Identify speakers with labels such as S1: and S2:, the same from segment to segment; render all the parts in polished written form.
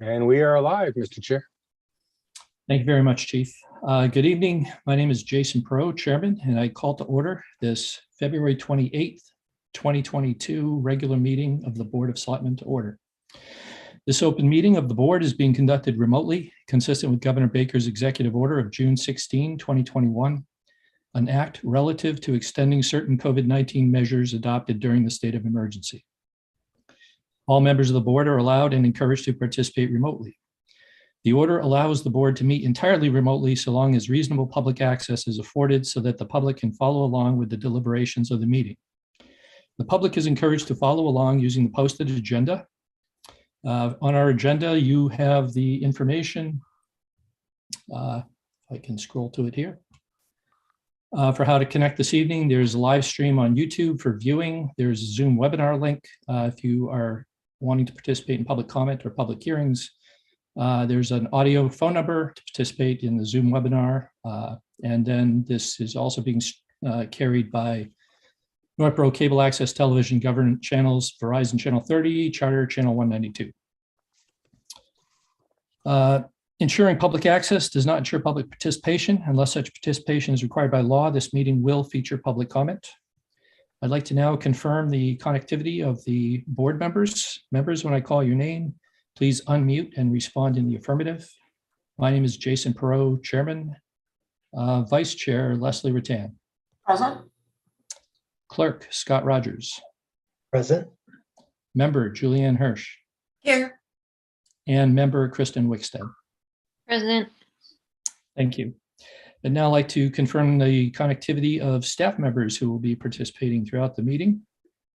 S1: And we are live, Mr. Chair.
S2: Thank you very much, Chief. Good evening. My name is Jason Perot, Chairman, and I call to order this February 28th, 2022 regular meeting of the Board of Selectmen to order. This open meeting of the board is being conducted remotely, consistent with Governor Baker's executive order of June 16, 2021, an act relative to extending certain COVID-19 measures adopted during the state of emergency. All members of the board are allowed and encouraged to participate remotely. The order allows the board to meet entirely remotely so long as reasonable public access is afforded so that the public can follow along with the deliberations of the meeting. The public is encouraged to follow along using the posted agenda. On our agenda, you have the information. I can scroll to it here. For how to connect this evening, there's a live stream on YouTube for viewing. There's a Zoom webinar link if you are wanting to participate in public comment or public hearings. There's an audio phone number to participate in the Zoom webinar. And then this is also being carried by Northboro Cable Access Television Government Channels, Verizon Channel 30, Charter Channel 192. Ensuring public access does not ensure public participation. Unless such participation is required by law, this meeting will feature public comment. I'd like to now confirm the connectivity of the board members. Members, when I call your name, please unmute and respond in the affirmative. My name is Jason Perot, Chairman. Vice Chair, Leslie Rattan.
S3: Present.
S2: Clerk, Scott Rogers.
S4: Present.
S2: Member, Julianne Hirsch.
S3: Here.
S2: And member, Kristen Wickstead.
S5: Present.
S2: Thank you. I'd now like to confirm the connectivity of staff members who will be participating throughout the meeting.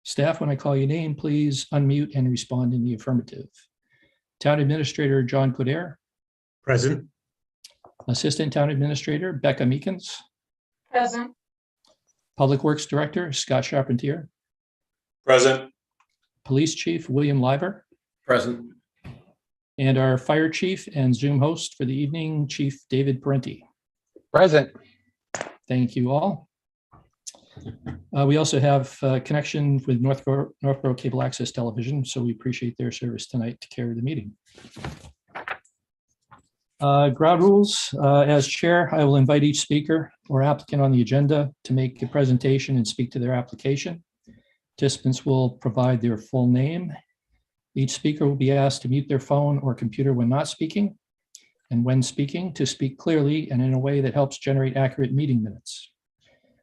S2: Staff, when I call your name, please unmute and respond in the affirmative. Town Administrator John Coder.
S4: Present.
S2: Assistant Town Administrator Becca Meekins.
S3: Present.
S2: Public Works Director Scott Charpentier.
S6: Present.
S2: Police Chief William Liver.
S6: Present.
S2: And our Fire Chief and Zoom host for the evening, Chief David Parenti.
S1: Present.
S2: Thank you all. We also have connection with Northboro Cable Access Television, so we appreciate their service tonight to carry the meeting. Ground rules. As chair, I will invite each speaker or applicant on the agenda to make a presentation and speak to their application. Participants will provide their full name. Each speaker will be asked to mute their phone or computer when not speaking, and when speaking, to speak clearly and in a way that helps generate accurate meeting minutes.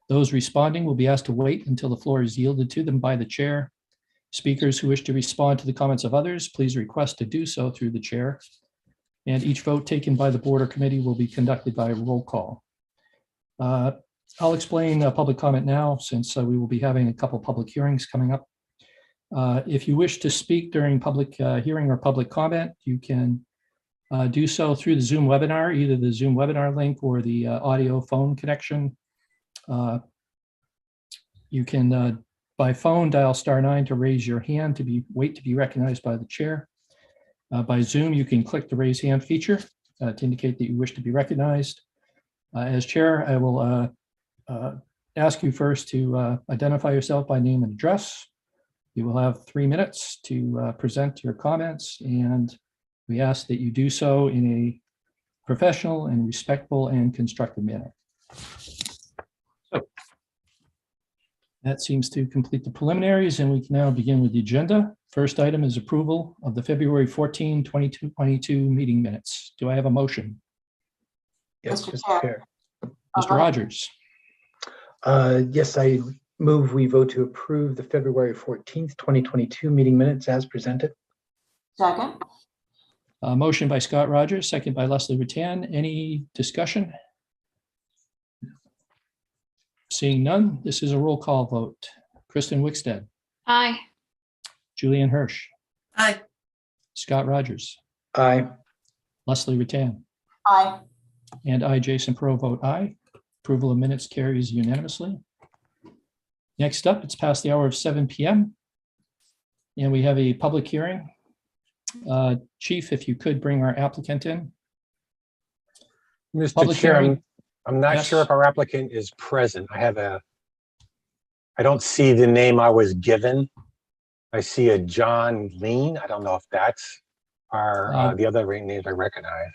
S2: Those responding will be asked to wait until the floor is yielded to them by the chair. Speakers who wish to respond to the comments of others, please request to do so through the chair. And each vote taken by the board or committee will be conducted by roll call. I'll explain public comment now, since we will be having a couple public hearings coming up. If you wish to speak during public hearing or public comment, you can do so through the Zoom webinar, either the Zoom webinar link or the audio phone connection. You can, by phone, dial *9 to raise your hand to wait to be recognized by the chair. By Zoom, you can click the raise hand feature to indicate that you wish to be recognized. As chair, I will ask you first to identify yourself by name and address. You will have 3 minutes to present your comments, and we ask that you do so in a professional and respectful and constructive manner. So that seems to complete the preliminaries, and we can now begin with the agenda. First item is approval of the February 14, 2022 meeting minutes. Do I have a motion?
S4: Yes,
S3: Mr.
S4: Mr. Chair.
S2: Mr. Rogers.
S4: Yes, I move we vote to approve the February 14th, 2022 meeting minutes as presented.
S3: Second.
S2: Motion by Scott Rogers, second by Leslie Rattan. Any discussion? Seeing none, this is a roll call vote. Kristen Wickstead.
S5: Aye.
S2: Julianne Hirsch.
S3: Aye.
S2: Scott Rogers.
S4: Aye.
S2: Leslie Rattan.
S3: Aye.
S2: And I, Jason Perot, vote aye. Approval of minutes carries unanimously. Next up, it's past the hour of 7 p.m. and we have a public hearing. Chief, if you could bring our applicant in.
S1: Mr.
S2: Public
S1: Chair,
S2: hearing.
S1: I'm not
S2: Yes.
S1: sure if our applicant is present. I don't see the name I was given. I see a John Lean. I don't know if that's are the other names I recognize.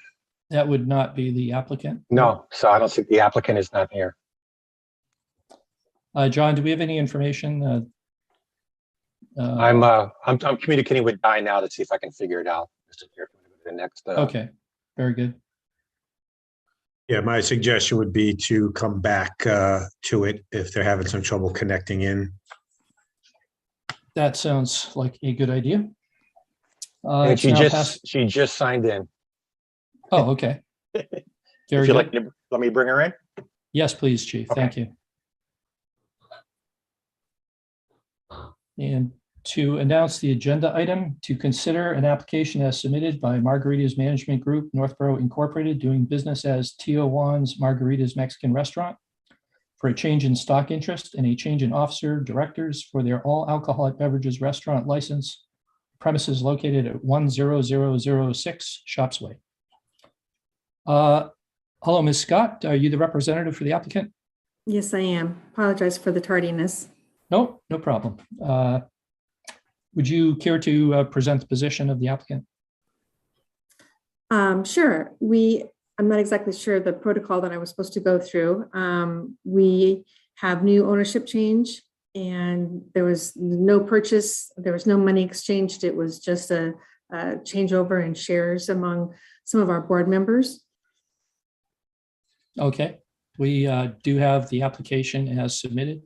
S2: That would not be the applicant.
S1: No, so I don't think the applicant is not here.
S2: John, do we have any information?
S1: I'm communicating with Di now to see if I can figure it out. Just to hear the next.
S2: Okay, very good.
S6: Yeah, my suggestion would be to come back to it if they're having some trouble connecting in.
S2: That sounds like a good idea.
S1: And
S2: It's
S1: she
S2: now
S1: just
S2: past-
S1: she just signed in.
S2: Oh, okay.
S1: If
S2: Very
S1: you
S2: good.
S1: like, let me bring her in.
S2: Yes, please, Chief.
S1: Okay.
S2: Thank you. And to announce the agenda item, to consider an application as submitted by Margarita's Management Group, Northboro Incorporated, doing business as Tio Juan's Margarita's Mexican Restaurant, for a change in stock interest and a change in officer directors for their all alcoholic beverages restaurant license premises located at 10006 Shops Way. Hello, Ms. Scott. Are you the representative for the applicant?
S5: Yes, I am. Apologize for the tardiness.
S2: No, no problem. Would you care to present the position of the applicant?
S5: Sure. I'm not exactly sure the protocol that I was supposed to go through. We have new ownership change, and there was no purchase. There was no money exchanged. It was just a changeover in shares among some of our board members.
S2: Okay, we do have the application as submitted.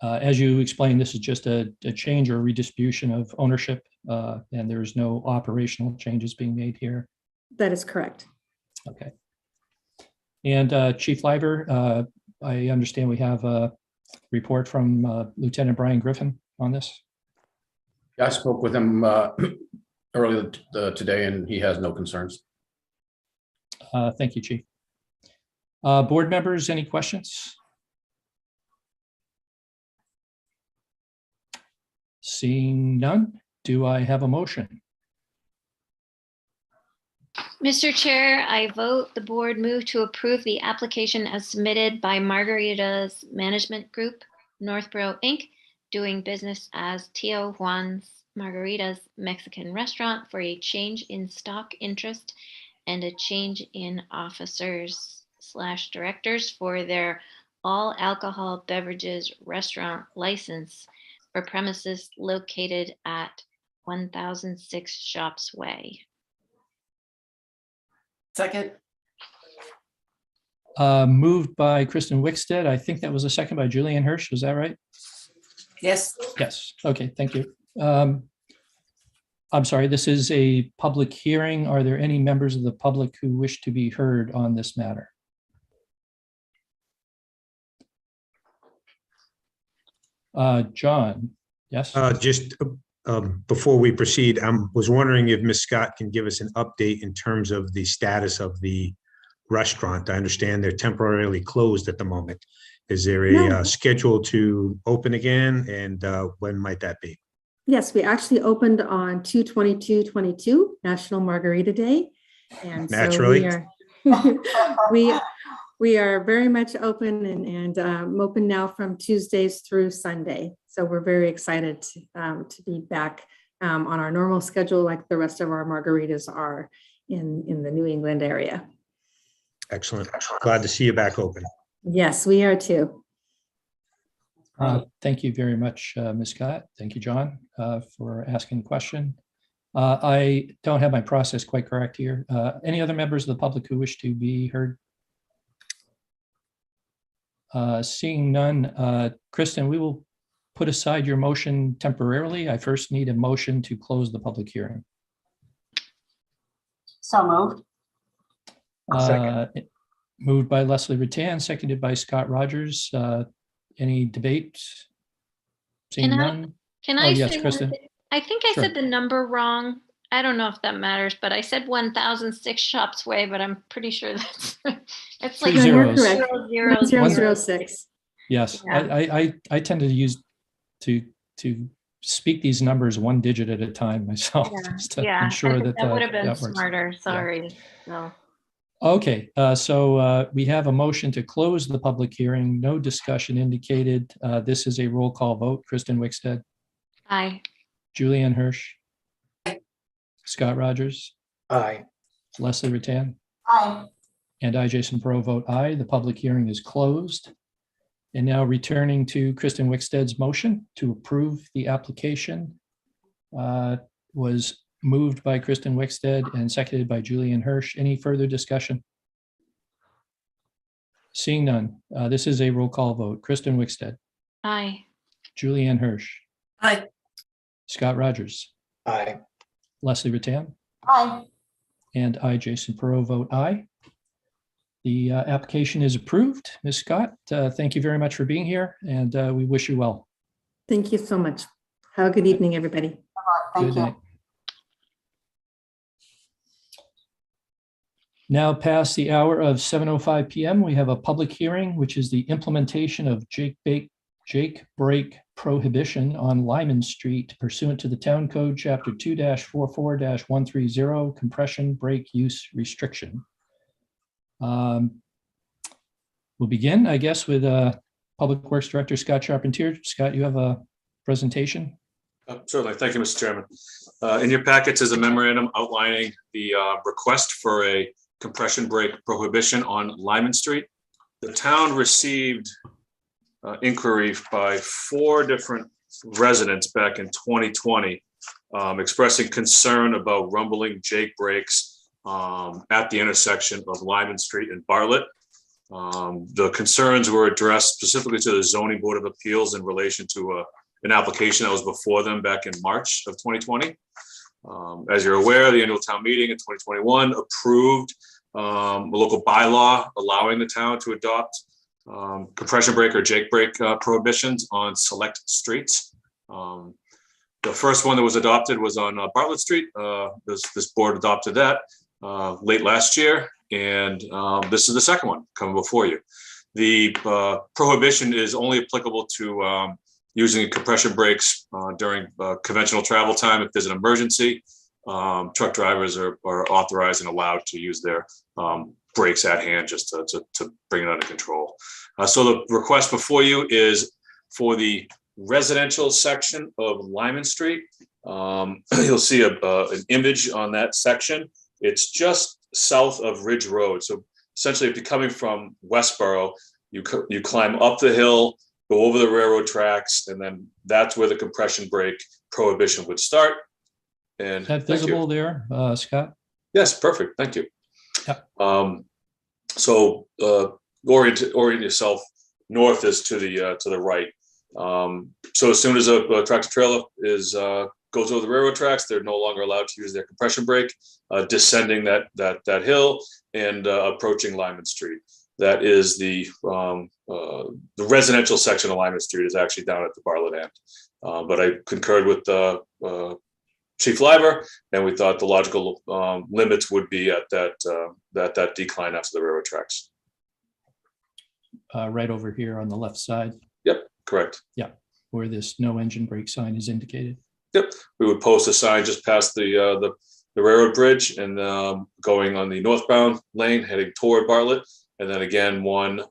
S2: As you explained, this is just a change or redistribution of ownership, and there's no operational changes being made here.
S5: That is correct.
S2: Okay. And Chief Liver, I understand we have a report from Lieutenant Brian Griffin on this.
S7: I spoke with him earlier today, and he has no concerns.
S2: Thank you, Chief. Board members, any questions? Seeing none, do I have a motion?
S8: Mr. Chair, I vote the board move to approve the application as submitted by Margarita's Management Group, Northboro Inc., doing business as Tio Juan's Margarita's Mexican Restaurant for a change in stock interest and a change in officers/directors for their all alcohol beverages restaurant license for premises located at 1006 Shops Way.
S3: Second.
S2: Moved by Kristen Wickstead. I think that was a second by Julianne Hirsch. Was that right?
S3: Yes.
S2: Yes. Okay, thank you. I'm sorry, this is a public hearing. Are there any members of the public who wish to be heard on this matter? John, yes?
S6: Just before we proceed, I was wondering if Ms. Scott can give us an update in terms of the status of the restaurant. I understand they're temporarily closed at the moment. Is there a schedule to open again, and when might that be?
S5: Yes, we actually opened on 2/22/22, National Margarita Day. And so
S6: Naturally.
S5: we are very much open, and I'm open now from Tuesdays through Sunday. So we're very excited to be back on our normal schedule like the rest of our margaritas are in the New England area.
S6: Excellent. Glad to see you back open.
S5: Yes, we are too.
S2: Thank you very much, Ms. Scott. Thank you, John, for asking the question. I don't have my process quite correct here. Any other members of the public who wish to be heard? Seeing none, Kristen, we will put aside your motion temporarily. I first need a motion to close the public hearing.
S3: So moved.
S4: Second.
S2: Moved by Leslie Rattan, seconded by Scott Rogers. Any debate? Seeing none?
S8: Can
S2: Oh,
S8: I
S2: yes,
S8: say one
S2: Kristen.
S8: thing? I think I
S2: Sure.
S8: said the number wrong. I don't know if that matters, but I said 1006 Shops Way, but I'm pretty sure that's it's like
S2: Three zeros.
S5: Correct. 1006.
S2: Yes,
S8: Yeah.
S2: I tend to use to speak these numbers one digit at a time myself, just to
S8: Yeah,
S2: ensure that
S8: that would have been
S2: that works.
S8: smarter. Sorry. No.
S2: Okay, so we have a motion to close the public hearing. No discussion indicated. This is a roll call vote. Kristen Wickstead,
S8: Aye.
S2: Julianne Hirsch, Scott Rogers,
S4: Aye.
S2: Leslie Rattan,
S3: Aye.
S2: and I, Jason Pro, vote aye. The public hearing is closed. And now returning to Kristen Wickstead's motion to approve the application was moved by Kristen Wickstead and seconded by Julianne Hirsch. Any further discussion? Seeing none, this is a roll call vote. Kristen Wickstead,
S8: Aye.
S2: Julianne Hirsch,
S3: Aye.
S2: Scott Rogers,
S4: Aye.
S2: Leslie Rattan,
S3: Aye.
S2: and I, Jason Perot, vote aye. The application is approved. Ms. Scott, thank you very much for being here, and we wish you well.
S5: Thank you so much. Have a good evening, everybody.
S3: Thank
S2: Good
S3: you.
S2: night. Now past the hour of 7:05 p.m., we have a public hearing, which is the implementation of Jake Brake prohibition on Lyman Street pursuant to the Town Code Chapter 2-44-130 compression brake use restriction. We'll begin, I guess, with Public Works Director Scott Charpentier. Scott, you have a presentation?
S9: Certainly. Thank you, Mr. Chairman. In your packets is a memorandum outlining the request for a compression brake prohibition on Lyman Street. The town received inquiry by 4 different residents back in 2020 expressing concern about rumbling Jake brakes at the intersection of Lyman Street and Bartlett. The concerns were addressed specifically to the Zoning Board of Appeals in relation to an application that was before them back in March of 2020. As you're aware, the annual town meeting in 2021 approved a local bylaw allowing the town to adopt compression brake or Jake brake prohibitions on select streets. The first one that was adopted was on Bartlett Street. This board adopted that late last year, and this is the second one coming before you. The prohibition is only applicable to using compression brakes during conventional travel time. If there's an emergency, truck drivers are authorized and allowed to use their brakes at hand just to bring it under control. So the request before you is for the residential section of Lyman Street. You'll see an image on that section. It's just south of Ridge Road. So essentially, if you're coming from Westboro, you climb up the hill, go over the railroad tracks, and then that's where the compression brake prohibition would start. And
S2: Is that visible there, Scott?
S9: Yes, perfect. Thank you.
S2: Yep.
S9: So orient yourself north is to the right. So as soon as a tractor trailer goes over the railroad tracks, they're no longer allowed to use their compression brake, descending that hill and approaching Lyman Street. That is the residential section of Lyman Street is actually down at the Bartlett end. But I concurred with Chief Liver, and we thought the logical limits would be at that decline after the railroad tracks.
S2: Right over here on the left side.
S9: Yep, correct.
S2: Yeah, where this no engine brake sign is indicated.
S9: Yep, we would post a sign just past the railroad bridge and going on the northbound lane heading toward Bartlett, and then again one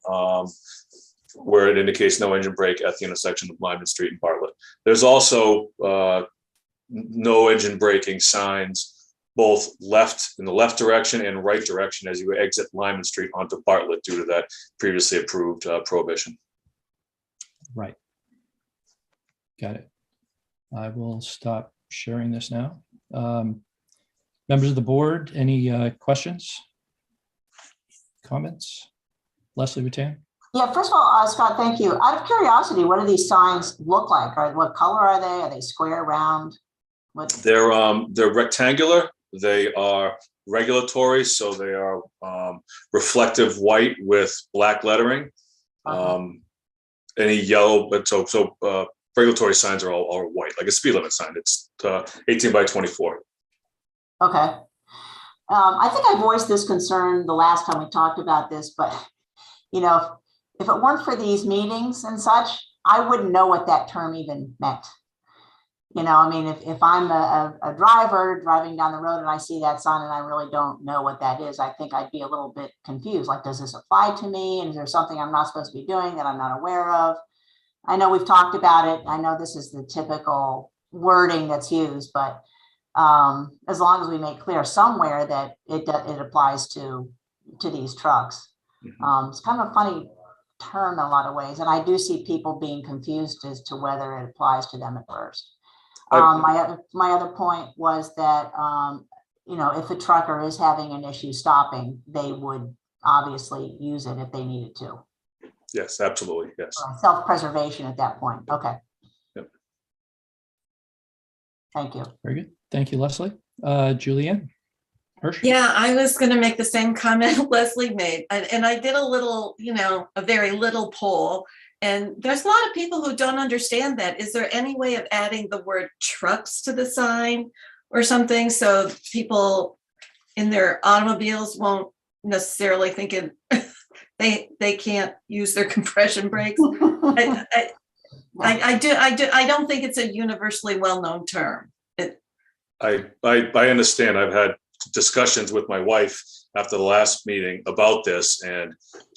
S9: where it indicates no engine brake at the intersection of Lyman Street and Bartlett. There's also no engine braking signs both in the left direction and right direction as you exit Lyman Street onto Bartlett due to that previously approved prohibition.
S2: Right. Got it. I will stop sharing this now. Members of the board, any questions? Comments? Leslie Rattan?
S3: Yeah, first of all, Scott, thank you. Out of curiosity, what do these signs look like? What color are they? Are they square, round?
S9: They're rectangular. They are regulatory, so they are reflective white with black lettering. Any yellow, but so regulatory signs are all white, like a speed limit sign. It's 18 by 24.
S3: Okay. I think I voiced this concern the last time we talked about this, but if it weren't for these meetings and such, I wouldn't know what that term even meant. If I'm a driver driving down the road and I see that sign and I really don't know what that is, I think I'd be a little bit confused. Like, does this apply to me? And is there something I'm not supposed to be doing that I'm not aware of? I know we've talked about it. I know this is the typical wording that's used, but as long as we make clear somewhere that it applies to these trucks. It's kind of a funny term in a lot of ways, and I do see people being confused as to whether it applies to them at first. My other point was that, if a trucker is having an issue stopping, they would obviously use it if they needed to.
S9: Yes, absolutely. Yes.
S3: Self-preservation at that point. Okay.
S9: Yep.
S3: Thank you.
S2: Very good. Thank you, Leslie. Julianne Hirsch?
S10: Yeah, I was going to make the same comment Leslie made. And I did a little, a very little poll. And there's a lot of people who don't understand that. Is there any way of adding the word trucks to the sign or something so people in their automobiles won't necessarily think they can't use their compression brakes? I don't think it's a universally well-known term.
S9: I understand. I've had discussions with my wife after the last meeting about this, and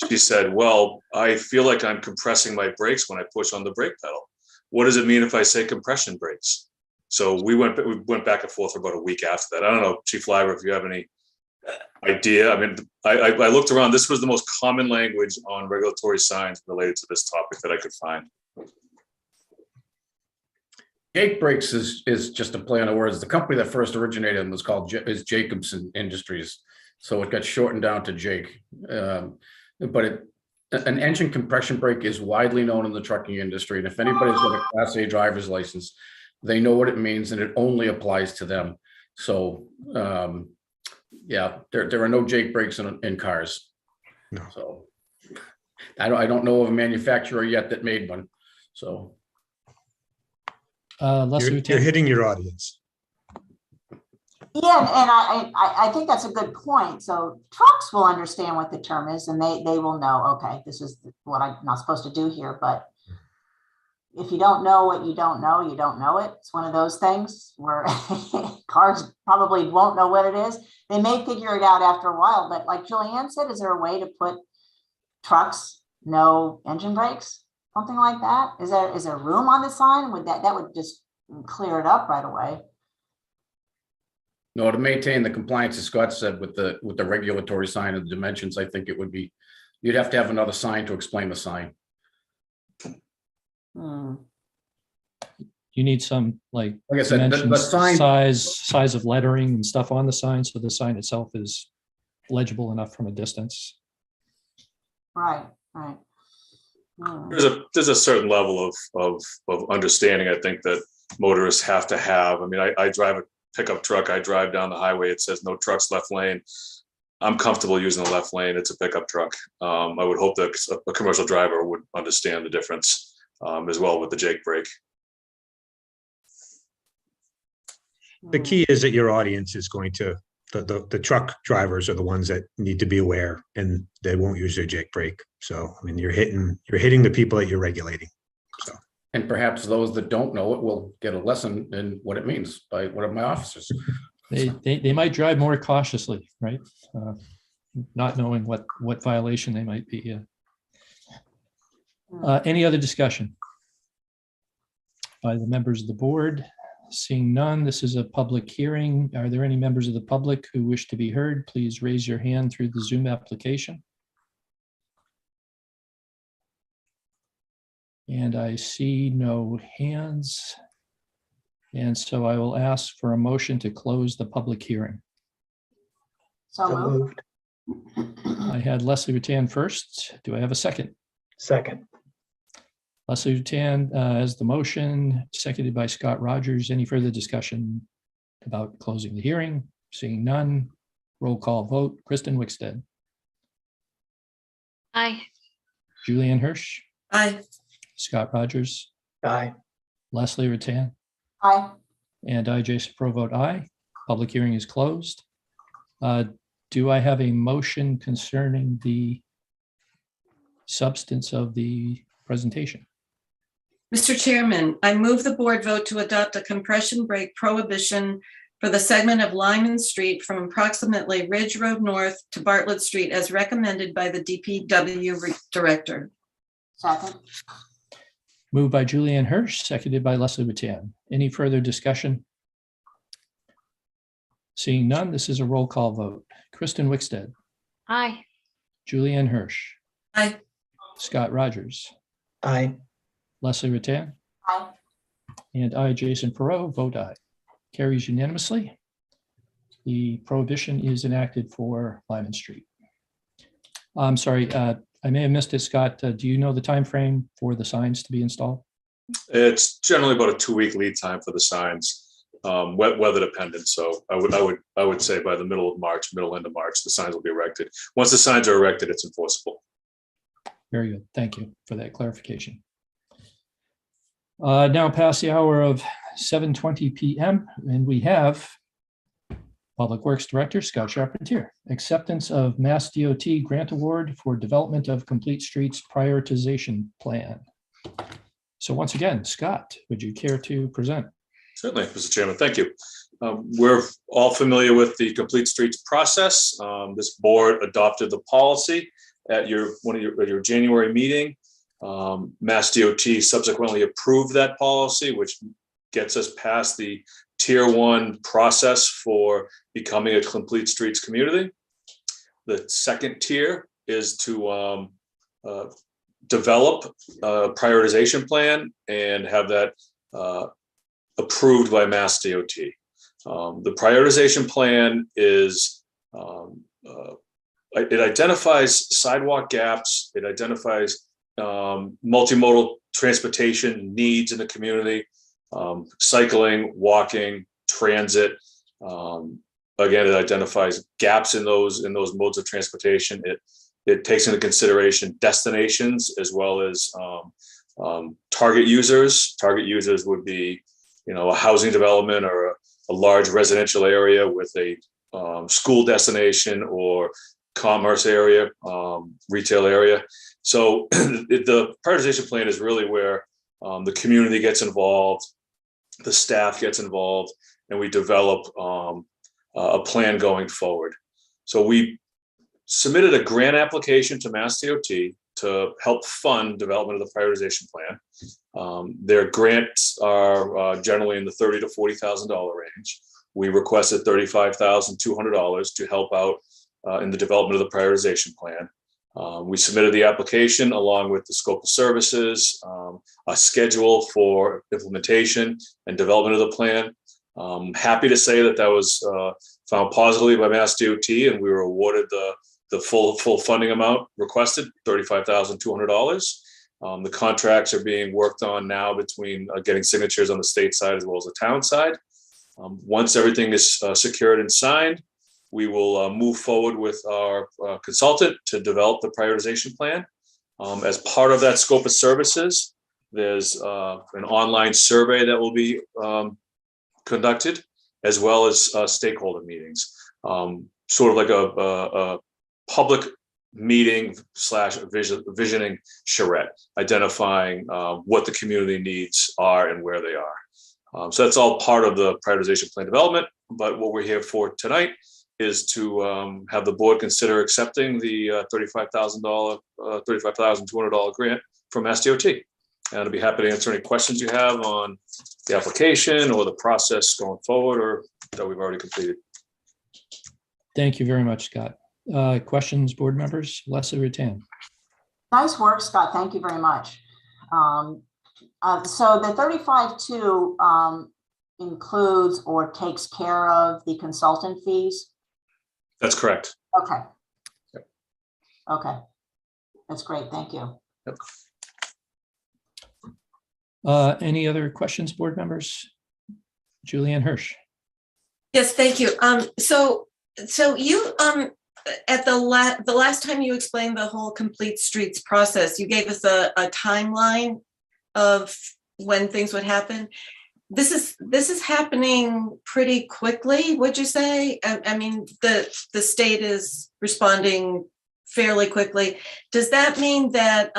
S9: she said, well, I feel like I'm compressing my brakes when I push on the brake pedal. What does it mean if I say compression brakes? So we went back and forth for about a week after that. I don't know, Chief Lyra, if you have any idea. I mean, I looked around. This was the most common language on regulatory signs related to this topic that I could find.
S7: Jake Brakes is just a play on the words. The company that first originated them was called Jacobson Industries. So it got shortened down to Jake. But an engine compression brake is widely known in the trucking industry. And if anybody's got a Class A driver's license, they know what it means, and it only applies to them. So yeah, there are no Jake brakes in cars.
S6: No.
S7: So I don't know of a manufacturer yet that made one. So
S2: Leslie,
S6: You're hitting your audience.
S3: Yeah, and I think that's a good point. So trucks will understand what the term is, and they will know, okay, this is what I'm not supposed to do here. But if you don't know what you don't know, you don't know it. It's one of those things where cars probably won't know what it is. They may figure it out after a while, but like Julianne said, is there a way to put trucks, no engine brakes, something like that? Is there room on the sign? Would that would just clear it up right away?
S7: no, to maintain the compliance, as Scott said, with the regulatory sign and the dimensions, I think it would be, you'd have to have another sign to explain the sign.
S2: You need some like
S7: I said, the
S2: dimensions,
S7: sign,
S2: size of lettering and stuff on the sign, so the sign itself is legible enough from a distance.
S3: Right.
S9: There's a certain level of understanding, I think, that motorists have to have. I mean, I drive a pickup truck. I drive down the highway. It says no trucks left lane. I'm comfortable using the left lane. It's a pickup truck. I would hope that a commercial driver would understand the difference as well with the Jake brake.
S6: The key is that your audience is going to, the truck drivers are the ones that need to be aware, and they won't use their Jake brake. So, I mean, you're hitting the people that you're regulating. So,
S7: and perhaps those that don't know it will get a lesson in what it means by one of my officers.
S2: They might drive more cautiously, right? Not knowing what violation they might be in. Any other discussion by the members of the board? Seeing none, this is a public hearing. Are there any members of the public who wish to be heard? Please raise your hand through the Zoom application. And I see no hands. And so I will ask for a motion to close the public hearing.
S3: So moved.
S2: I had Leslie Rutan first. Do I have a second?
S4: Second.
S2: Leslie Rutan as the motion, seconded by Scott Rogers. Any further discussion about closing the hearing? Seeing none, roll call vote. Kristen Wickstead.
S8: Aye.
S2: Julianne Hirsch.
S10: Aye.
S2: Scott Rogers.
S4: Aye.
S2: Leslie Rutan.
S3: Aye.
S2: And I, Jason Pro, vote aye. Public hearing is closed. Do I have a motion concerning the substance of the presentation?
S10: Mr. Chairman, I move the board vote to adopt a compression brake prohibition for the segment of Lyman Street from approximately Ridge Road North to Bartlett Street as recommended by the DPW Director.
S3: Second.
S2: Moved by Julianne Hirsch, seconded by Leslie Rutan. Any further discussion? Seeing none, this is a roll call vote. Kristen Wickstead,
S8: Aye.
S2: Julianne Hirsch,
S10: Aye.
S2: Scott Rogers,
S4: Aye.
S2: Leslie Rattan,
S3: Aye.
S2: and I, Jason Perot, vote aye. Carries unanimously. The prohibition is enacted for Lyman Street. I'm sorry, I may have missed it, Scott. Do you know the time frame for the signs to be installed?
S9: It's generally about a 2-week lead time for the signs, weather dependent. So I would say by the end of March, the signs will be erected. Once the signs are erected, it's enforceable.
S2: Very good. Thank you for that clarification. Now past the hour of 7:20 p.m. and we have Public Works Director Scott Charpentier, acceptance of Mass DOT grant award for development of Complete Streets Prioritization Plan. So once again, Scott, would you care to present?
S9: Certainly, Mr. Chairman, thank you. We're all familiar with the Complete Streets process. This board adopted the policy at your January meeting. Mass DOT subsequently approved that policy, which gets us past the Tier 1 process for becoming a Complete Streets community. The second tier is to develop a prioritization plan and have that approved by Mass DOT. The prioritization plan is, it identifies sidewalk gaps, it identifies multimodal transportation needs in the community, cycling, walking, transit. Again, it identifies gaps in those modes of transportation. It takes into consideration destinations as well as target users. Target users would be, a housing development or a large residential area with a school destination or commerce area, retail area. So the prioritization plan is really where the community gets involved, the staff gets involved, and we develop a plan going forward. So we submitted a grant application to Mass DOT to help fund development of the prioritization plan. Their grants are generally in the $30,000 to $40,000 range. We requested $35,200 to help out in the development of the prioritization plan. We submitted the application along with the scope of services, a schedule for implementation and development of the plan. Happy to say that was found positively by Mass DOT, and we were awarded the full funding amount requested, $35,200. The contracts are being worked on now between getting signatures on the state side as well as the town side. Once everything is secured and signed, we will move forward with our consultant to develop the prioritization plan. As part of that scope of services, there's an online survey that will be conducted, as well as stakeholder meetings, sort of like a public meeting / visioning charrette, identifying what the community needs are and where they are. So that's all part of the prioritization plan development. But what we're here for tonight is to have the board consider accepting the $35,200 grant from Mass DOT. And I'd be happy to answer any questions you have on the application or the process going forward, or that we've already completed.
S2: Thank you very much, Scott. Questions, board members? Leslie Rattan.
S3: Nice work, Scott. Thank you very much. So the 35.2 includes or takes care of the consultant fees?
S9: That's correct.
S3: Okay. Okay. That's great. Thank you.
S9: Yep.
S2: Any other questions, board members? Julianne Hirsch.
S10: Yes, thank you. So you at the last time you explained the whole Complete Streets process, you gave us a timeline of when things would happen. This is happening pretty quickly, would you say? I mean, the state is responding fairly quickly. Does that mean that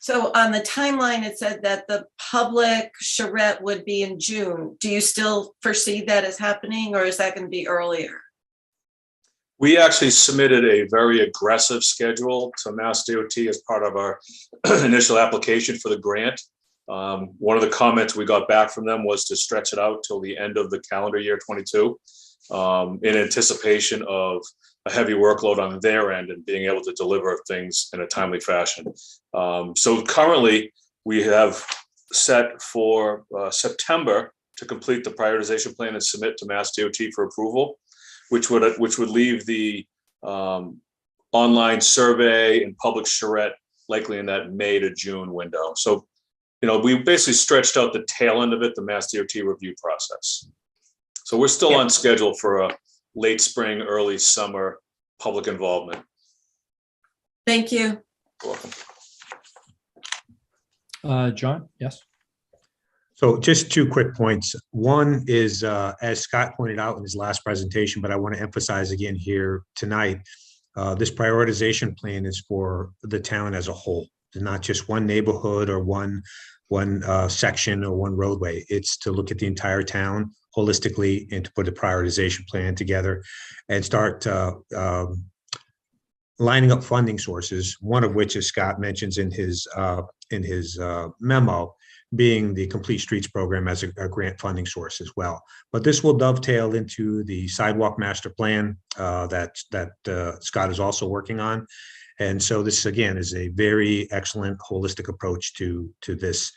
S10: so on the timeline, it said that the public charrette would be in June. Do you still foresee that as happening, or is that going to be earlier?
S9: We actually submitted a very aggressive schedule to Mass DOT as part of our initial application for the grant. One of the comments we got back from them was to stretch it out till the end of the calendar year 22. in anticipation of a heavy workload on their end and being able to deliver things in a timely fashion. So currently, we have set for September to complete the prioritization plan and submit to Mass DOT for approval, which would leave the online survey and public charrette likely in that May to June window. So, we basically stretched out the tail end of it, the Mass DOT review process. So we're still on schedule for a late spring, early summer public involvement.
S10: Thank you.
S9: You're welcome.
S2: John, yes.
S6: So just 2 quick points. One is, as Scott pointed out in his last presentation, but I want to emphasize again here tonight, this prioritization plan is for the town as a whole. It's not just one neighborhood or one section or one roadway. It's to look at the entire town holistically and to put a prioritization plan together and start lining up funding sources, one of which, as Scott mentions in his memo, being the Complete Streets program as a grant funding source as well. But this will dovetail into the sidewalk master plan that Scott is also working on. And so this, again, is a very excellent holistic approach to this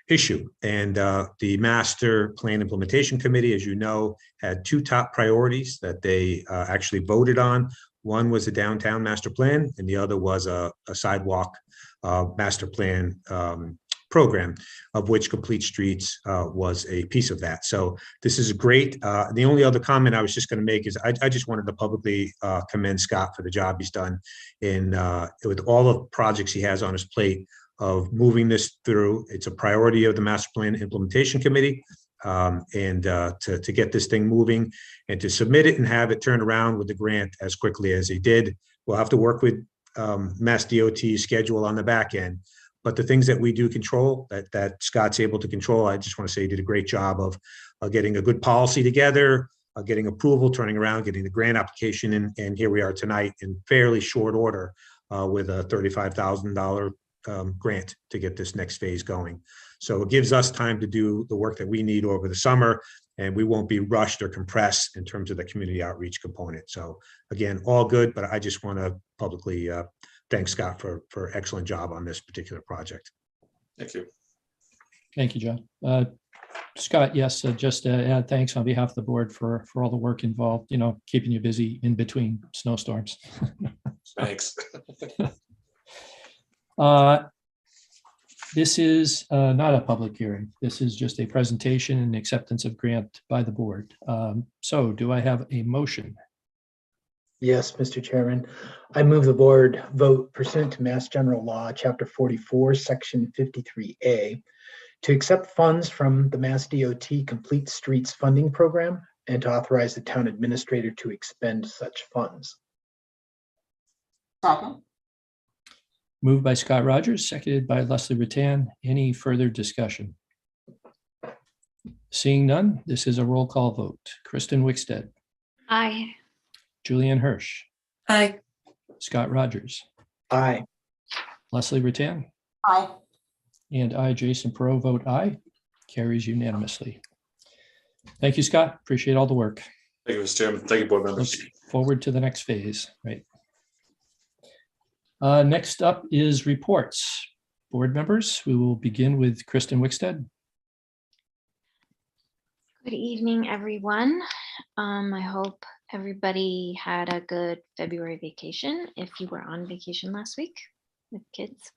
S6: issue. And the Master Plan Implementation Committee, as you know, had 2 top priorities that they actually voted on. One was the downtown master plan, and the other was a sidewalk master plan program, of which Complete Streets was a piece of that. So this is great. The only other comment I was just going to make is I just wanted to publicly commend Scott for the job he's done with all the projects he has on his plate of moving this through. It's a priority of the Master Plan Implementation Committee, and to get this thing moving and to submit it and have it turned around with the grant as quickly as he did. We'll have to work with Mass DOT's schedule on the back end. But the things that we do control, that Scott's able to control, I just want to say he did a great job of getting a good policy together, getting approval, turning around, getting the grant application in, and here we are tonight in fairly short order with a $35,000 grant to get this next phase going. So it gives us time to do the work that we need over the summer, and we won't be rushed or compressed in terms of the community outreach component. So again, all good, but I just want to publicly thank Scott for excellent job on this particular project.
S9: Thank you.
S2: Thank you, John. Scott, yes, just add thanks on behalf of the board for all the work involved, keeping you busy in between snowstorms.
S9: Thanks.
S2: This is not a public hearing. This is just a presentation and acceptance of grant by the board. So do I have a motion?
S4: Yes, Mr. Chairman. I move the board vote pursuant to Mass General Law, Chapter 44, Section 53A, to accept funds from the Mass DOT Complete Streets Funding Program and to authorize the town administrator to expend such funds.
S3: Second.
S2: Moved by Scott Rogers, seconded by Leslie Rattan. Any further discussion? Seeing none, this is a roll call vote. Kristen Wickstead.
S8: Aye.
S2: Julianne Hirsch.
S10: Aye.
S2: Scott Rogers.
S4: Aye.
S2: Leslie Rattan.
S3: Aye.
S2: And I, Jason Perot, vote aye. Carries unanimously. Thank you, Scott. Appreciate all the work.
S9: Thank you, Mr. Chairman. Thank you, board members.
S2: Look forward to the next phase, right? Next up is reports. Board members, we will begin with Kristen Wickstead.
S8: Good evening, everyone. I hope everybody had a good February vacation if you were on vacation last week with kids.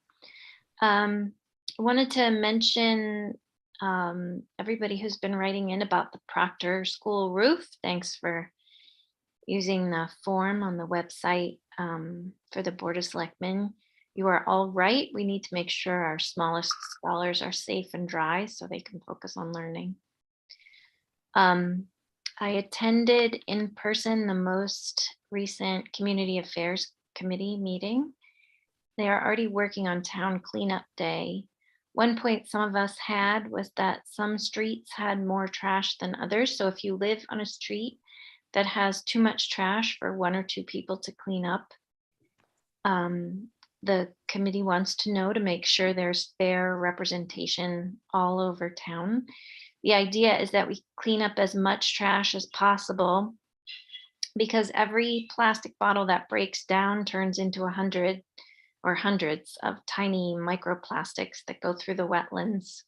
S8: I wanted to mention everybody who's been writing in about the Proctor school roof. Thanks for using the form on the website for the Board of Selectmen. You are all right. We need to make sure our smallest scholars are safe and dry so they can focus on learning. I attended in person the most recent Community Affairs Committee meeting. They are already working on Town Cleanup Day. One point some of us had was that some streets had more trash than others. So if you live on a street that has too much trash for 1 or 2 people to clean up, the committee wants to know to make sure there's fair representation all over town. The idea is that we clean up as much trash as possible because every plastic bottle that breaks down turns into 100 or hundreds of tiny microplastics that go through the wetlands,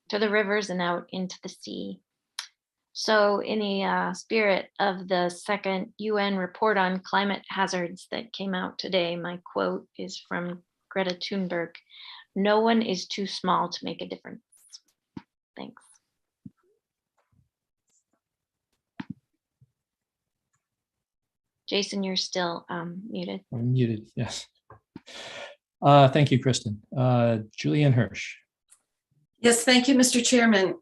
S8: to the rivers and out into the sea. So in the spirit of the second UN report on climate hazards that came out today, my quote is from Greta Thunberg: "No one is too small to make a difference." Thanks. Jason, you're still muted.
S2: I'm muted, yes. Thank you, Kristen. Julianne Hirsch.
S10: Yes, thank you, Mr. Chairman.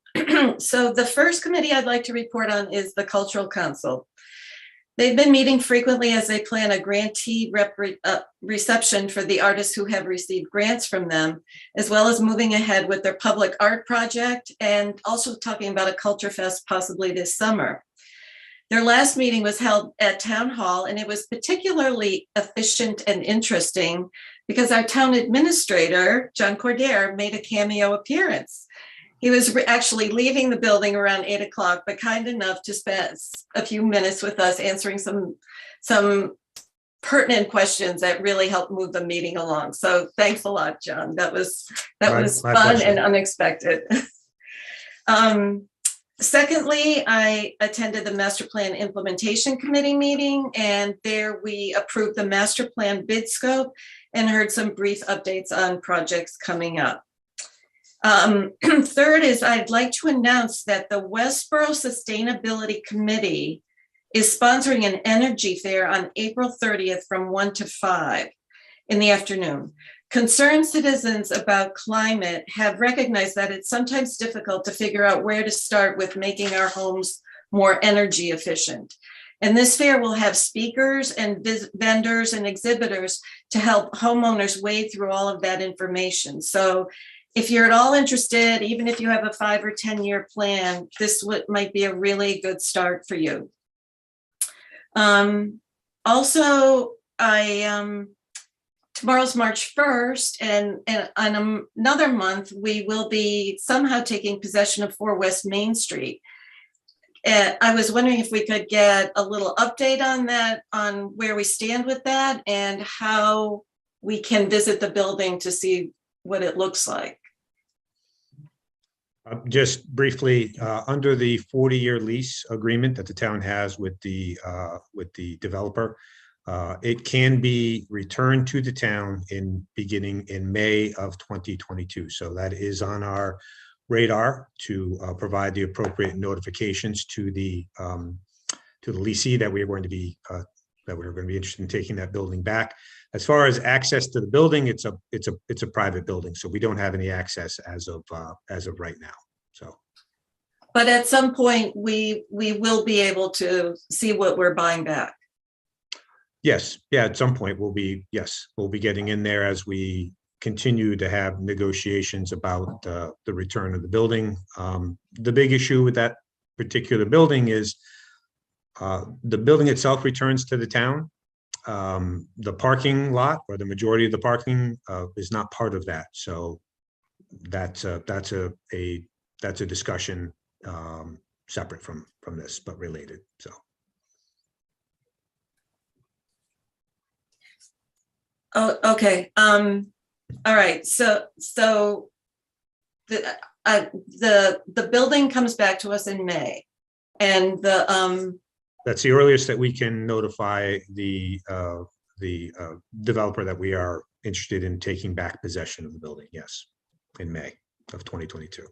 S10: So the first committee I'd like to report on is the Cultural Council. They've been meeting frequently as they plan a grantee reception for the artists who have received grants from them, as well as moving ahead with their public art project and also talking about a culture fest possibly this summer. Their last meeting was held at Town Hall, and it was particularly efficient and interesting because our town administrator, John Cordair, made a cameo appearance. He was actually leaving the building around 8 o'clock, but kind enough to spend a few minutes with us answering some pertinent questions that really helped move the meeting along. So thanks a lot, John. That was
S6: My
S10: fun
S6: pleasure.
S10: and unexpected. Secondly, I attended the Master Plan Implementation Committee meeting, and there we approved the Master Plan bid scope and heard some brief updates on projects coming up. Third is I'd like to announce that the Westboro Sustainability Committee is sponsoring an energy fair on April 30th from 1 to 5 in the afternoon. Concerned citizens about climate have recognized that it's sometimes difficult to figure out where to start with making our homes more energy efficient. And this fair will have speakers and vendors and exhibitors to help homeowners wade through all of that information. So if you're at all interested, even if you have a 5 or 10-year plan, this might be a really good start for you. Also, tomorrow's March 1st, and on another month, we will be somehow taking possession of 4 West Main Street. I was wondering if we could get a little update on that, on where we stand with that and how we can visit the building to see what it looks like.
S6: Just briefly, under the 40-year lease agreement that the town has with the developer, it can be returned to the town beginning in May of 2022. So that is on our radar to provide the appropriate notifications to the leasee that we're going to be interested in taking that building back. As far as access to the building, it's a private building, so we don't have any access as of right now. So,
S10: but at some point we will be able to see what we're buying back.
S6: Yes, yeah, at some point we'll be getting in there as we continue to have negotiations about the return of the building. The big issue with that particular building is the building itself returns to the town. The parking lot, or the majority of the parking, is not part of that. So that's a discussion separate from this, but related. So.
S10: Oh, okay. All right. So the building comes back to us in May, and
S6: that's the earliest that we can notify the developer that we are interested in taking back possession of the building. Yes, in May of 2022.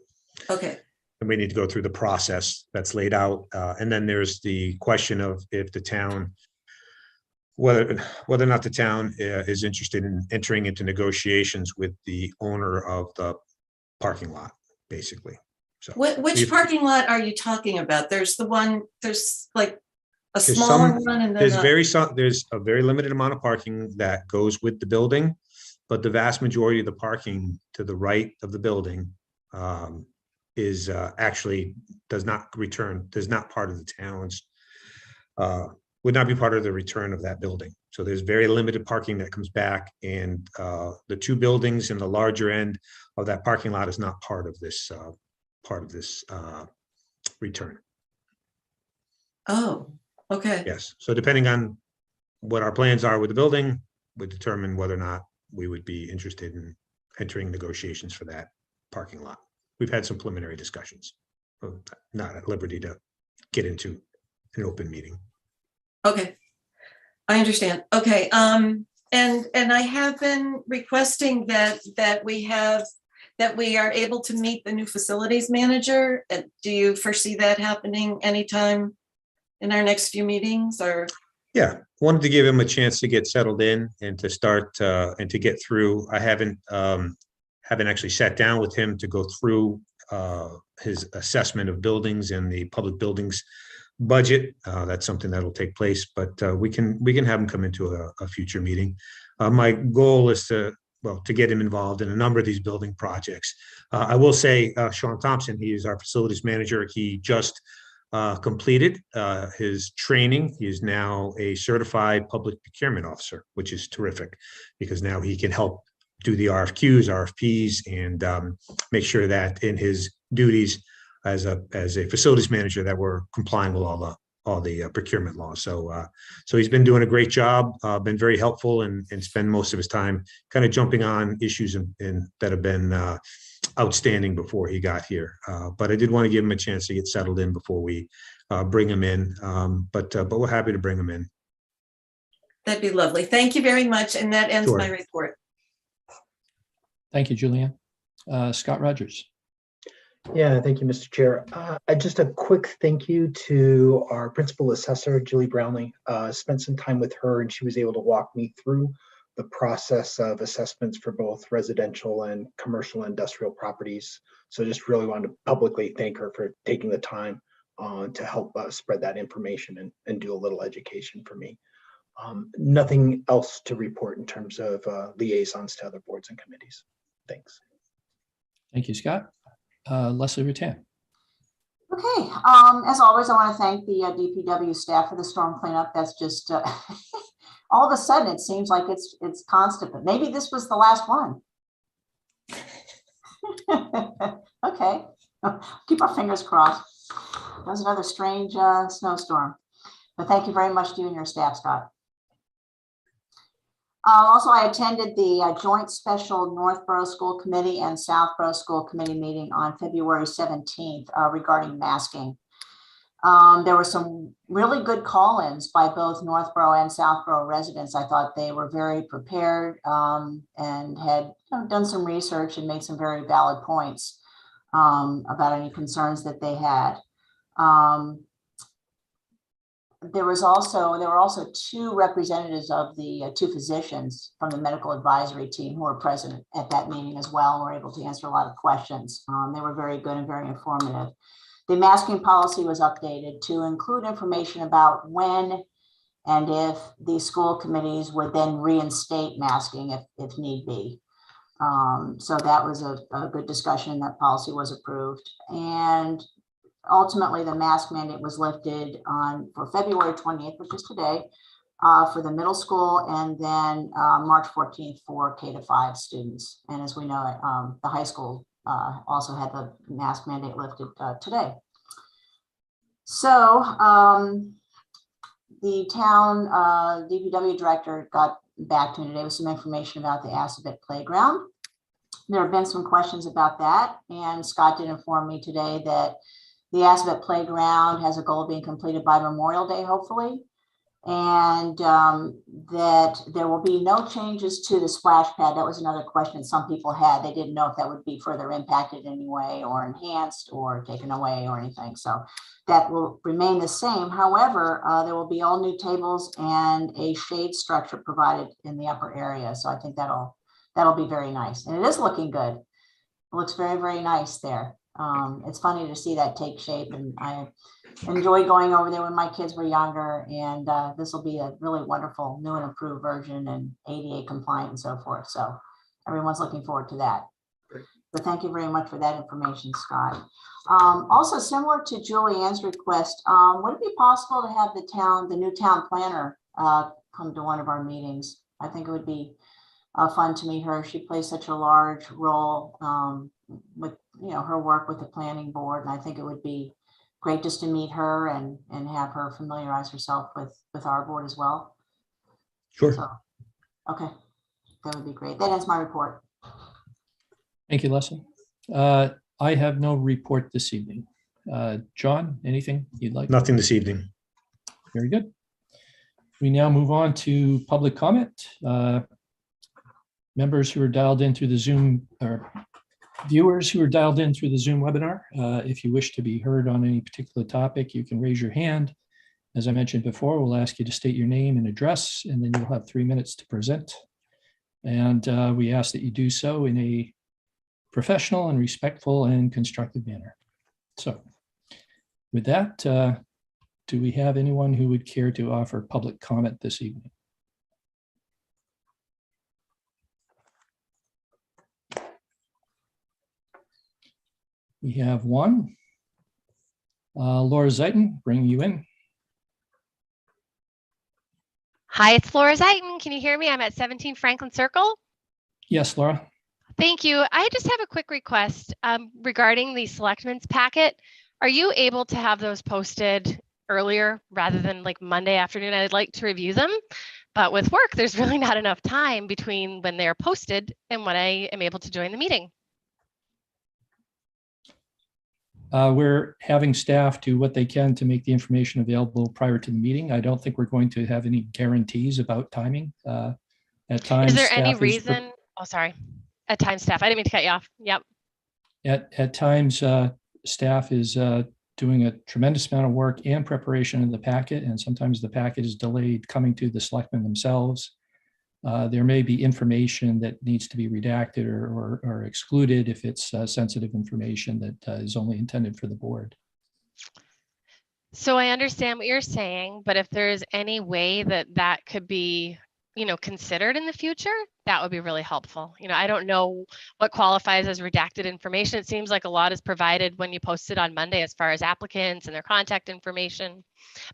S10: Okay.
S6: And we need to go through the process that's laid out, and then there's the question of if the town, whether or not the town is interested in entering into negotiations with the owner of the parking lot, basically. So
S10: which parking lot are you talking about? There's like a smaller one, and then
S6: there's a very limited amount of parking that goes with the building, but the vast majority of the parking to the right of the building is actually does not part of the town's, would not be part of the return of that building. So there's very limited parking that comes back, and the 2 buildings in the larger end of that parking lot is not part of this return.
S10: Oh, Okay,
S6: Yes. So depending on what our plans are with the building, would determine whether or not we would be interested in entering negotiations for that parking lot. We've had some preliminary discussions. Not at liberty to get into an open meeting.
S10: okay. I understand. Okay, and I have been requesting that we are able to meet the new facilities manager. Do you foresee that happening anytime in our next few meetings, or?
S6: Yeah, wanted to give him a chance to get settled in and to start and to get through. I haven't actually sat down with him to go through his assessment of buildings and the public buildings budget. That's something that'll take place, but we can have him come into a future meeting. My goal is to get him involved in a number of these building projects. I will say Sean Thompson, he is our facilities manager. He just completed his training. He is now a certified public procurement officer, which is terrific because now he can help do the RFQs, RFPs, and make sure that in his duties as a facilities manager that we're complying with all the procurement laws. So he's been doing a great job, been very helpful, and spend most of his time kind of jumping on issues that have been outstanding before he got here. But I did want to give him a chance to get settled in before we bring him in. But we're happy to bring him in.
S10: That'd be lovely. Thank you very much. And that ends
S6: Sure.
S10: my report.
S2: Thank you, Julianne. Scott Rogers.
S4: Yeah, thank you, Mr. Chair. Just a quick thank you to our principal assessor, Julie Brownlee. Spent some time with her and she was able to walk me through the process of assessments for both residential and commercial and industrial properties. So just really wanted to publicly thank her for taking the time to help spread that information and do a little education for me. Nothing else to report in terms of liaisons to other boards and committees. Thanks.
S2: Thank you, Scott. Leslie Rutan.
S3: Okay, as always, I want to thank the DPW staff for the storm cleanup. That's just all of a sudden it seems like it's constant, but maybe this was the last one. Okay, keep our fingers crossed. That was another strange snowstorm, but thank you very much to you and your staff, Scott. Also, I attended the joint special Northboro School Committee and Southboro School Committee meeting on February 17th regarding masking. There were some really good call-ins by both Northboro and Southboro residents. I thought they were very prepared and had done some research and made some very valid points about any concerns that they had. There were also two representatives of the two physicians from the medical advisory team who were present at that meeting as well and were able to answer a lot of questions. They were very good and very informative. The masking policy was updated to include information about when and if the school committees would then reinstate masking if need be. So that was a good discussion. That policy was approved. And ultimately, the mask mandate was lifted for February 28th, which is today, for the middle school, and then March 14th for K-5 students. And as we know, the high school also had the mask mandate lifted today. So the town DPW director got back to me today with some information about the Assabet playground. There have been some questions about that, and Scott did inform me today that the Assabet playground has a goal of being completed by Memorial Day, hopefully, and that there will be no changes to the splash pad. That was another question some people had. They didn't know if that would be further impacted in any way or enhanced or taken away or anything. So that will remain the same. However, there will be all new tables and a shade structure provided in the upper area. So I think that'll be very nice. And it is looking good. It looks very, very nice there. It's funny to see that take shape, and I enjoy going over there when my kids were younger, and this will be a really wonderful new and improved version and ADA compliant and so forth. So everyone's looking forward to that. Great. So thank you very much for that information, Scott. Also, similar to Julianne's request, would it be possible to have the new town planner come to one of our meetings? I think it would be fun to meet her. She plays such a large role with her work with the planning board, and I think it would be great just to meet her and have her familiarize herself with our board as well.
S6: Sure.
S3: So, okay, that would be great. That ends my report.
S2: Thank you, Leslie. I have no report this evening. John, anything you'd like?
S6: Nothing this evening.
S2: Very good. We now move on to public comment. Members who are dialed in through the Zoom, or viewers who are dialed in through the Zoom webinar, if you wish to be heard on any particular topic, you can raise your hand. As I mentioned before, we'll ask you to state your name and address, and then you'll have 3 minutes to present. And we ask that you do so in a professional and respectful and constructive manner. So with that, do we have anyone who would care to offer public comment this evening? We have one. Laura Zeiton, bring you in.
S11: Hi, it's Laura Zeiton. Can you hear me? I'm at 17 Franklin Circle.
S2: Yes, Laura.
S11: Thank you. I just have a quick request regarding the Selectmen's packet. Are you able to have those posted earlier rather than like Monday afternoon? I'd like to review them, but with work, there's really not enough time between when they're posted and when I am able to join the meeting.
S2: We're having staff do what they can to make the information available prior to the meeting. I don't think we're going to have any guarantees about timing. At times,
S11: is there any
S2: staff
S11: reason? Oh, sorry. At times, staff. I didn't mean to cut you off. Yep.
S2: At times, staff is doing a tremendous amount of work and preparation in the packet, and sometimes the packet is delayed coming to the selectmen themselves. There may be information that needs to be redacted or excluded if it's sensitive information that is only intended for the board.
S11: So I understand what you're saying, but if there's any way that that could be, considered in the future, that would be really helpful. I don't know what qualifies as redacted information. It seems like a lot is provided when you post it on Monday as far as applicants and their contact information,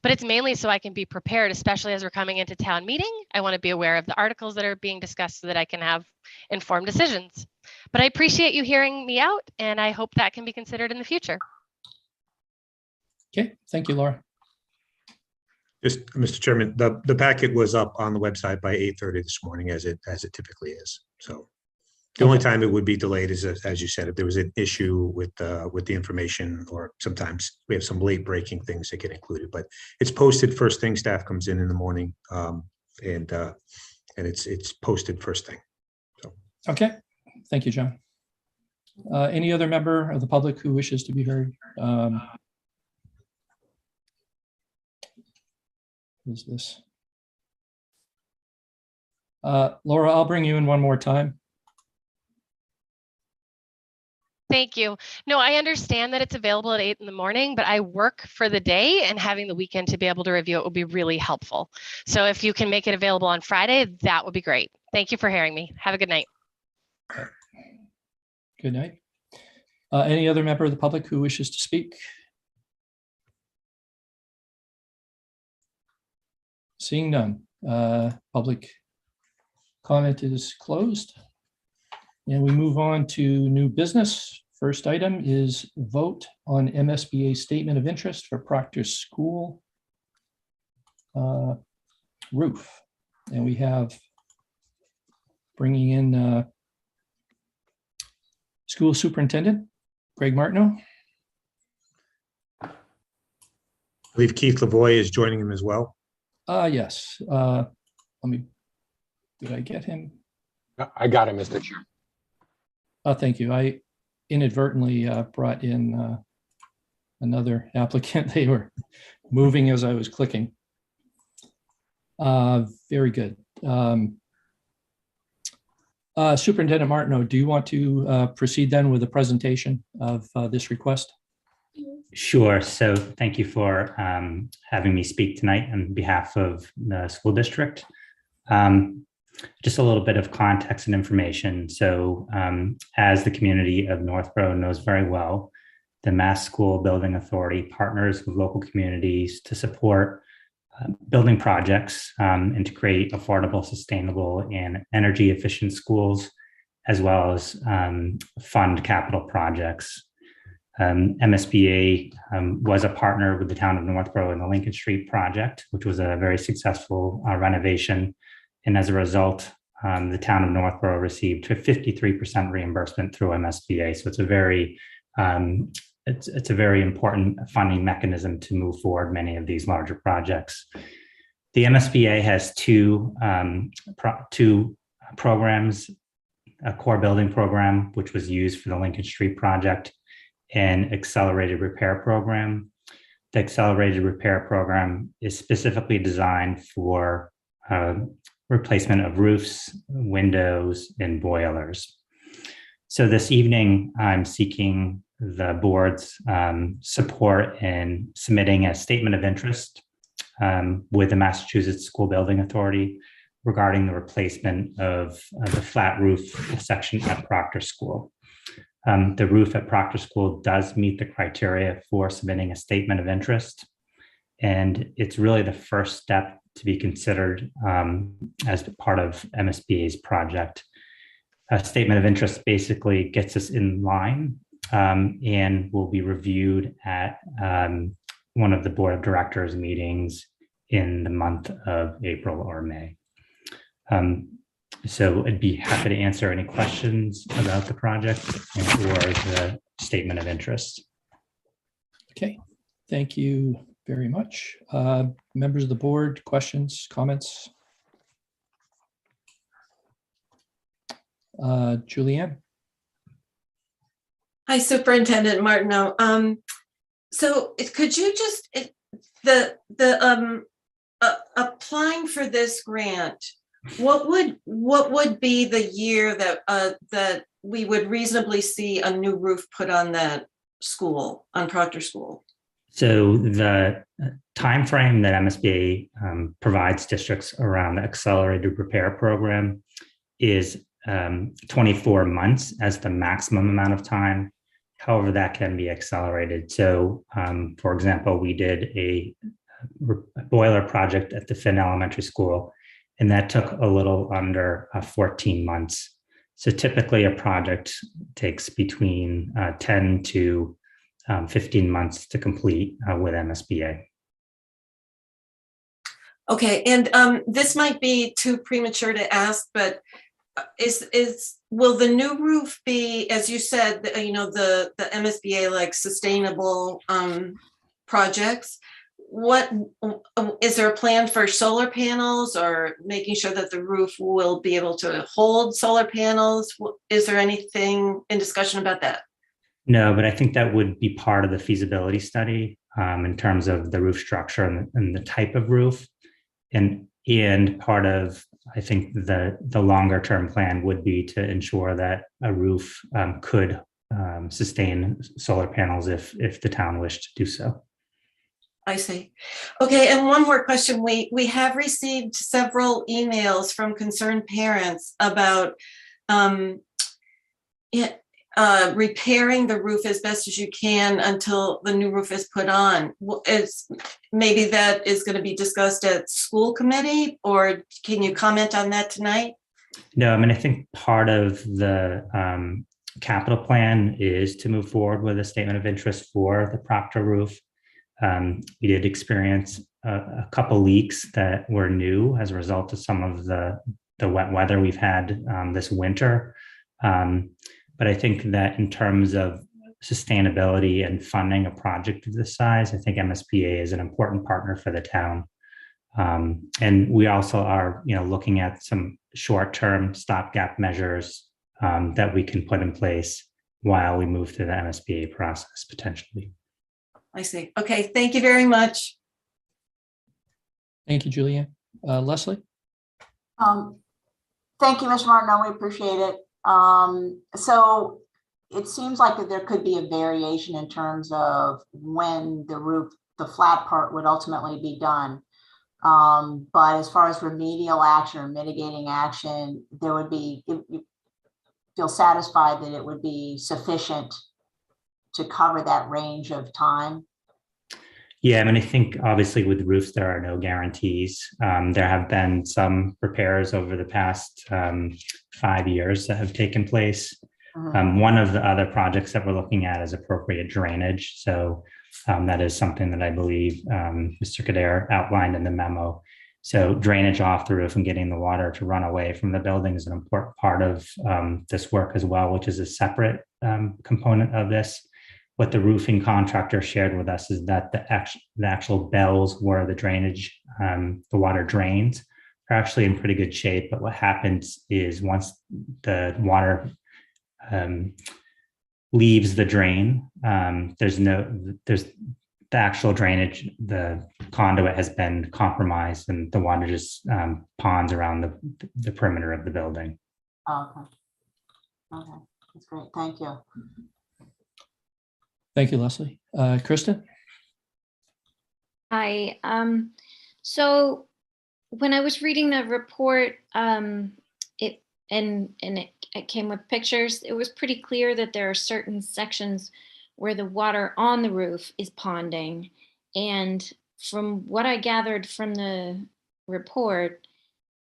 S11: but it's mainly so I can be prepared, especially as we're coming into town meeting. I want to be aware of the articles that are being discussed so that I can have informed decisions. But I appreciate you hearing me out, and I hope that can be considered in the future.
S2: Okay, thank you, Laura.
S6: Just, Mr. Chairman, the packet was up on the website by 8:30 this morning, as it typically is. So the only time it would be delayed is, as you said, if there was an issue with the information, or sometimes we have some late breaking things that get included. But it's posted first thing. Staff comes in the morning, and it's posted first thing. So
S2: Okay, thank you, John. Any other member of the public who wishes to be heard? Who's this? Laura, I'll bring you in one more time.
S11: Thank you. No, I understand that it's available at 8 in the morning, but I work for the day, and having the weekend to be able to review it would be really helpful. So if you can make it available on Friday, that would be great. Thank you for hearing me. Have a good night.
S2: Okay. Good night. Any other member of the public who wishes to speak? Seeing none, public comment is closed. And we move on to new business. First item is vote on MSBA statement of interest for Proctor School roof. And we have bringing in School Superintendent Greg Martineau.
S6: I believe Keith Lavoie is joining him as well.
S2: Yes. Let me, did I get him?
S1: I got him, Mr. Chair.
S2: Thank you. I inadvertently brought in another applicant. They were moving as I was clicking. Very good. Superintendent Martineau, do you want to proceed then with the presentation of this request?
S12: Sure. So thank you for having me speak tonight on behalf of the school district. Just a little bit of context and information. So as the community of Northboro knows very well, the Mass School Building Authority partners with local communities to support building projects and to create affordable, sustainable, and energy efficient schools, as well as fund capital projects. MSBA was a partner with the town of Northboro in the Lincoln Street project, which was a very successful renovation. And as a result, the town of Northboro received 53% reimbursement through MSBA. So it's a very it's a very important funding mechanism to move forward many of these larger projects. The MSBA has two programs, a core building program, which was used for the Lincoln Street project, and accelerated repair program. The accelerated repair program is specifically designed for replacement of roofs, windows, and boilers. So this evening, I'm seeking the board's support in submitting a statement of interest with the Massachusetts School Building Authority regarding the replacement of the flat roof section at Proctor School. The roof at Proctor School does meet the criteria for submitting a statement of interest, and it's really the first step to be considered as part of MSBA's project. A statement of interest basically gets us in line and will be reviewed at one of the board of directors meetings in the month of April or May. So I'd be happy to answer any questions about the project or the statement of interest.
S2: Okay, thank you very much. Members of the board, questions, comments? Julianne?
S10: Hi, Superintendent Martineau. So could you just, applying for this grant, what would be the year that we would reasonably see a new roof put on that school, on Proctor School?
S12: So the timeframe that MSBA provides districts around the accelerated repair program is 24 months as the maximum amount of time. However, that can be accelerated. So, for example, we did a boiler project at the Finn Elementary School, and that took a little under 14 months. So typically a project takes between 10 to 15 months to complete with MSBA.
S10: Okay, and this might be too premature to ask, but will the new roof be, as you said, the MSBA like sustainable projects? What is there a plan for solar panels or making sure that the roof will be able to hold solar panels? Is there anything in discussion about that?
S12: No, but I think that would be part of the feasibility study in terms of the roof structure and the type of roof. And part of, I think, the longer term plan would be to ensure that a roof could sustain solar panels if the town wished to do so.
S10: I see. Okay, and one more question. We have received several emails from concerned parents about repairing the roof as best as you can until the new roof is put on. Maybe that is going to be discussed at school committee, or can you comment on that tonight?
S12: No, I mean, I think part of the capital plan is to move forward with a statement of interest for the Proctor roof. We did experience a couple leaks that were new as a result of some of the wet weather we've had this winter. But I think that in terms of sustainability and funding a project of this size, I think MSBA is an important partner for the town. And we also are, looking at some short-term stopgap measures that we can put in place while we move through the MSBA process potentially.
S10: I see. Okay, thank you very much.
S2: Thank you, Julianne. Leslie?
S3: Thank you, Mr. Martineau. We appreciate it. So it seems like that there could be a variation in terms of when the roof, the flat part, would ultimately be done. But as far as remedial action or mitigating action, there would be, you feel satisfied that it would be sufficient to cover that range of time?
S12: Yeah, I mean, I think obviously with roofs, there are no guarantees. There have been some repairs over the past 5 years that have taken place. One of the other projects that we're looking at is appropriate drainage. So that is something that I believe Mr. Kader outlined in the memo. So drainage off the roof and getting the water to run away from the building is an important part of this work as well, which is a separate component of this. What the roofing contractor shared with us is that the actual bells where the drainage, the water drains, are actually in pretty good shape. But what happens is once the water leaves the drain, there's the actual drainage, the conduit has been compromised and the water just ponds around the perimeter of the building.
S3: Okay. Okay, that's great. Thank you.
S2: Thank you, Leslie. Kristen?
S8: Hi. So when I was reading the report, it came with pictures. It was pretty clear that there are certain sections where the water on the roof is ponding. And from what I gathered from the report,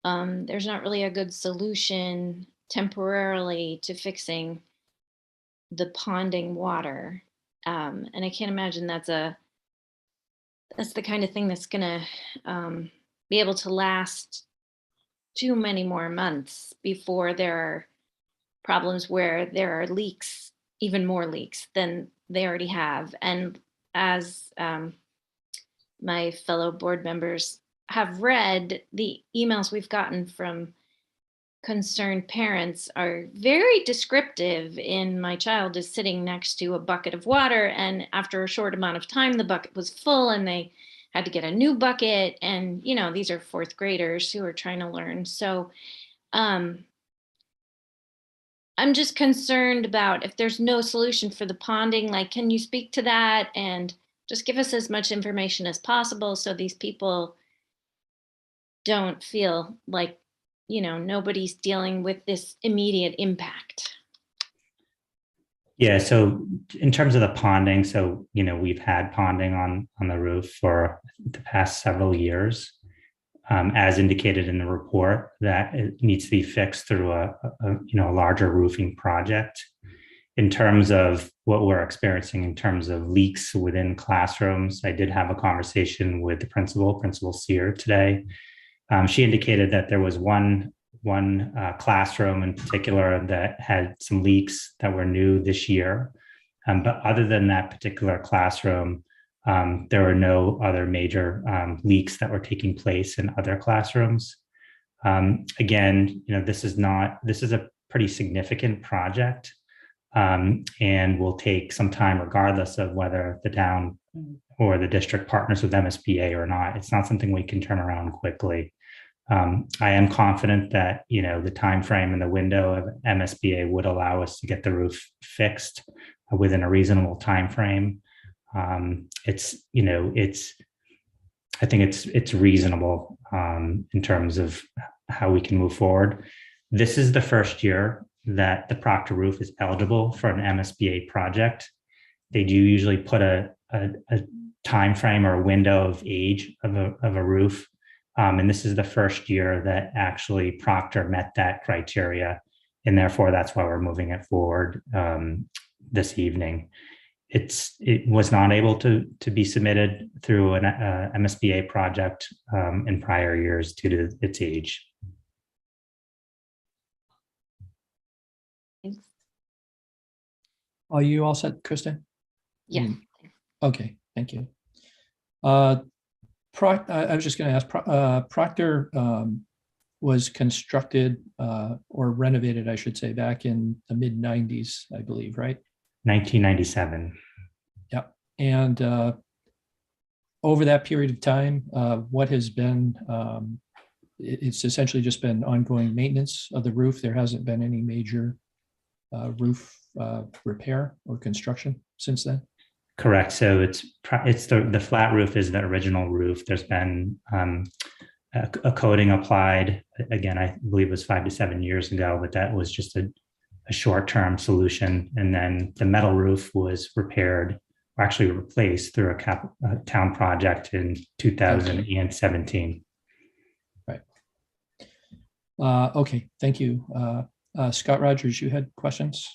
S8: there's not really a good solution temporarily to fixing the ponding water. And I can't imagine that's the kind of thing that's gonna be able to last too many more months before there are problems where there are leaks, even more leaks than they already have. And as my fellow board members have read, the emails we've gotten from concerned parents are very descriptive. In my child is sitting next to a bucket of water, and after a short amount of time, the bucket was full and they had to get a new bucket. And, you know, these are fourth graders who are trying to learn. So I'm just concerned about if there's no solution for the ponding, like, can you speak to that and just give us as much information as possible so these people don't feel like, you know, nobody's dealing with this immediate impact.
S12: Yeah, so in terms of the ponding, so, you know, we've had ponding on the roof for the past several years. As indicated in the report, that it needs to be fixed through a larger roofing project. In terms of what we're experiencing in terms of leaks within classrooms, I did have a conversation with the Principal Sear today. She indicated that there was one classroom in particular that had some leaks that were new this year. But other than that particular classroom, there were no other major leaks that were taking place in other classrooms. Again, you know, this is a pretty significant project, and will take some time regardless of whether the town or the district partners with MSBA or not. It's not something we can turn around quickly. I am confident that, you know, the time frame and the window of MSBA would allow us to get the roof fixed within a reasonable time frame. I think it's reasonable in terms of how we can move forward. This is the first year that the Proctor roof is eligible for an MSBA project. They do usually put a time frame or a window of age of a roof. And this is the first year that actually Proctor met that criteria. And therefore, that's why we're moving it forward this evening. It was not able to be submitted through an MSBA project in prior years due to its age.
S8: Thanks.
S2: Are you all set, Kristen?
S8: Yes.
S2: Okay, thank you. I was just going to ask, Proctor was constructed or renovated, I should say, back in the mid-90s, I believe, right?
S12: 1997.
S2: Yeah. And over that period of time, what has been, it's essentially just been ongoing maintenance of the roof. There hasn't been any major roof repair or construction since then?
S12: Correct. So it's the flat roof is the original roof. There's been a coating applied. Again, I believe it was 5 to 7 years ago, but that was just a short-term solution. And then the metal roof was repaired, or actually replaced through a town project in 2017.
S2: Right. Okay, thank you. Scott Rogers, you had questions?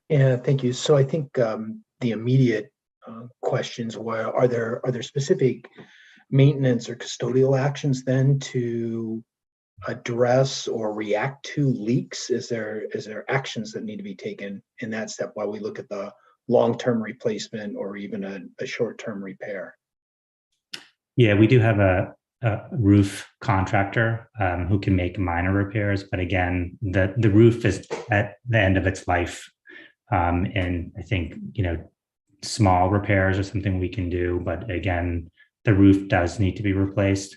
S4: Yeah, thank you. So I think the immediate questions were, are there specific maintenance or custodial actions then to address or react to leaks? Is there actions that need to be taken in that step while we look at the long-term replacement or even a short-term repair?
S12: Yeah, we do have a roof contractor who can make minor repairs, but again, the roof is at the end of its life. And I think, small repairs are something we can do, but again, the roof does need to be replaced.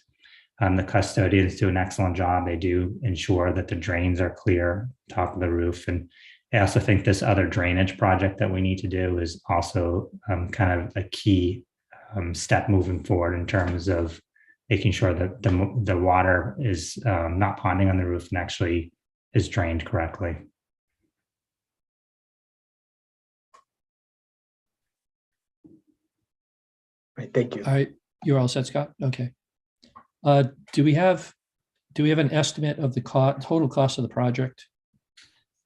S12: The custodians do an excellent job. They do ensure that the drains are clear, top of the roof. And I also think this other drainage project that we need to do is also kind of a key step moving forward in terms of making sure that the water is not ponding on the roof and actually is drained correctly.
S4: Right, thank you.
S2: All right, you're all set, Scott? Okay. Do we have an estimate of the total cost of the project?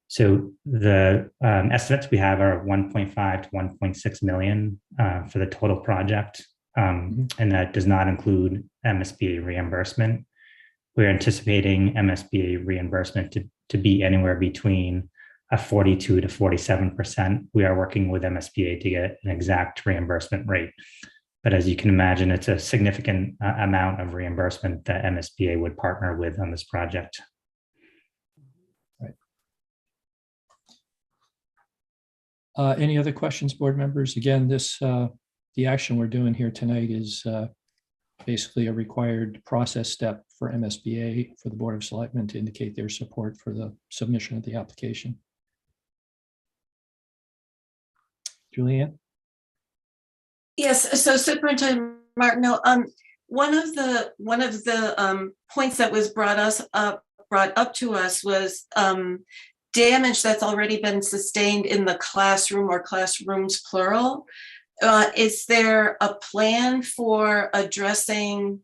S12: So the estimates we have are 1.5 to 1.6 million for the total project. And that does not include MSBA reimbursement. We're anticipating MSBA reimbursement to be anywhere between a 42 to 47%. We are working with MSBA to get an exact reimbursement rate. But as you can imagine, it's a significant amount of reimbursement that MSBA would partner with on this project.
S2: Right. Any other questions, board members? Again, the action we're doing here tonight is basically a required process step for MSBA, for the Board of Selectmen to indicate their support for the submission of the application. Julianne?
S10: Yes, so Superintendent Martineau, one of the points that was brought up to us was damage that's already been sustained in the classroom or classrooms plural. Is there a plan for addressing,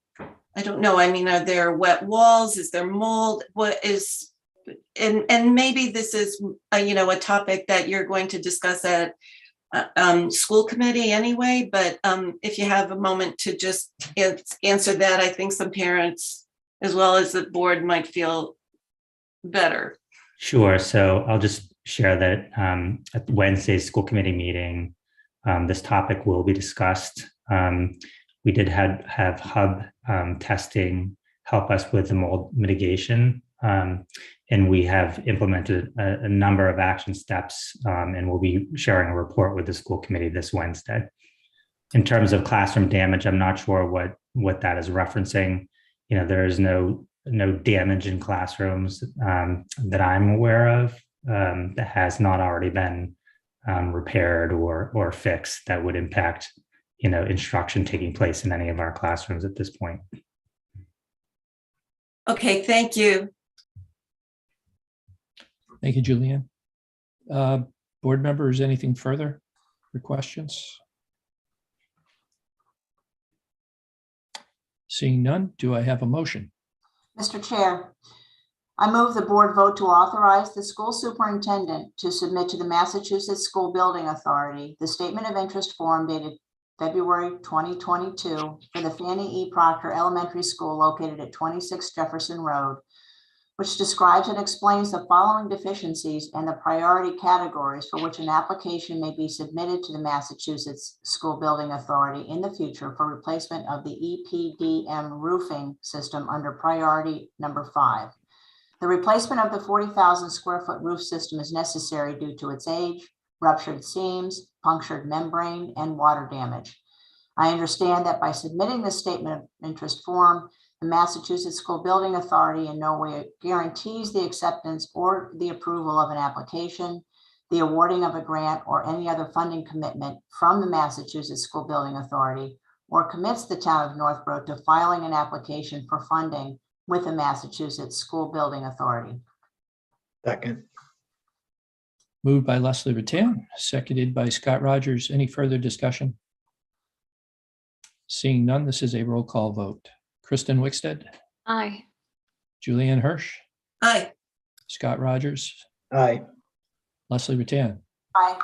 S10: I don't know, I mean, are there wet walls? Is there mold? What is, and maybe this is, a topic that you're going to discuss at school committee anyway, but if you have a moment to just answer that, I think some parents as well as the board might feel better.
S12: Sure. So I'll just share that at Wednesday's school committee meeting, this topic will be discussed. We did have hub testing help us with the mold mitigation. And we have implemented a number of action steps, and we'll be sharing a report with the school committee this Wednesday. In terms of classroom damage, I'm not sure what that is referencing. There is no damage in classrooms that I'm aware of that has not already been repaired or fixed that would impact, instruction taking place in any of our classrooms at this point.
S10: Okay, thank you.
S2: Thank you, Julianne. Board members, anything further for questions? Seeing none, do I have a motion?
S3: Mr. Chair, I move the board vote to authorize the school superintendent to submit to the Massachusetts School Building Authority the statement of interest form dated February 2022 for the Fannie E. Proctor Elementary School located at 26 Jefferson Road, which describes and explains the following deficiencies and the priority categories for which an application may be submitted to the Massachusetts School Building Authority in the future for replacement of the EPDM roofing system under priority number 5. The replacement of the 40,000 square foot roof system is necessary due to its age, ruptured seams, punctured membrane, and water damage. I understand that by submitting this statement of interest form, the Massachusetts School Building Authority in no way guarantees the acceptance or the approval of an application, the awarding of a grant, or any other funding commitment from the Massachusetts School Building Authority, or commits the town of Northboro to filing an application for funding with the Massachusetts School Building Authority.
S4: Second.
S2: Moved by Leslie Rattan, seconded by Scott Rogers. Any further discussion? Seeing none, this is a roll call vote. Kristen Wickstead.
S8: Aye.
S2: Julianne Hirsch.
S10: Aye.
S2: Scott Rogers.
S4: Aye.
S2: Leslie Rattan.
S3: Aye.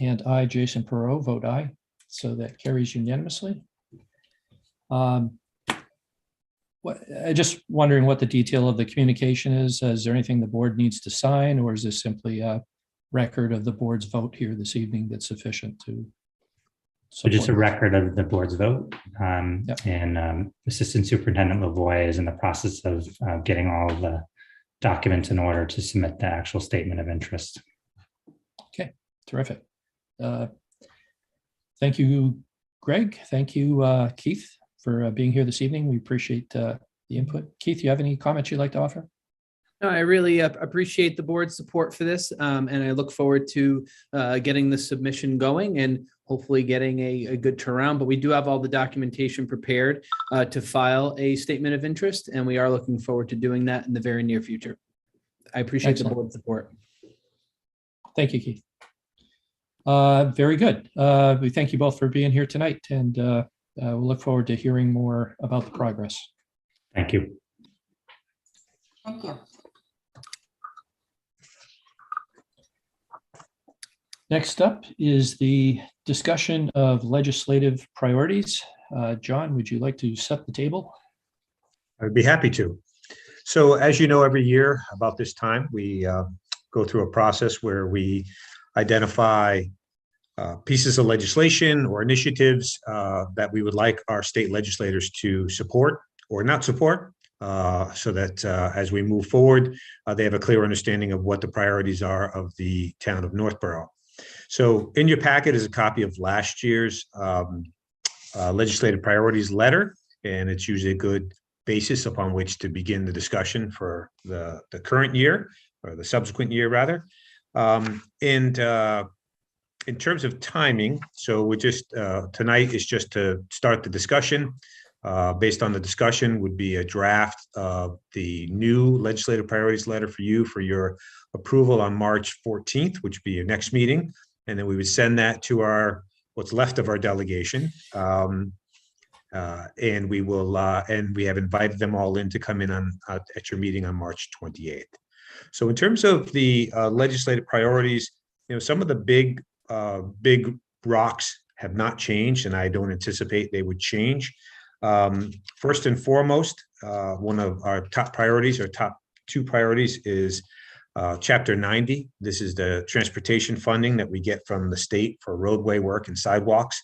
S2: And I, Jason Perot, vote aye. So that carries unanimously. Just wondering what the detail of the communication is. Is there anything the board needs to sign, or is this simply a record of the board's vote here this evening that's sufficient to?
S12: So just a
S2: support?
S12: record of the board's vote.
S2: Yep.
S12: And Assistant Superintendent Lavoie is in the process of getting all of the documents in order to submit the actual statement of interest.
S2: Okay, terrific. Thank you, Greg. Thank you, Keith, for being here this evening. We appreciate the input. Keith, you have any comments you'd like to offer?
S13: No, I really appreciate the board's support for this, and I look forward to getting the submission going and hopefully getting a good turnaround. But we do have all the documentation prepared to file a statement of interest, and we are looking forward to doing that in the very near future. I appreciate
S2: Excellent.
S13: the board's support.
S2: Thank you, Keith. Very good. We thank you both for being here tonight, and we'll look forward to hearing more about the progress.
S12: Thank you.
S3: Thank you.
S2: Next up is the discussion of legislative priorities. John, would you like to set the table?
S6: I'd be happy to. So as you know, every year about this time, we go through a process where we identify pieces of legislation or initiatives that we would like our state legislators to support or not support, so that as we move forward, they have a clear understanding of what the priorities are of the town of Northboro. So in your packet is a copy of last year's legislative priorities letter, and it's usually a good basis upon which to begin the discussion for the current year, or the subsequent year rather. In terms of timing, so we just tonight is just to start the discussion. Based on the discussion would be a draft of the new legislative priorities letter for you for your approval on March 14th, which would be your next meeting. And then we would send that to what's left of our delegation. And we will, and we have invited them all in to come in at your meeting on March 28th. So in terms of the legislative priorities, some of the big rocks have not changed, and I don't anticipate they would change. First and foremost, one of our top priorities, or top two priorities, is Chapter 90. This is the transportation funding that we get from the state for roadway work and sidewalks.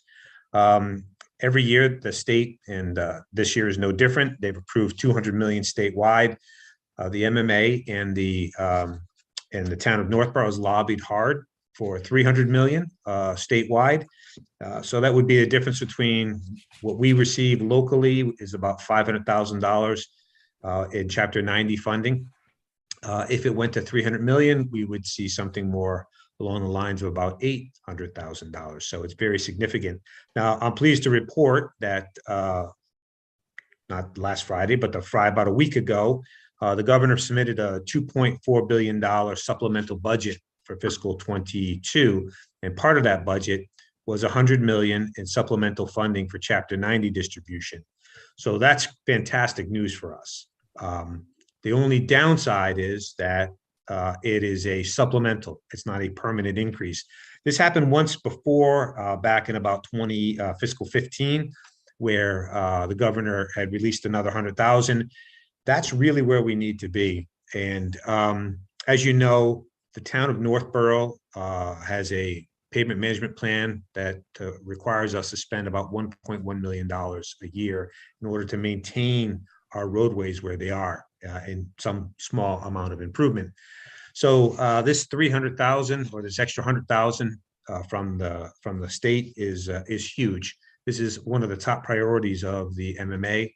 S6: Every year, the state, and this year is no different, they've approved $200 million statewide. The MMA and the town of Northboro has lobbied hard for $300 million statewide. So that would be a difference between what we receive locally is about $500,000 in Chapter 90 funding. If it went to $300 million, we would see something more along the lines of about $800,000. So it's very significant. Now, I'm pleased to report that not last Friday, but about a week ago, the governor submitted a $2.4 billion supplemental budget for fiscal 22. And part of that budget was $100 million in supplemental funding for Chapter 90 distribution. So that's fantastic news for us. The only downside is that it is a supplemental. It's not a permanent increase. This happened once before, back in about fiscal 15, where the governor had released another 100,000. That's really where we need to be. And as you know, the town of Northboro has a pavement management plan that requires us to spend about $1.1 million a year in order to maintain our roadways where they are in some small amount of improvement. So this 300,000 or this extra 100,000 from the state is huge. This is one of the top priorities of the MMA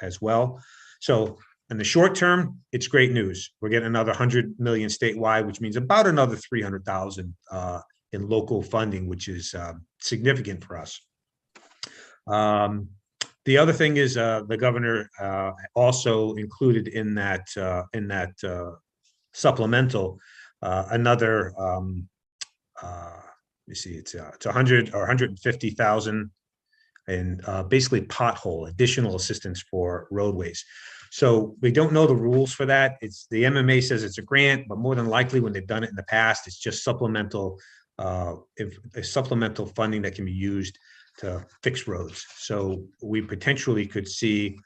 S6: as well. So in the short term, it's great news. We're getting another 100 million statewide, which means about another 300,000 in local funding, which is significant for us. The other thing is the governor also included in that supplemental another let me see, it's 100 or 150,000 and basically additional assistance for roadways. So we don't know the rules for that. The MMA says it's a grant, but more than likely when they've done it in the past, it's just supplemental supplemental funding that can be used to fix roads. So we potentially could see,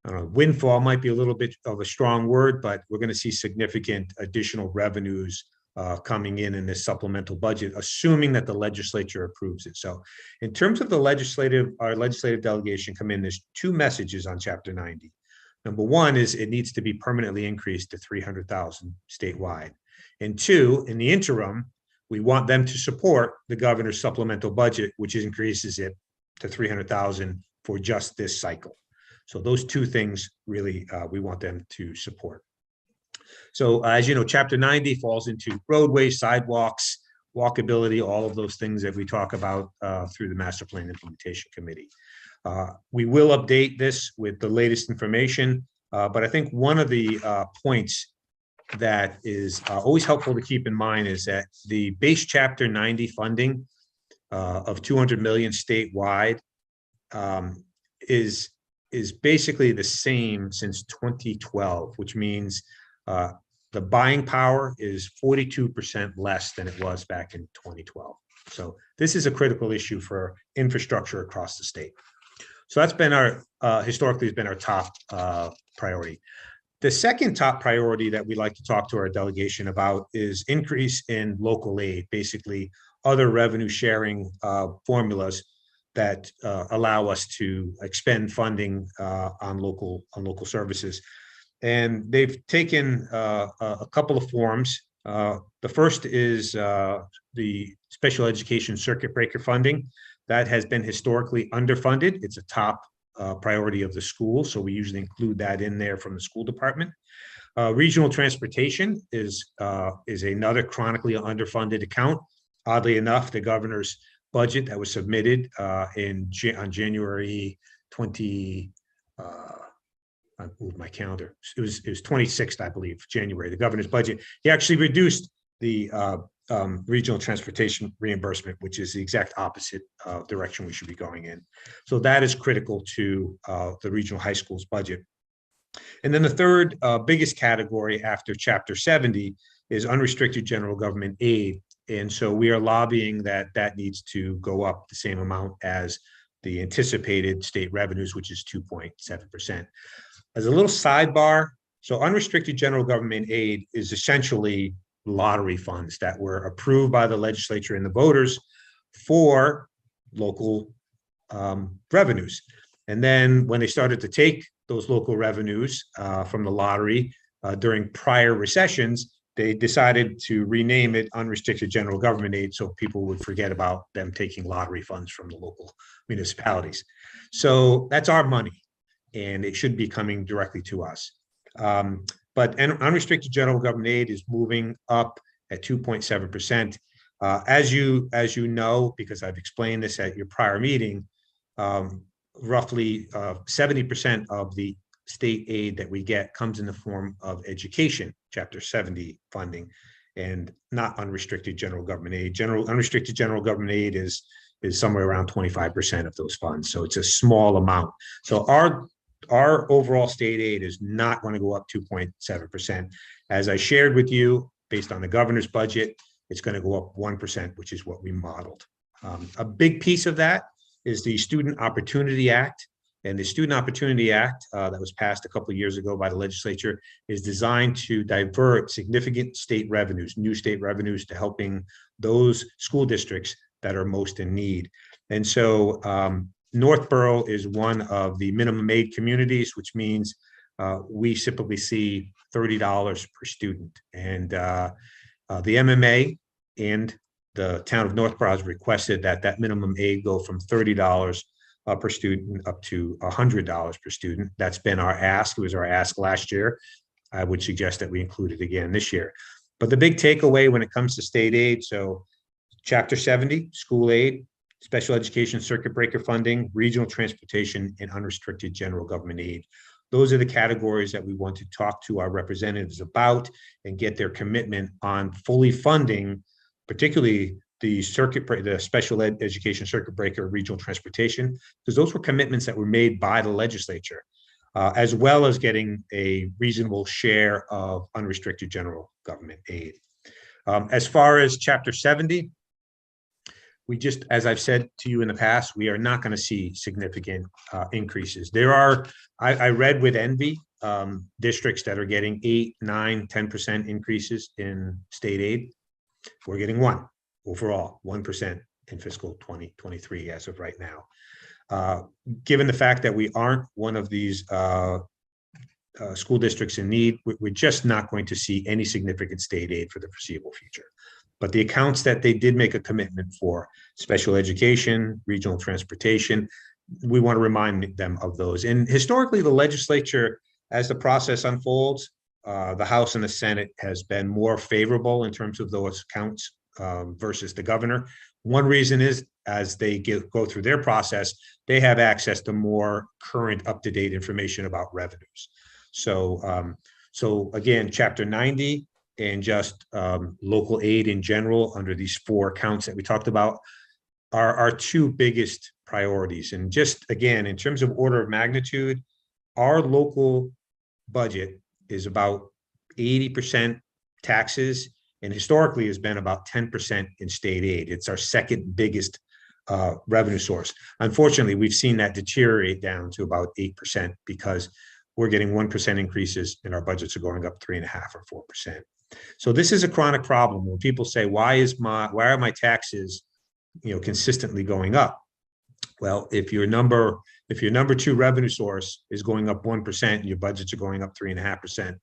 S6: I don't know, windfall might be a little bit of a strong word, but we're going to see significant additional revenues coming in this supplemental budget, assuming that the legislature approves it. So in terms of our legislative delegation come in, there's two messages on Chapter 90. Number one is it needs to be permanently increased to 300,000 statewide. And two, in the interim, we want them to support the governor's supplemental budget, which increases it to 300,000 for just this cycle. So those two things really we want them to support. So as you know, Chapter 90 falls into roadways, sidewalks, walkability, all of those things that we talk about through the Master Plan Implementation Committee. We will update this with the latest information, but I think one of the points that is always helpful to keep in mind is that the base Chapter 90 funding of 200 million statewide is basically the same since 2012, which means the buying power is 42% less than it was back in 2012. So this is a critical issue for infrastructure across the state. So that's been our, historically has been our top priority. The second top priority that we like to talk to our delegation about is increase in local aid, basically other revenue sharing formulas that allow us to expend funding on local services. And they've taken a couple of forms. The first is the special education circuit breaker funding. That has been historically underfunded. It's a top priority of the school, so we usually include that in there from the school department. Regional transportation is another chronically underfunded account. Oddly enough, the governor's budget that was submitted on January 20. I moved my calendar. It was 26th, I believe, January. The governor's budget. He actually reduced the regional transportation reimbursement, which is the exact opposite direction we should be going in. So that is critical to the regional high school's budget. And then the third biggest category after Chapter 70 is unrestricted general government aid. And so we are lobbying that needs to go up the same amount as the anticipated state revenues, which is 2.7%. As a little sidebar, so unrestricted general government aid is essentially lottery funds that were approved by the legislature and the voters for local revenues. And then when they started to take those local revenues from the lottery during prior recessions, they decided to rename it unrestricted general government aid so people would forget about them taking lottery funds from the local municipalities. So that's our money, and it should be coming directly to us. But unrestricted general government aid is moving up at 2.7%. As you know, because I've explained this at your prior meeting, roughly 70% of the state aid that we get comes in the form of education, Chapter 70 funding, and not unrestricted general government aid. Unrestricted general government aid is somewhere around 25% of those funds. So it's a small amount. So our overall state aid is not going to go up 2.7%. As I shared with you, based on the governor's budget, it's going to go up 1%, which is what we modeled. A big piece of that is the Student Opportunity Act. And the Student Opportunity Act that was passed a couple of years ago by the legislature is designed to divert significant state revenues, new state revenues, to helping those school districts that are most in need. And so Northboro is one of the minimum aid communities, which means we typically see $30 per student. And the MMA and the town of Northboro has requested that minimum aid go from $30 per student up to $100 per student. That's been our ask. It was our ask last year. I would suggest that we include it again this year. But the big takeaway when it comes to state aid, so Chapter 70, school aid, special education circuit breaker funding, regional transportation, and unrestricted general government aid. Those are the categories that we want to talk to our representatives about and get their commitment on fully funding, particularly the special education circuit breaker, regional transportation, because those were commitments that were made by the legislature, as well as getting a reasonable share of unrestricted general government aid. As far as Chapter 70, we just, as I've said to you in the past, we are not going to see significant increases. There are, I read with envy, districts that are getting 8, 9, 10% increases in state aid. We're getting 1% overall, 1% in fiscal 2023 as of right now. Given the fact that we aren't one of these school districts in need, we're just not going to see any significant state aid for the foreseeable future. But the accounts that they did make a commitment for, special education, regional transportation, we want to remind them of those. And historically, the legislature, as the process unfolds, the House and the Senate has been more favorable in terms of those accounts versus the governor. One reason is, as they go through their process, they have access to more current, up-to-date information about revenues. So, so again, Chapter 90 and just local aid in general under these 4 accounts that we talked about are our 2 biggest priorities. And just again, in terms of order of magnitude, our local budget is about 80% taxes, and historically has been about 10% in state aid. It's our second biggest revenue source. Unfortunately, we've seen that deteriorate down to about 8% because we're getting 1% increases and our budgets are going up 3.5 or 4%. So this is a chronic problem. When people say, why are my taxes, consistently going up? Well, if your number 2 revenue source is going up 1% and your budgets are going up 3.5%,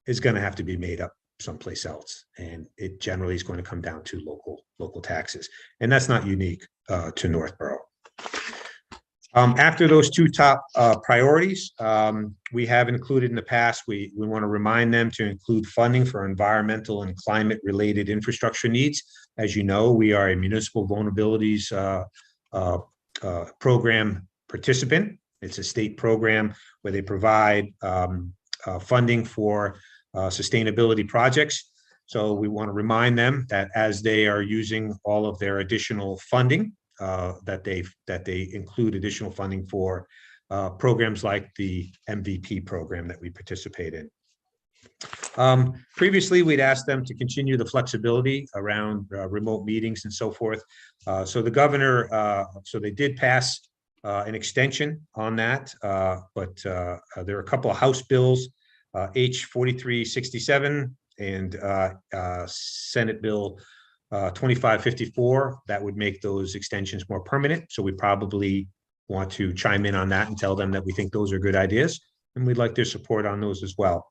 S6: it's going to have to be made up someplace else. And it generally is going to come down to local taxes. And that's not unique to Northboro. After those 2 top priorities, we have included in the past, we want to remind them to include funding for environmental and climate related infrastructure needs. As you know, we are a municipal vulnerabilities program participant. It's a state program where they provide funding for sustainability projects. So we want to remind them that as they are using all of their additional funding, that they include additional funding for programs like the MVP program that we participate in. Previously, we'd asked them to continue the flexibility around remote meetings and so forth. So the governor, so they did pass an extension on that, but there are a couple of House bills, H 4367 and Senate Bill 2554, that would make those extensions more permanent. So we probably want to chime in on that and tell them that we think those are good ideas, and we'd like their support on those as well.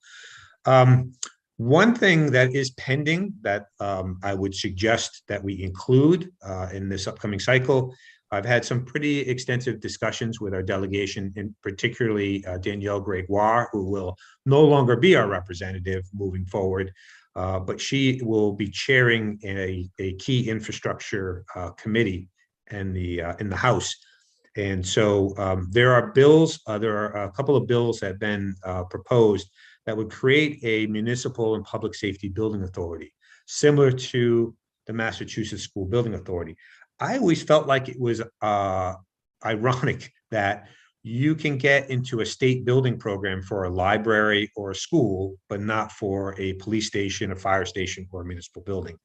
S6: One thing that is pending that I would suggest that we include in this upcoming cycle, I've had some pretty extensive discussions with our delegation, and particularly Danielle Gregoire, who will no longer be our representative moving forward, but she will be chairing a key infrastructure committee in the House. And so there are bills, there are a couple of bills that have been proposed that would create a municipal and public safety building authority, similar to the Massachusetts School Building Authority. I always felt like it was ironic that you can get into a state building program for a library or a school, but not for a police station, a fire station, or a municipal building.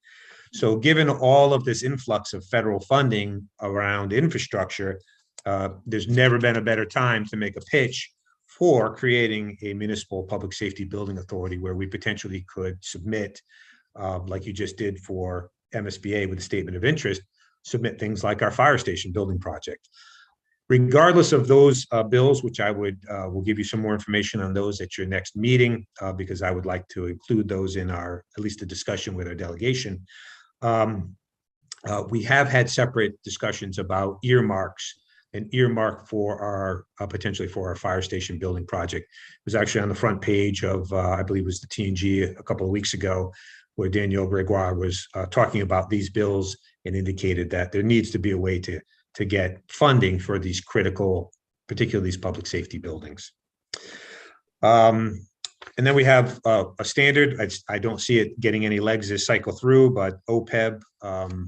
S6: So given all of this influx of federal funding around infrastructure, there's never been a better time to make a pitch for creating a municipal public safety building authority where we potentially could submit, like you just did for MSBA with a statement of interest, submit things like our fire station building project. Regardless of those bills, which I will give you some more information on those at your next meeting, because I would like to include those in at least a discussion with our delegation. We have had separate discussions about earmarks, an earmark for our potentially for our fire station building project. It was actually on the front page of, I believe it was the TNG a couple of weeks ago, where Danielle Gregoire was talking about these bills and indicated that there needs to be a way to get funding for these critical, particularly these public safety buildings. And then we have a standard, I don't see it getting any legs this cycle through, but OPEB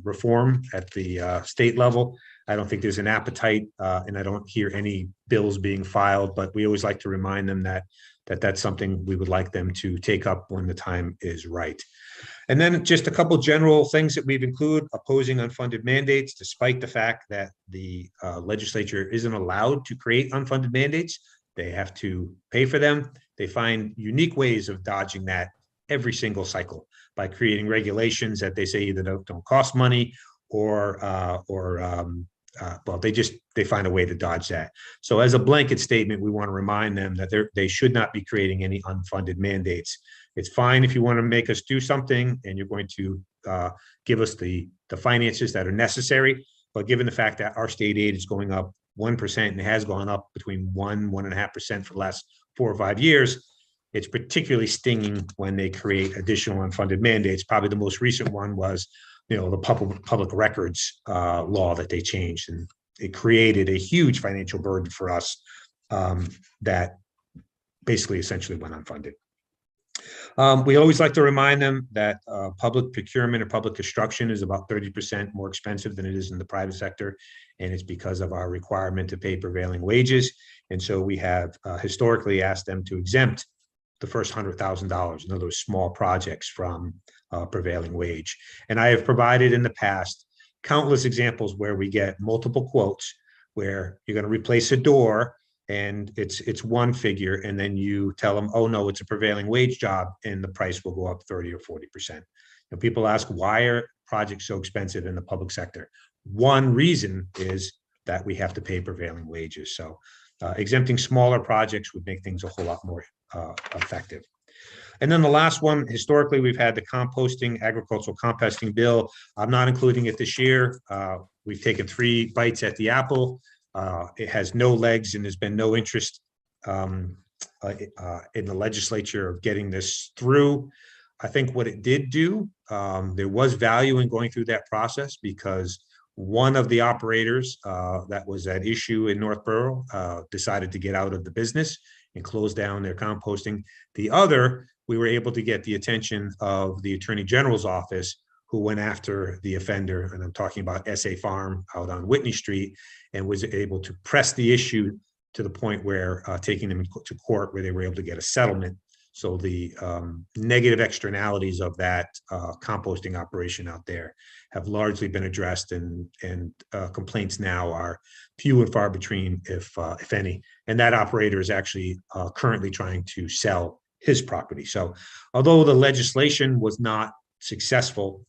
S6: reform at the state level. I don't think there's an appetite, and I don't hear any bills being filed, but we always like to remind them that that's something we would like them to take up when the time is right. And then just a couple general things that we've included: opposing unfunded mandates, despite the fact that the legislature isn't allowed to create unfunded mandates. They have to pay for them. They find unique ways of dodging that every single cycle by creating regulations that they say either don't cost money or well, they find a way to dodge that. So as a blanket statement, we want to remind them that they should not be creating any unfunded mandates. It's fine if you want to make us do something and you're going to give us the finances that are necessary. But given the fact that our state aid is going up 1% and has gone up between 1.5% for the last 4 or 5 years, it's particularly stinging when they create additional unfunded mandates. Probably the most recent one was, the public records law that they changed, and it created a huge financial burden for us that basically essentially went unfunded. We always like to remind them that public procurement or public construction is about 30% more expensive than it is in the private sector. And it's because of our requirement to pay prevailing wages. And so we have historically asked them to exempt the first $100,000 in those small projects from prevailing wage. And I have provided in the past countless examples where we get multiple quotes where you're going to replace a door and it's one figure, and then you tell them, oh no, it's a prevailing wage job, and the price will go up 30 or 40%. And people ask, why are projects so expensive in the public sector? One reason is that we have to pay prevailing wages. So exempting smaller projects would make things a whole lot more effective. And then the last one, historically, we've had the composting, agricultural composting bill. I'm not including it this year. We've taken 3 bites at the apple. It has no legs, and there's been no interest in the legislature of getting this through. I think what it did do, there was value in going through that process, because one of the operators that was at issue in Northboro decided to get out of the business and close down their composting. The other, we were able to get the attention of the Attorney General's office, who went after the offender, and I'm talking about SA Farm out on Whitney Street, and was able to press the issue to the point where taking them to court, where they were able to get a settlement. So the negative externalities of that composting operation out there have largely been addressed, and complaints now are few and far between, if any. And that operator is actually currently trying to sell his property. So although the legislation was not successful,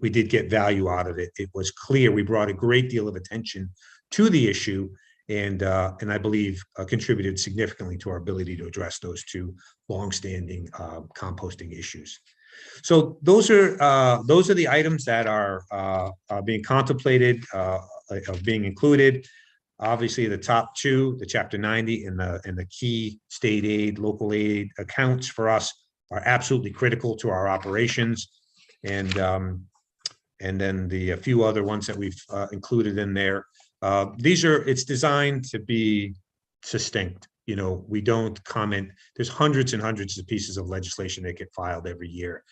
S6: we did get value out of it. It was clear we brought a great deal of attention to the issue, and I believe contributed significantly to our ability to address those 2 longstanding composting issues. So those are the items that are being contemplated of being included. Obviously, the top 2, the Chapter 90 and the key state aid, local aid accounts for us are absolutely critical to our operations. And then the few other ones that we've included in there. It's designed to be succinct. We don't comment. There's hundreds and hundreds of pieces of legislation that get filed every year.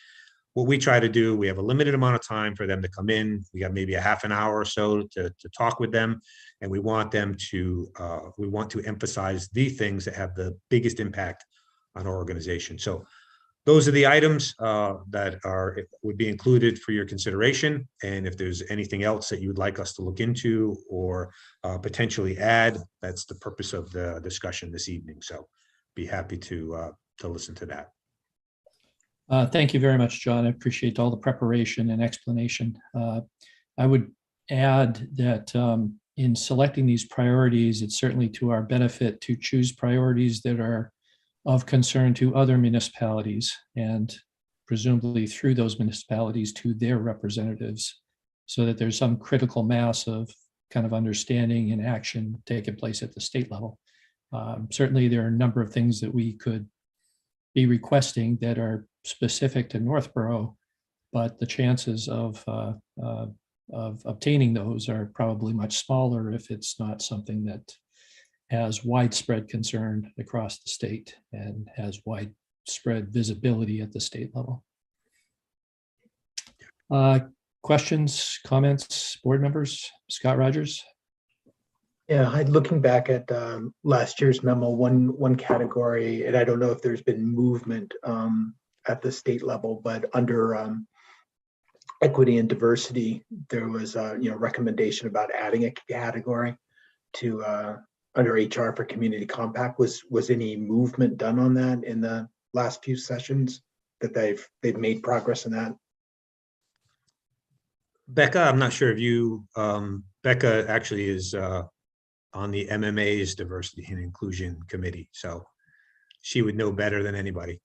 S6: What we try to do, we have a limited amount of time for them to come in. We got maybe a half an hour or so to talk with them, and we want to emphasize the things that have the biggest impact on our organization. So those are the items that would be included for your consideration. And if there's anything else that you would like us to look into or potentially add, that's the purpose of the discussion this evening. So be happy to listen to that.
S2: Thank you very much, John. I appreciate all the preparation and explanation. I would add that in selecting these priorities, it's certainly to our benefit to choose priorities that are of concern to other municipalities, and presumably through those municipalities to their representatives, so that there's some critical mass of kind of understanding and action taking place at the state level. Certainly there are a number of things that we could be requesting that are specific to Northboro, but the chances of obtaining those are probably much smaller if it's not something that has widespread concern across the state and has widespread visibility at the state level. Questions, comments, board members? Scott Rogers?
S4: Yeah, looking back at last year's memo, one category, and I don't know if there's been movement at the state level, but under equity and diversity, there was a recommendation about adding a category to under HR for community compact. Was any movement done on that in the last few sessions that they've made progress in that?
S6: Becca, I'm not sure if you, Becca actually is on the MMA's Diversity and Inclusion Committee, so she would know better than anybody.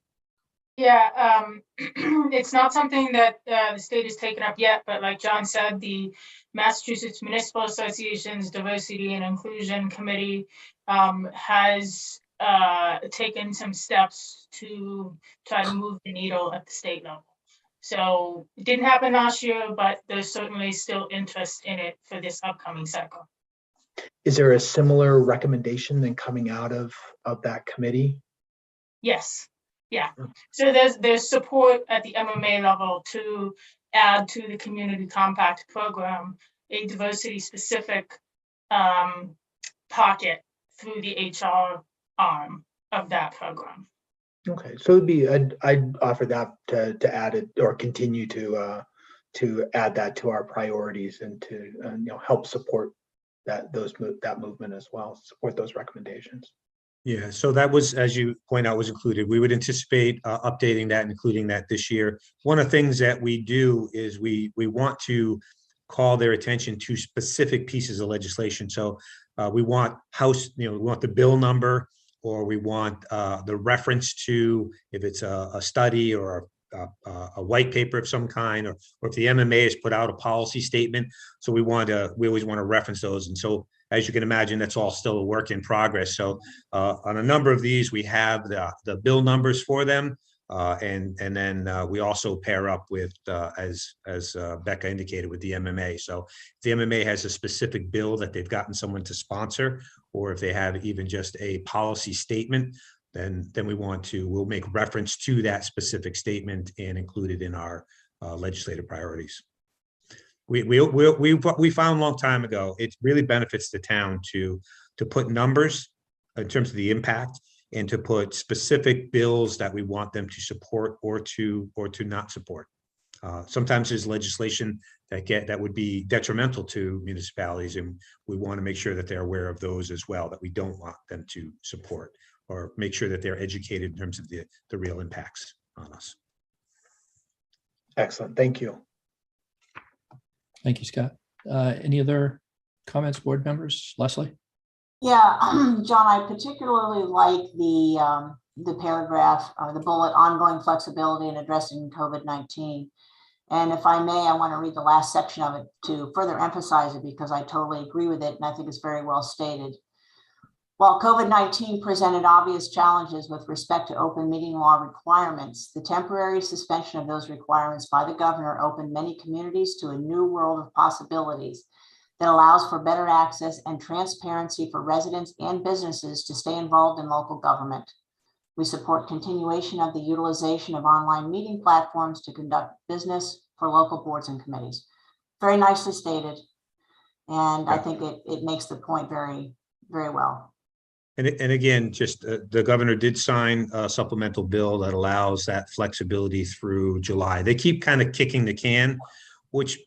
S14: Yeah, it's not something that the state has taken up yet, but like John said, the Massachusetts Municipal Association's Diversity and Inclusion Committee has taken some steps to try to move the needle at the state level. So it didn't happen last year, but there's certainly still interest in it for this upcoming cycle.
S4: Is there a similar recommendation then coming out of that committee?
S14: Yes. Yeah, so there's support at the MMA level to add to the community compact program a diversity specific pocket through the HR arm of that program.
S4: Okay, so it'd be I'd offer that to add it or continue to add that to our priorities and to help support that movement as well, support those recommendations.
S6: Yeah, so that was, as you point out, was included. We would anticipate updating that, including that this year. One of the things that we do is we want to call their attention to specific pieces of legislation. So we want we want the bill number, or we want the reference to if it's a study or a white paper of some kind, or if the MMA has put out a policy statement. So we always want to reference those. And so, as you can imagine, that's all still a work in progress. So on a number of these, we have the bill numbers for them. And then we also pair up with, as Becca indicated, with the MMA. So if the MMA has a specific bill that they've gotten someone to sponsor, or if they have even just a policy statement, then we'll make reference to that specific statement and include it in our legislative priorities. We found a long time ago, it really benefits the town to put numbers in terms of the impact, and to put specific bills that we want them to support or to not support. Sometimes there's legislation that would be detrimental to municipalities, and we want to make sure that they're aware of those as well, that we don't want them to support, or make sure that they're educated in terms of the real impacts on us.
S4: Excellent, thank you.
S2: Thank you, Scott. Any other comments, board members? Leslie?
S3: Yeah, John, I particularly like the paragraph or the bullet, ongoing flexibility in addressing COVID-19. And if I may, I want to read the last section of it to further emphasize it, because I totally agree with it, and I think it's very well stated. While COVID-19 presented obvious challenges with respect to open meeting law requirements, the temporary suspension of those requirements by the governor opened many communities to a new world of possibilities that allows for better access and transparency for residents and businesses to stay involved in local government. We support continuation of the utilization of online meeting platforms to conduct business for local boards and committees. Very nicely stated. And I think it makes the point very, very well.
S6: And again, just the governor did sign a supplemental bill that allows that flexibility through July. They keep kind of kicking the can, which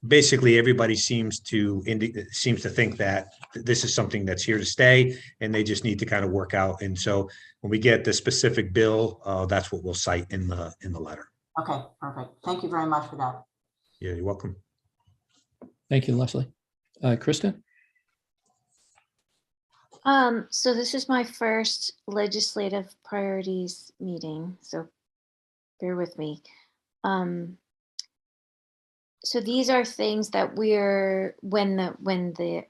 S6: basically everybody seems to think that this is something that's here to stay, and they just need to kind of work out. And so when we get the specific bill, that's what we'll cite in the letter.
S3: Okay, perfect. Thank you very much for that.
S6: Yeah, you're welcome.
S2: Thank you, Leslie. Kristen?
S8: So this is my first legislative priorities meeting, so bear with me. So these are things that we're, when the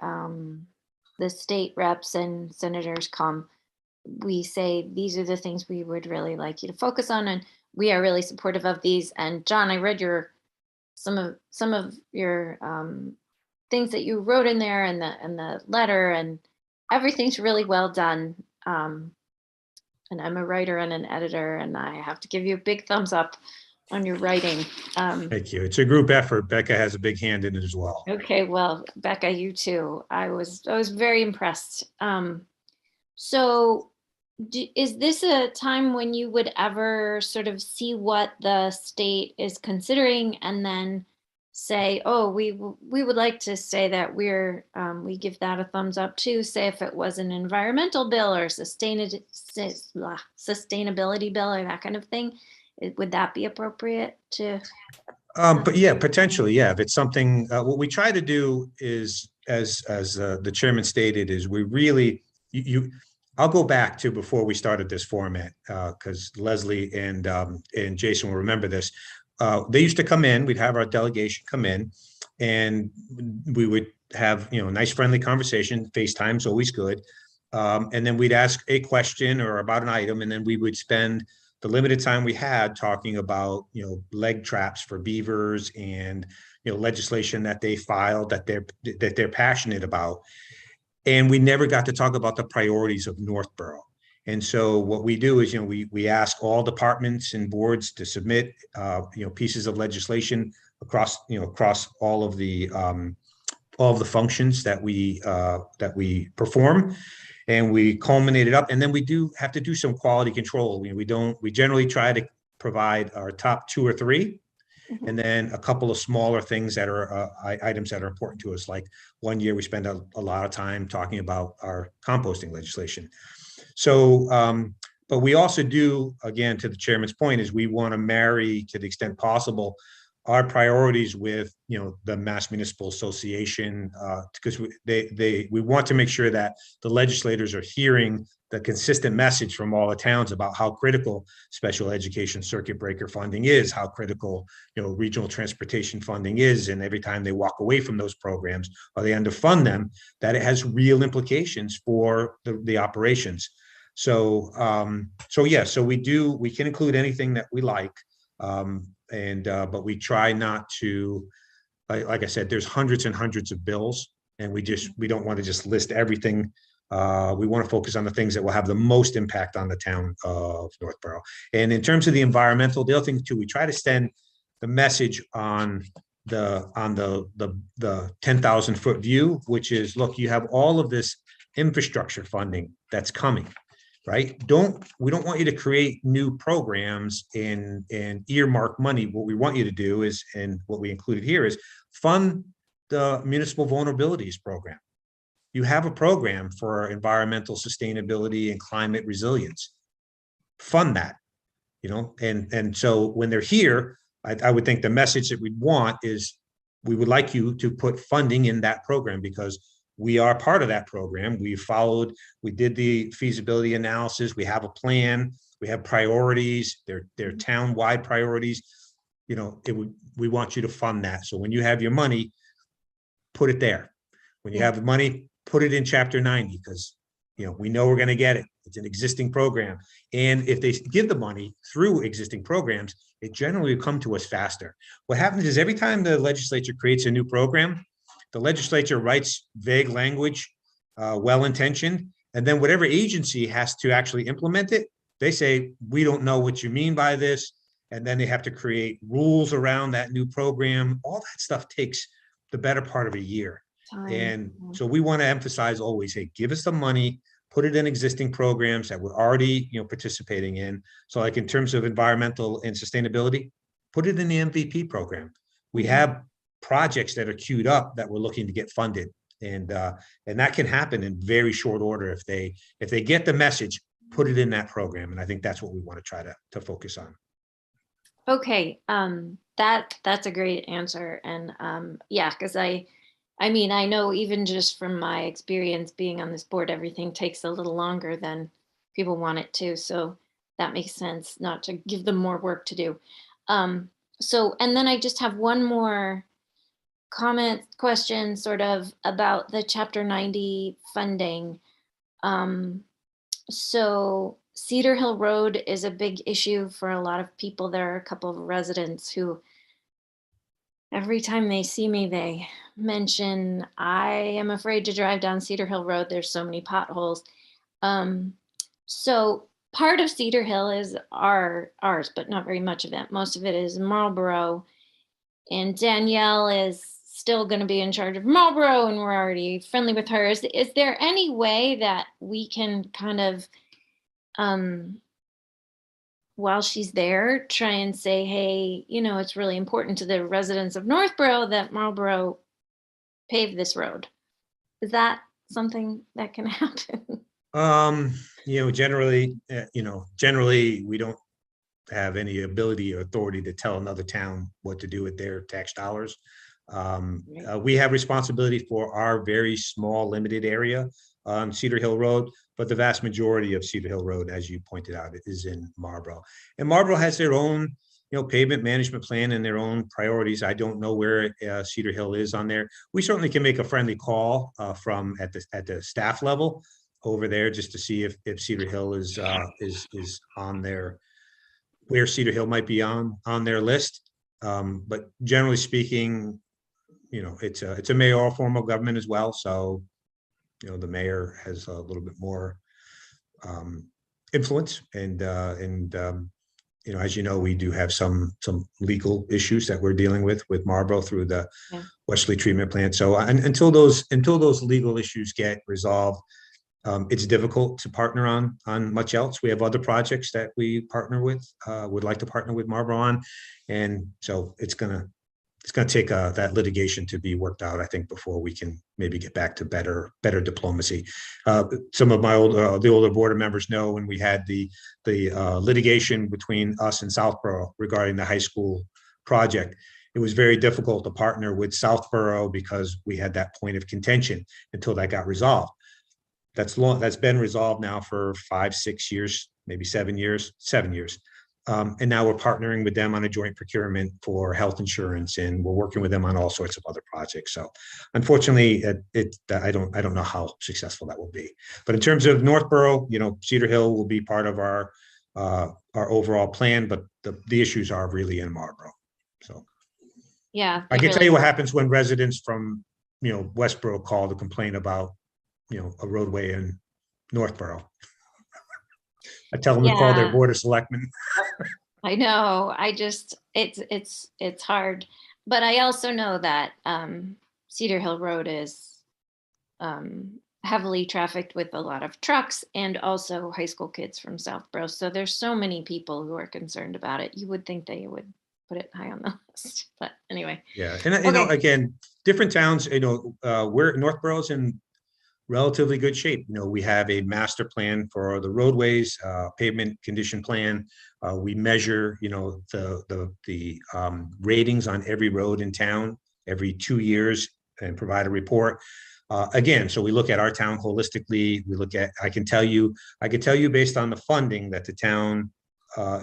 S8: state reps and senators come, we say, these are the things we would really like you to focus on, and we are really supportive of these. And John, I read some of your things that you wrote in there, and the letter, and everything's really well done. And I'm a writer and an editor, and I have to give you a big thumbs up on your writing.
S6: Thank you. It's a group effort. Becca has a big hand in it as well.
S8: Okay, well, Becca, you too. I was very impressed. So is this a time when you would ever sort of see what the state is considering and then say, oh, we would like to say that we give that a thumbs up too, say if it was an environmental bill or sustainability bill or that kind of thing, would that be appropriate to?
S6: But yeah, potentially, yeah. If it's something, what we try to do is, as the chairman stated, is we really, I'll go back to before we started this format, because Leslie and Jason will remember this. They used to come in, we'd have our delegation come in, and we would have, a nice friendly conversation. FaceTime's always good. And then we'd ask a question or about an item, and then we would spend the limited time we had talking about, leg traps for beavers and, legislation that they filed that they're passionate about. And we never got to talk about the priorities of Northboro. And so what we do is, we ask all departments and boards to submit, pieces of legislation across all of the functions that we perform, and we culminate it up. And then we do have to do some quality control. We generally try to provide our top 2 or 3. And then a couple of smaller things that are items that are important to us. Like one year we spent a lot of time talking about our composting legislation. So, but we also do, again, to the chairman's point, is we want to marry, to the extent possible, our priorities with, the Mass Municipal Association, because we want to make sure that the legislators are hearing the consistent message from all the towns about how critical special education circuit breaker funding is, how critical, regional transportation funding is. And every time they walk away from those programs or they underfund them, that it has real implications for the operations. So, so we can include anything that we like. But we try not to, like I said, there's hundreds and hundreds of bills, and we don't want to just list everything. We want to focus on the things that will have the most impact on the town of Northboro. And in terms of the environmental, the other thing too, we try to send the message on the 10,000-foot view, which is, look, you have all of this infrastructure funding that's coming, right? We don't want you to create new programs and earmark money. What we want you to do is, and what we included here, is fund the municipal vulnerabilities program. You have a program for environmental sustainability and climate resilience. Fund that, and so when they're here, I would think the message that we'd want is, we would like you to put funding in that program, because we are part of that program. We did the feasibility analysis. We have a plan. We have priorities. They're town-wide priorities. We want you to fund that. So when you have your money, put it there. When you have the money, put it in Chapter 90, because we know we're going to get it. It's an existing program. And if they give the money through existing programs, it generally will come to us faster. What happens is, every time the legislature creates a new program, the legislature writes vague language, well-intentioned, and then whatever agency has to actually implement it, they say, we don't know what you mean by this. And then they have to create rules around that new program. All that stuff takes the better part of a year. And so we want to emphasize always, hey, give us the money, put it in existing programs that we're already, participating in. So like in terms of environmental and sustainability, put it in the MVP program. We have projects that are queued up that we're looking to get funded. And that can happen in very short order. If they get the message, put it in that program. And I think that's what we want to try to focus on.
S8: Okay. That's a great answer. And yeah, because I mean, I know even just from my experience being on this board, everything takes a little longer than people want it to. So that makes sense, not to give them more work to do. And then I just have one more question sort of about the Chapter 90 funding. So Cedar Hill Road is a big issue for a lot of people. There are a couple of residents who, every time they see me, they mention, I am afraid to drive down Cedar Hill Road. There's so many potholes. So part of Cedar Hill is ours, but not very much of it. Most of it is Marlboro. And Danielle is still going to be in charge of Marlboro, and we're already friendly with her. Is there any way that we can kind of while she's there, try and say, hey, it's really important to the residents of Northboro that Marlboro pave this road. Is that something that can happen?
S6: Generally, we don't have any ability or authority to tell another town what to do with their tax dollars. We have responsibility for our very small, limited area on Cedar Hill Road, but the vast majority of Cedar Hill Road, as you pointed out, is in Marlboro. And Marlboro has their own, pavement management plan and their own priorities. I don't know where Cedar Hill is on there. We certainly can make a friendly call from at the staff level over there just to see if Cedar Hill is on there, where Cedar Hill might be on their list. But generally speaking, it's a mayoral form of government as well. So, the mayor has a little bit more influence, and as you know, we do have some legal issues that we're dealing with Marlboro through the Wesley treatment plant. So until those legal issues get resolved, it's difficult to partner on much else. We have other projects that we partner with, would like to partner with Marlboro on, and so it's gonna take that litigation to be worked out, I think, before we can maybe get back to better diplomacy. Some of the older board members know when we had the litigation between us and Southboro regarding the high school project, it was very difficult to partner with Southboro because we had that point of contention until that got resolved. That's been resolved now for 5, 6 years, maybe 7 years. And now we're partnering with them on a joint procurement for health insurance, and we're working with them on all sorts of other projects. So unfortunately, I don't know how successful that will be. But in terms of Northboro, Cedar Hill will be part of our overall plan, but the issues are really in Marlboro. So
S8: yeah,
S6: I can tell you what happens when residents from Westboro call to complain about a roadway in Northboro. I tell them to call their board of selectmen.
S8: I know. It's hard, but I also know that Cedar Hill Road is heavily trafficked with a lot of trucks and also high school kids from Southboro. So there's so many people who are concerned about it. You would think they would put it high on the list, but anyway.
S6: Yeah, and again, different towns. We're Northboro's in relatively good shape. We have a master plan for the roadways, pavement condition plan. We measure, the ratings on every road in town every 2 years and provide a report. Again, so we look at our town holistically. I can tell you based on the funding that the town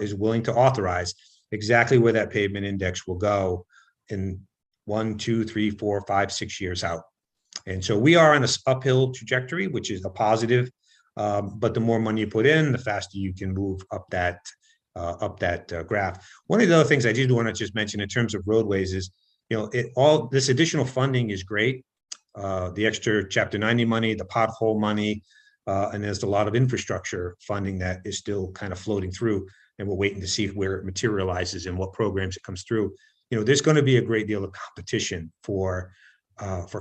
S6: is willing to authorize exactly where that pavement index will go in 1, 2, 3, 4, 5, 6 years out. And so we are on an uphill trajectory, which is a positive. But the more money you put in, the faster you can move up that graph. One of the other things I did want to just mention in terms of roadways is, all this additional funding is great. The extra Chapter 90 money, the pothole money, and there's a lot of infrastructure funding that is still kind of floating through, and we're waiting to see where it materializes and what programs it comes through. There's going to be a great deal of competition for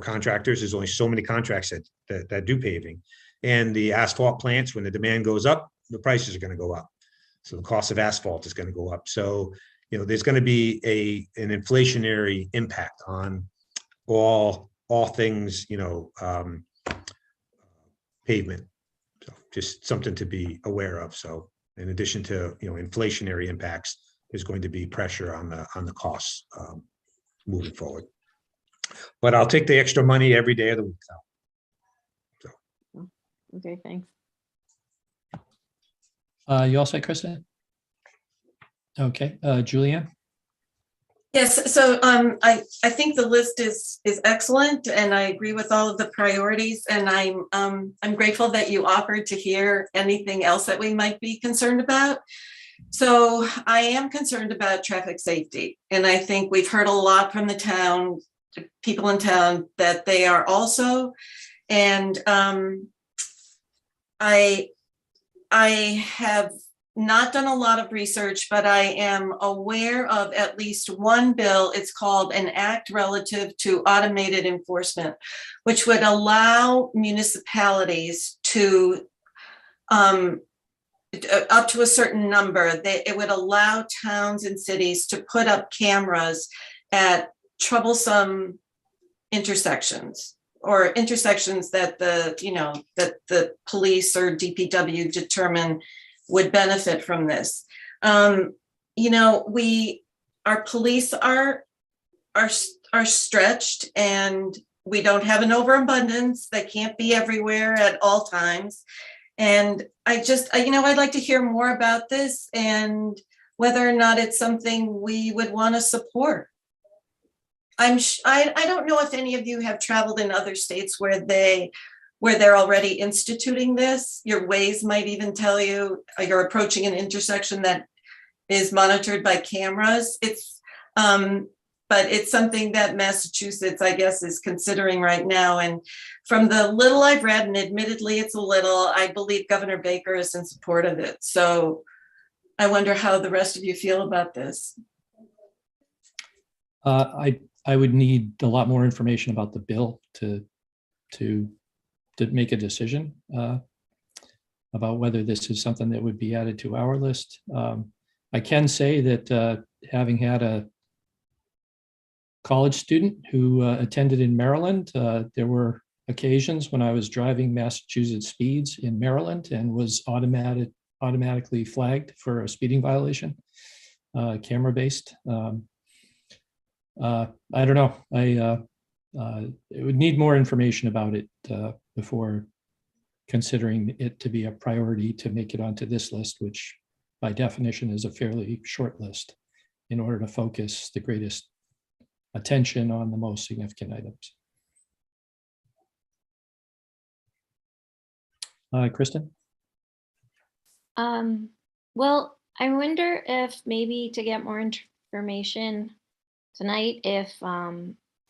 S6: contractors. There's only so many contracts that do paving, and the asphalt plants, when the demand goes up, the prices are going to go up. So the cost of asphalt is going to go up. So, there's going to be an inflationary impact on all things, pavement. So just something to be aware of. So in addition to, inflationary impacts, there's going to be pressure on the costs moving forward. But I'll take the extra money every day of the week. So.
S8: Okay, thanks.
S2: You all set, Kristen? Okay, Julianne?
S10: Yes, so I think the list is excellent, and I agree with all of the priorities, and I'm grateful that you offered to hear anything else that we might be concerned about. So I am concerned about traffic safety, and I think we've heard a lot from the town, people in town, that they are also, and I have not done a lot of research, but I am aware of at least one bill. It's called an act relative to automated enforcement, which would allow municipalities to up to a certain number, it would allow towns and cities to put up cameras at troublesome intersections, or intersections that the police or DPW determine would benefit from this. Our police are stretched, and we don't have an overabundance. They can't be everywhere at all times. And I'd like to hear more about this and whether or not it's something we would want to support. I don't know if any of you have traveled in other states where they're already instituting this. Your Waze might even tell you you're approaching an intersection that is monitored by cameras. But it's something that Massachusetts, I guess, is considering right now. And from the little I've read, and admittedly it's a little, I believe Governor Baker is in support of it. So I wonder how the rest of you feel about this.
S2: I would need a lot more information about the bill to make a decision about whether this is something that would be added to our list. I can say that having had a college student who attended in Maryland, there were occasions when I was driving Massachusetts speeds in Maryland and was automatically flagged for a speeding violation, camera-based. I don't know. It would need more information about it before considering it to be a priority to make it onto this list, which by definition is a fairly short list, in order to focus the greatest attention on the most significant items. Kristen?
S8: Well, I wonder if maybe to get more information tonight, if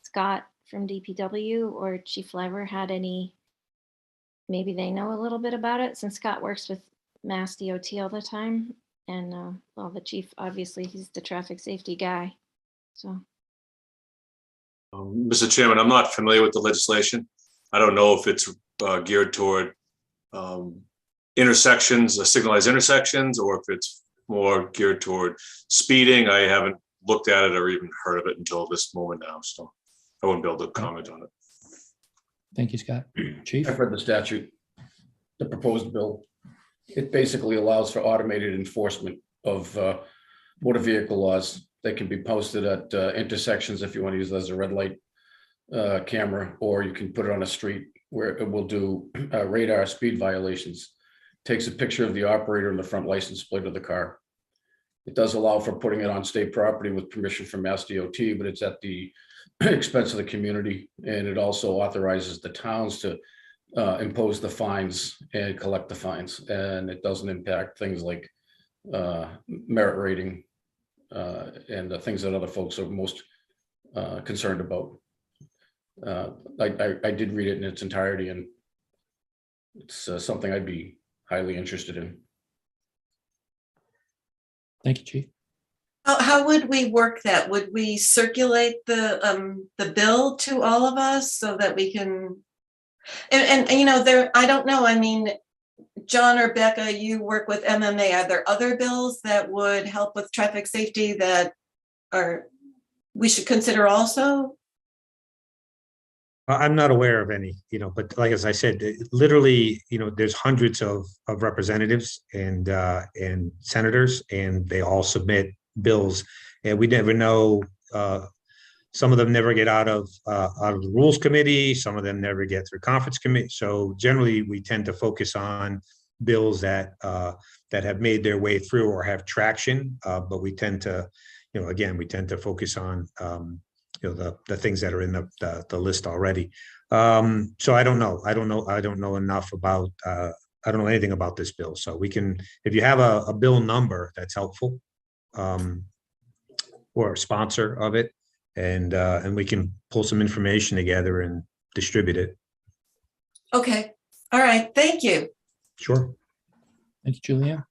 S8: Scott from DPW or Chief Lever had any, maybe they know a little bit about it, since Scott works with Mass DOT all the time. And well, the chief, obviously, he's the traffic safety guy. So.
S9: Mr. Chairman, I'm not familiar with the legislation. I don't know if it's geared toward intersections, signalized intersections, or if it's more geared toward speeding. I haven't looked at it or even heard of it until this moment now, so I wouldn't be able to comment on it.
S2: Thank you, Scott. Chief?
S7: I've read the statute, the proposed bill. It basically allows for automated enforcement of motor vehicle laws. They can be posted at intersections if you want to use it as a red light camera, or you can put it on a street where it will do radar speed violations. Takes a picture of the operator and the front license plate of the car. It does allow for putting it on state property with permission from Mass DOT, but it's at the expense of the community. And it also authorizes the towns to impose the fines and collect the fines. And it doesn't impact things like merit rating and the things that other folks are most concerned about. I did read it in its entirety, and it's something I'd be highly interested in.
S2: Thank you, Chief.
S10: How would we work that? Would we circulate the bill to all of us so that we can? And you know, I don't know. I mean, John or Becca, you work with MMA. Are there other bills that would help with traffic safety that we should consider also?
S6: I'm not aware of any, but like, as I said, literally, there's hundreds of representatives and senators, and they all submit bills, and we never know. Some of them never get out of the rules committee. Some of them never get through conference committee. So generally, we tend to focus on bills that have made their way through or have traction. But we tend to, again, we tend to focus on the things that are in the list already. So I don't know. I don't know enough about. I don't know anything about this bill. So we can, if you have a bill number that's helpful, or a sponsor of it, and we can pull some information together and distribute it.
S10: Okay. All right. Thank you.
S6: Sure.
S2: Thank you, Julianne.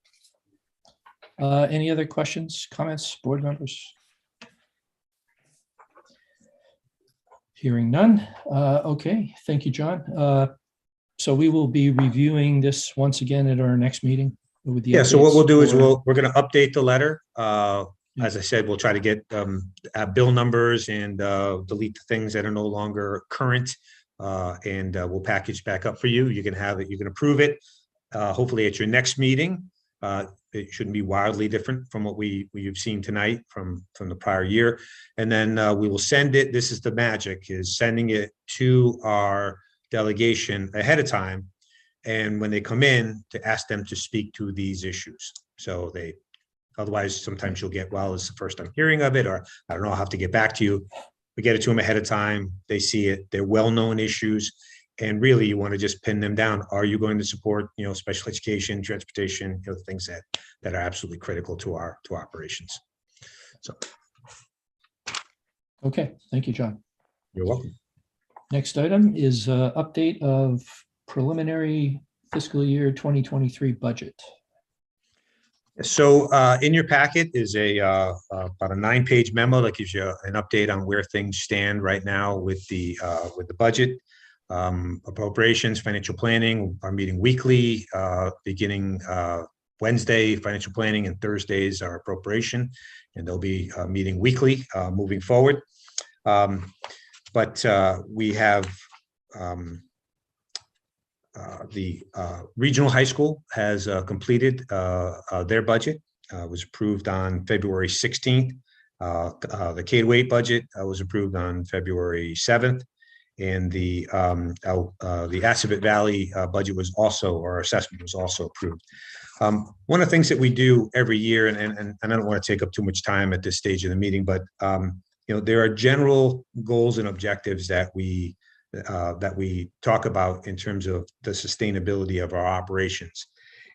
S2: Any other questions, comments, board members? Hearing none. Okay. Thank you, John. So we will be reviewing this once again at our next meeting with the
S6: Yeah, so what we'll do is
S2: updates
S6: we're going to update the letter. As I said, we'll try to get bill numbers and delete the things that are no longer current. And we'll package back up for you. You can have it, you can approve it. Hopefully at your next meeting. It shouldn't be wildly different from what you've seen tonight from the prior year. And then we will send it. This is the magic, is sending it to our delegation ahead of time. And when they come in, to ask them to speak to these issues. So otherwise, sometimes you'll get, well, it's the first I'm hearing of it, or I don't know, I'll have to get back to you. We get it to them ahead of time. They see it. They're well-known issues. And really, you want to just pin them down. Are you going to support, special education, transportation, the things that are absolutely critical to our operations? So.
S2: Okay, thank you, John.
S6: You're welcome.
S2: Next item is update of preliminary fiscal year 2023 budget.
S6: So in your packet is about a 9-page memo that gives you an update on where things stand right now with the budget. Appropriations, financial planning are meeting weekly, beginning Wednesday, financial planning, and Thursdays are appropriation, and they'll be meeting weekly moving forward. But we have the regional high school has completed their budget. Was approved on February 16th. The K-8 budget was approved on February 7th. And the Assabet Valley budget was also, or assessment was also approved. One of the things that we do every year, and I don't want to take up too much time at this stage of the meeting, but there are general goals and objectives that we talk about in terms of the sustainability of our operations.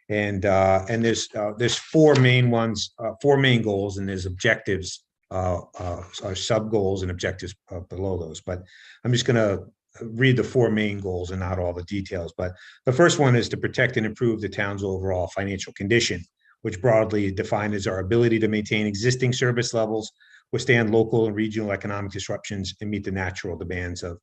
S6: And there's four main ones, four main goals, and there's objectives, are sub goals and objectives below those. But I'm just going to read the four main goals and not all the details. But the first one is to protect and improve the town's overall financial condition, which broadly defined as our ability to maintain existing service levels, withstand local and regional economic disruptions, and meet the natural demands of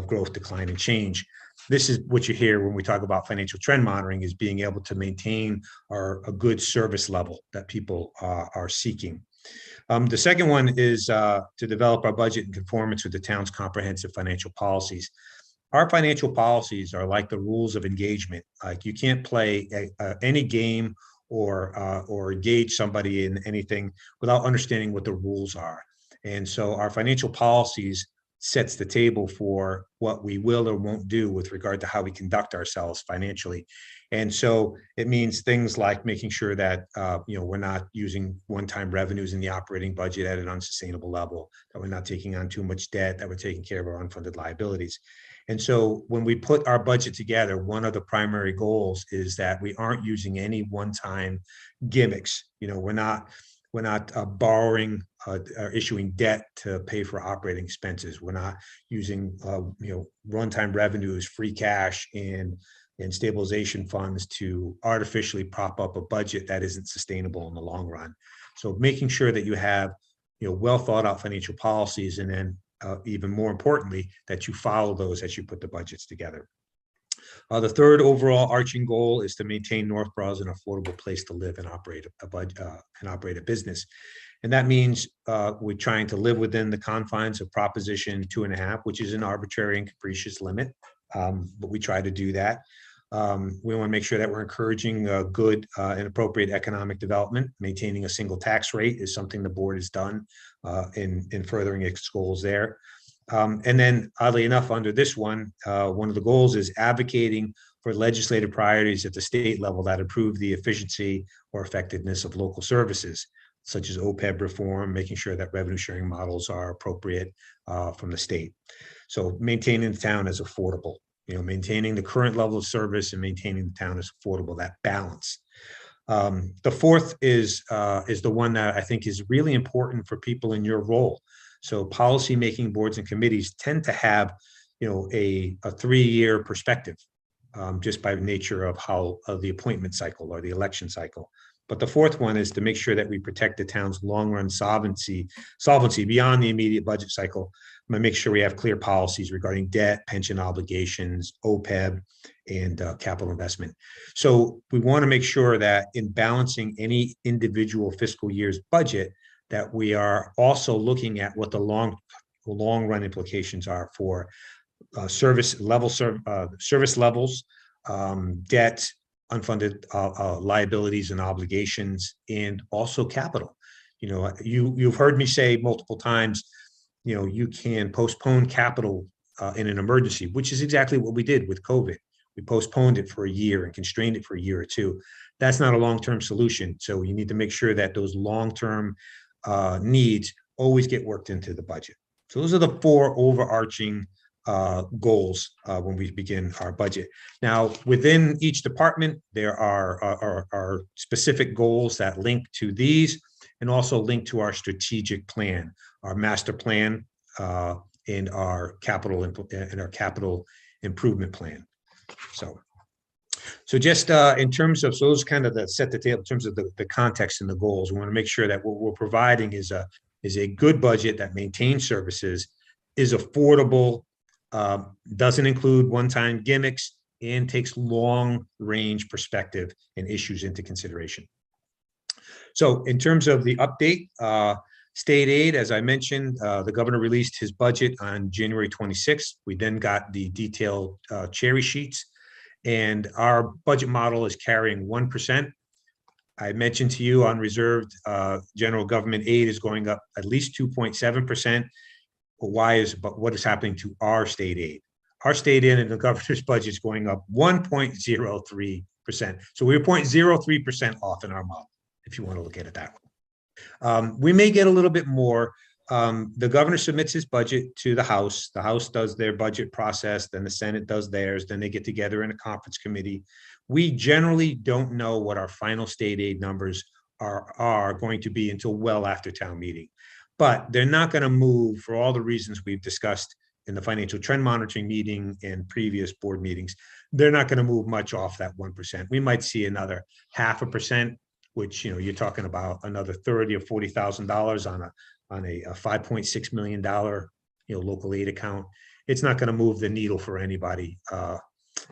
S6: growth, decline, and change. This is what you hear when we talk about financial trend monitoring, is being able to maintain a good service level that people are seeking. The second one is to develop our budget in conformance with the town's comprehensive financial policies. Our financial policies are like the rules of engagement. Like, you can't play any game or engage somebody in anything without understanding what the rules are. And so our financial policies sets the table for what we will or won't do with regard to how we conduct ourselves financially. And so it means things like making sure that we're not using one-time revenues in the operating budget at an unsustainable level, that we're not taking on too much debt, that we're taking care of our unfunded liabilities. And so when we put our budget together, one of the primary goals is that we aren't using any one-time gimmicks. We're not borrowing or issuing debt to pay for operating expenses. We're not using one-time revenues, free cash, and stabilization funds to artificially prop up a budget that isn't sustainable in the long run. So making sure that you have well thought out financial policies, and then even more importantly, that you follow those as you put the budgets together. The third overall arching goal is to maintain Northboro as an affordable place to live and operate a business. And that means we're trying to live within the confines of Proposition 2.5, which is an arbitrary and capricious limit, but we try to do that. We want to make sure that we're encouraging good and appropriate economic development. Maintaining a single tax rate is something the board has done in furthering its goals there. And then, oddly enough, under this one of the goals is advocating for legislative priorities at the state level that improve the efficiency or effectiveness of local services, such as OPEB reform, making sure that revenue sharing models are appropriate from the state. So maintaining the town as affordable, maintaining the current level of service and maintaining the town as affordable, that balance. The fourth is the one that I think is really important for people in your role. So policymaking boards and committees tend to have, a 3-year perspective, just by nature of how the appointment cycle or the election cycle. But the fourth one is to make sure that we protect the town's long-run solvency beyond the immediate budget cycle. I'm gonna make sure we have clear policies regarding debt, pension obligations, OPEB, and capital investment. So we want to make sure that in balancing any individual fiscal year's budget, that we are also looking at what the long run implications are for service levels, debt, unfunded liabilities and obligations, and also capital. You know, you've heard me say multiple times, you know, you can postpone capital in an emergency, which is exactly what we did with COVID. We postponed it for a year and constrained it for a year or two. That's not a long-term solution. So you need to make sure that those long-term needs always get worked into the budget. So those are the four overarching goals when we begin our budget. Now, within each department, there are specific goals that link to these and also link to our strategic plan, our master plan, and our capital improvement plan. So just in terms of, so those kind of set the table in terms of the context and the goals. We want to make sure that what we're providing is a good budget that maintains services, is affordable, doesn't include one-time gimmicks, and takes long-range perspective and issues into consideration. So in terms of the update, state aid, as I mentioned, the governor released his budget on January 26th. We then got the detailed cherry sheets, and our budget model is carrying 1%. I mentioned to you unreserved general government aid is going up at least 2.7%. But what is happening to our state aid? Our state aid in the governor's budget is going up 1.03%. So we're 0.03% off in our model, if you want to look at it that way. We may get a little bit more. The governor submits his budget to the House. The House does their budget process, then the Senate does theirs, then they get together in a conference committee. We generally don't know what our final state aid numbers are going to be until well after town meeting. But they're not going to move for all the reasons we've discussed in the financial trend monitoring meeting and previous board meetings. They're not going to move much off that 1%. We might see another 0.5%, which, you know, you're talking about another $30,000 or $40,000 on a $5.6 million, you know, local aid account. It's not going to move the needle for anybody.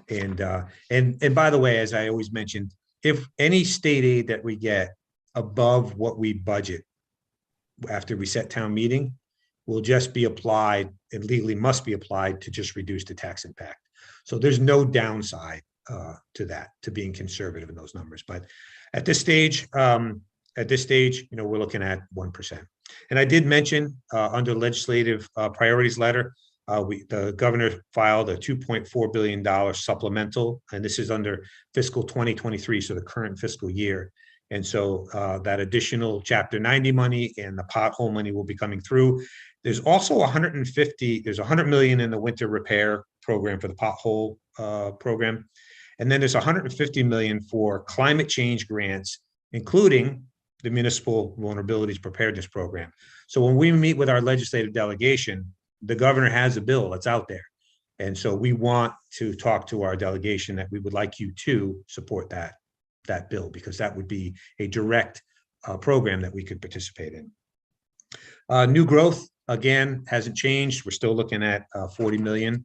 S6: And by the way, as I always mentioned, if any state aid that we get above what we budget after we set town meeting will just be applied and legally must be applied to just reduce the tax impact. So there's no downside to that, to being conservative in those numbers. But at this stage, you know, we're looking at 1%. And I did mention under legislative priorities letter, the governor filed a $2.4 billion supplemental, and this is under fiscal 2023, so the current fiscal year. And so that additional Chapter 90 money and the pothole money will be coming through. There's also there's $100 million in the winter repair program for the pothole program. And then there's $150 million for climate change grants, including the Municipal Vulnerabilities Preparedness Program. So when we meet with our legislative delegation, the governor has a bill that's out there. And so we want to talk to our delegation that we would like you to support that bill, because that would be a direct program that we could participate in. New growth, again, hasn't changed. We're still looking at 40 million.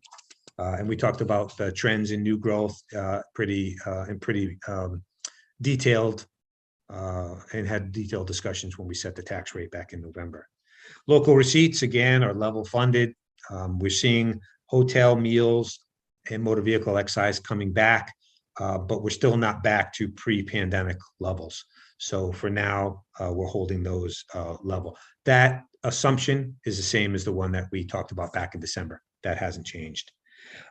S6: And we talked about the trends in new growth pretty detailed and had detailed discussions when we set the tax rate back in November. Local receipts, again, are level funded. We're seeing hotel meals and motor vehicle excise coming back, but we're still not back to pre-pandemic levels. So for now, we're holding those level. That assumption is the same as the one that we talked about back in December. That hasn't changed.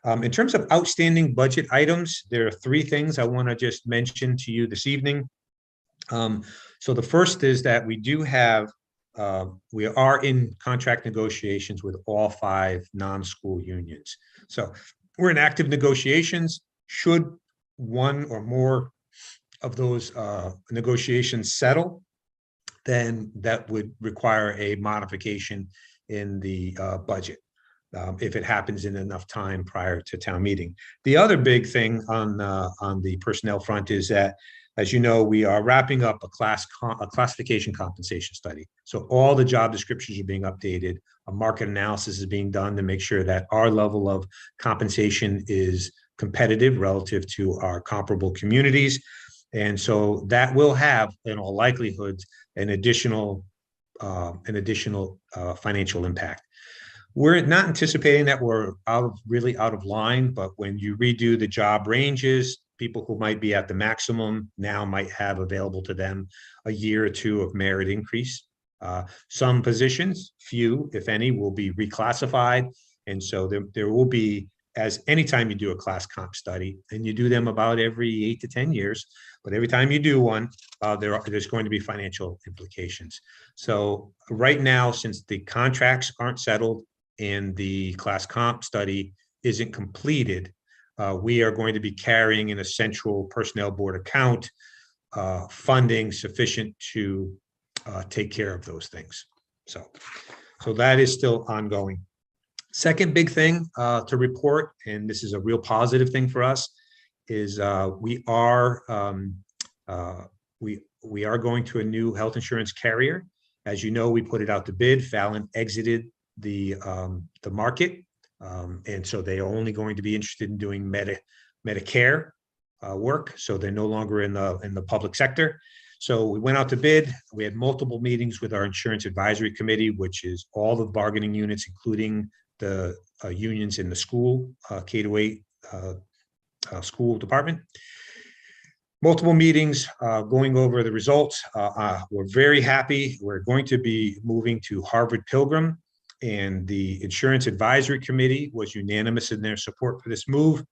S6: In terms of outstanding budget items, there are three things I want to just mention to you this evening. So the first is that we do have, we are in contract negotiations with all 5 non-school unions. So we're in active negotiations. Should one or more of those negotiations settle, then that would require a modification in the budget if it happens in enough time prior to town meeting. The other big thing on the personnel front is that As you know, we are wrapping up a classification compensation study. So all the job descriptions are being updated. A market analysis is being done to make sure that our level of compensation is competitive relative to our comparable communities. And so that will have, in all likelihood, an additional financial impact. We're not anticipating that we're really out of line, but when you redo the job ranges, people who might be at the maximum now might have available to them a year or two of merit increase. Some positions, few, if any, will be reclassified. And so there will be, as anytime you do a class comp study, and you do them about every 8 to 10 years, but every time you do one, there's going to be financial implications. So right now, since the contracts aren't settled and the class comp study isn't completed, we are going to be carrying in a central personnel board account funding sufficient to take care of those things. So that is still ongoing. Second big thing to report, and this is a real positive thing for us, is we are going to a new health insurance carrier. As you know, we put it out to bid. Fallon exited the market, and so they are only going to be interested in doing Medicare work. So they're no longer in the public sector. So we went out to bid. We had multiple meetings with our insurance advisory committee, which is all the bargaining units, including the unions in the school, K-8 school department. Multiple meetings going over the results. We're very happy. We're going to be moving to Harvard Pilgrim, and the insurance advisory committee was unanimous in their support for this move.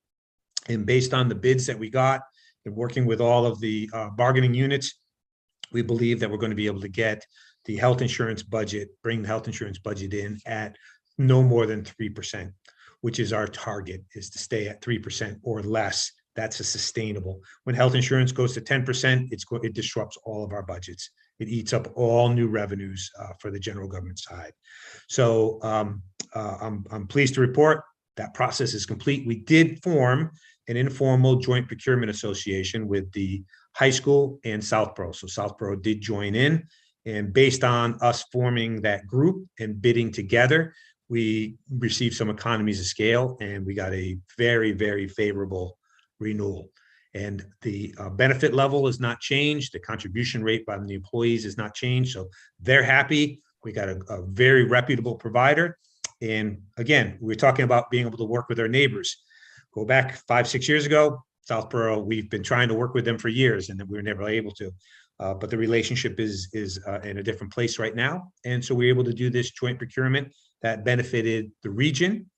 S6: And based on the bids that we got and working with all of the bargaining units, we believe that we're going to be able to get the health insurance budget, bring the health insurance budget in at no more than 3%, which is our target, is to stay at 3% or less. That's a sustainable. When health insurance goes to 10%, it disrupts all of our budgets. It eats up all new revenues for the general government side. So I'm pleased to report that process is complete. We did form an informal joint procurement association with the high school and Southboro. So Southboro did join in, and based on us forming that group and bidding together, we received some economies of scale, and we got a very, very favorable renewal. And the benefit level is not changed. The contribution rate by the employees is not changed. So they're happy. We got a very reputable provider. And again, we're talking about being able to work with our neighbors. Go back 5-6 years ago, Southboro, we've been trying to work with them for years, and we were never able to. But the relationship is in a different place right now. And so we were able to do this joint procurement that benefited the region,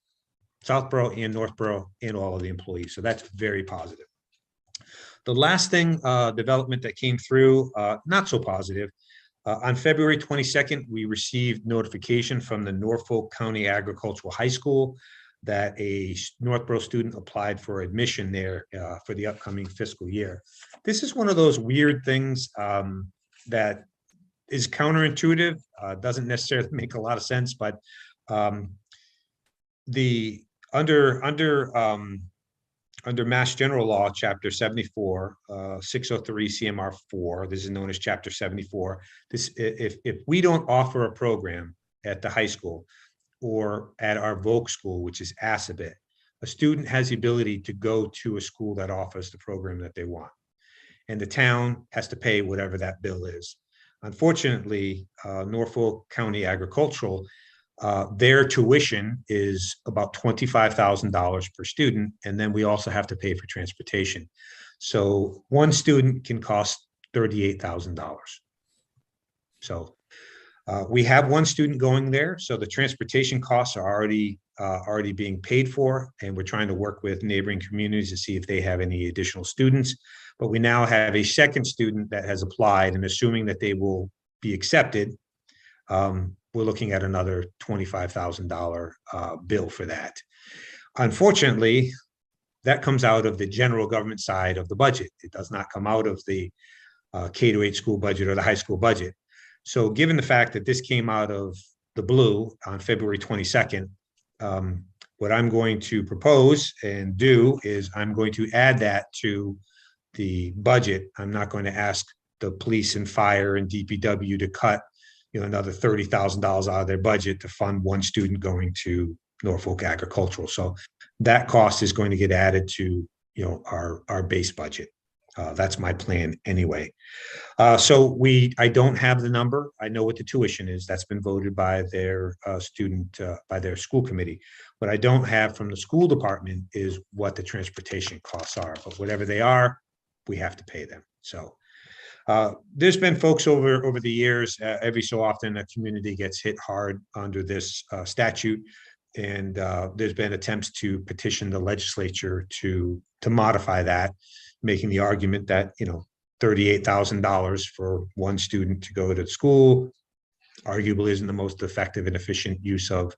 S6: Southboro and Northboro, and all of the employees. So that's very positive. The last thing, development that came through, not so positive. On February 22nd, we received notification from the Norfolk County Agricultural High School that a Northboro student applied for admission there for the upcoming fiscal year. This is one of those weird things that is counterintuitive, doesn't necessarily make a lot of sense, but under Mass General Law, Chapter 74, 603 CMR 4, this is known as Chapter 74. If we don't offer a program at the high school or at our Volk school, which is Assabet, a student has the ability to go to a school that offers the program that they want, and the town has to pay whatever that bill is. Unfortunately, Norfolk County Agricultural, their tuition is about $25,000 per student, and then we also have to pay for transportation. So one student can cost $38,000. So we have one student going there, so the transportation costs are already being paid for, and we're trying to work with neighboring communities to see if they have any additional students. But we now have a second student that has applied, and assuming that they will be accepted, we're looking at another $25,000 bill for that. Unfortunately, that comes out of the general government side of the budget. It does not come out of the K-8 school budget or the high school budget. So given the fact that this came out of the blue on February 22nd, what I'm going to propose and do is I'm going to add that to the budget, I'm not going to ask the police and fire and DPW to cut, another $30,000 out of their budget to fund one student going to Norfolk Agricultural. So that cost is going to get added to, our base budget. That's my plan anyway. So I don't have the number. I know what the tuition is. That's been voted by their by their school committee. What I don't have from the school department is what the transportation costs are, but whatever they are, we have to pay them. So there's been folks over the years, every so often a community gets hit hard under this statute. And there's been attempts to petition the legislature to modify that, making the argument that, $38,000 for one student to go to school arguably isn't the most effective and efficient use of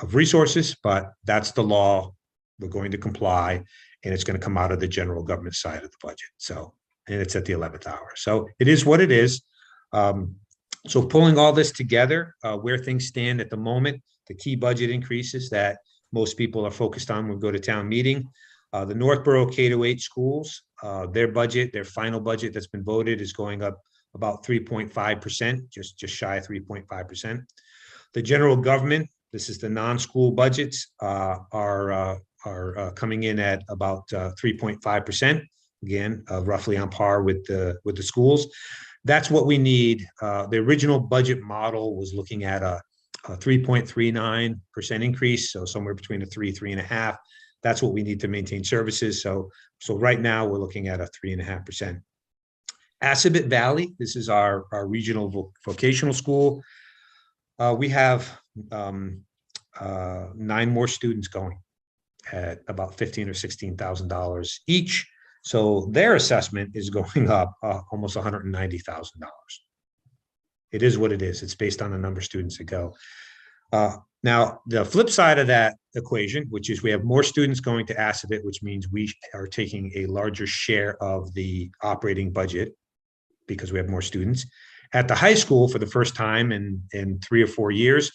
S6: resources, but that's the law. We're going to comply, and it's going to come out of the general government side of the budget. So, and it's at the 11th hour. So it is what it is. So pulling all this together, where things stand at the moment, the key budget increases that most people are focused on when we go to town meeting. The Northboro K-8 schools, their final budget that's been voted is going up about 3.5%, just shy of 3.5%. The general government, this is the non-school budgets, are coming in at about 3.5%. Again, roughly on par with the schools. That's what we need. The original budget model was looking at a 3.39% increase, so somewhere between a 3.5. That's what we need to maintain services. So right now we're looking at a 3.5%. Assabet Valley, this is our regional vocational school. We have 9 more students going at about $15,000 or $16,000 each. So their assessment is going up almost $190,000. It is what it is. It's based on the number of students that go. Now, the flip side of that equation, which is we have more students going to Assabet, which means we are taking a larger share of the operating budget because we have more students. At the high school, for the first time in 3 or 4 years,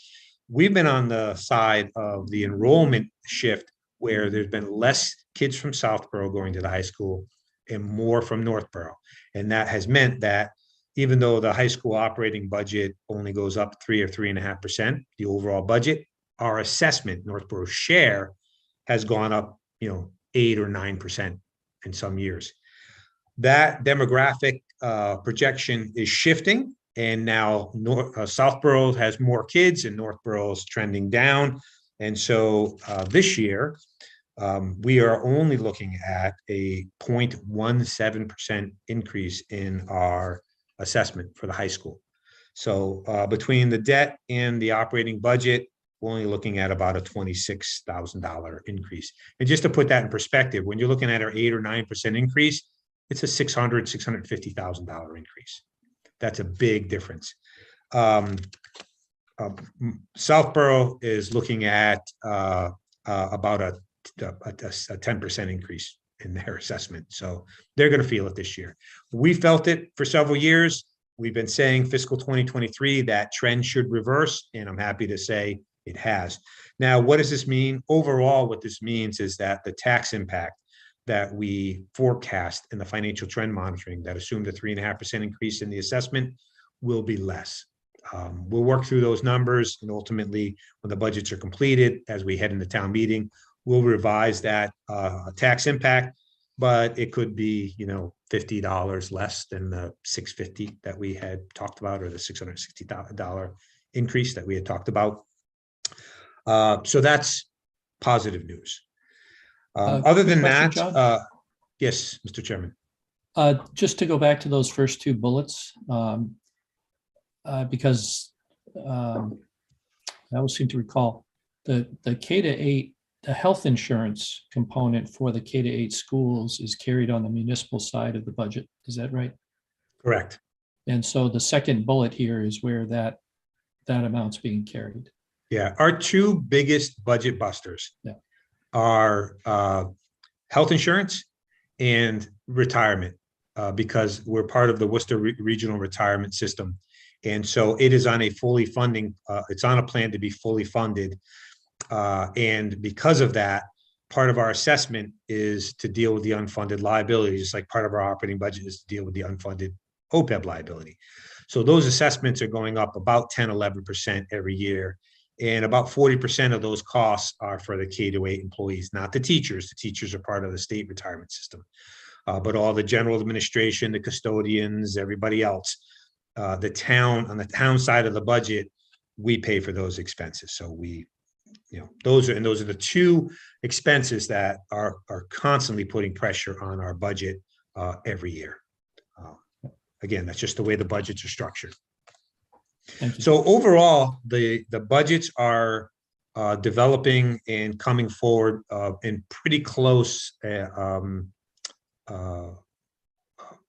S6: we've been on the side of the enrollment shift where there's been less kids from Southboro going to the high school and more from Northboro. And that has meant that even though the high school operating budget only goes up 3 or 3.5%, the overall budget, our assessment, Northboro's share, has gone up, 8 or 9% in some years. That demographic projection is shifting, and now Southboro has more kids and Northboro is trending down. And so this year, we are only looking at a 0.17% increase in our assessment for the high school. So between the debt and the operating budget, we're only looking at about a $26,000 increase. And just to put that in perspective, when you're looking at our 8 or 9% increase, it's a $650,000 increase. That's a big difference. Southboro is looking at about a 10% increase in their assessment. So they're going to feel it this year. We felt it for several years. We've been saying fiscal 2023, that trend should reverse, and I'm happy to say it has. Now, what does this mean? Overall, what this means is that the tax impact that we forecast in the financial trend monitoring that assumed a 3.5% increase in the assessment will be less. We'll work through those numbers, and ultimately, when the budgets are completed, as we head into town meeting, we'll revise that tax impact, but it could be, $50 less than the $650 that we had talked about, or the $660 increase that we had talked about. So that's positive news. Other than that, yes, Mr. Chairman.
S2: Just to go back to those first 2 bullets, because I always seem to recall the K-8, the health insurance component for the K-8 schools is carried on the municipal side of the budget. Is that right?
S6: Correct.
S2: And so the second bullet here is where that amount's being carried.
S6: Yeah, our 2 biggest budget busters are health insurance and retirement, because we're part of the Worcester Regional Retirement System. And so it is on a fully funding, it's on a plan to be fully funded. And because of that, part of our assessment is to deal with the unfunded liabilities, just like part of our operating budget is to deal with the unfunded OPEB liability. So those assessments are going up about 10, 11% every year. And about 40% of those costs are for the K-8 employees, not the teachers. The teachers are part of the state retirement system. But all the general administration, the custodians, everybody else, on the town side of the budget, we pay for those expenses. So we, those are the two expenses that are constantly putting pressure on our budget every year. Again, that's just the way the budgets are structured. So overall, the budgets are developing and coming forward in pretty close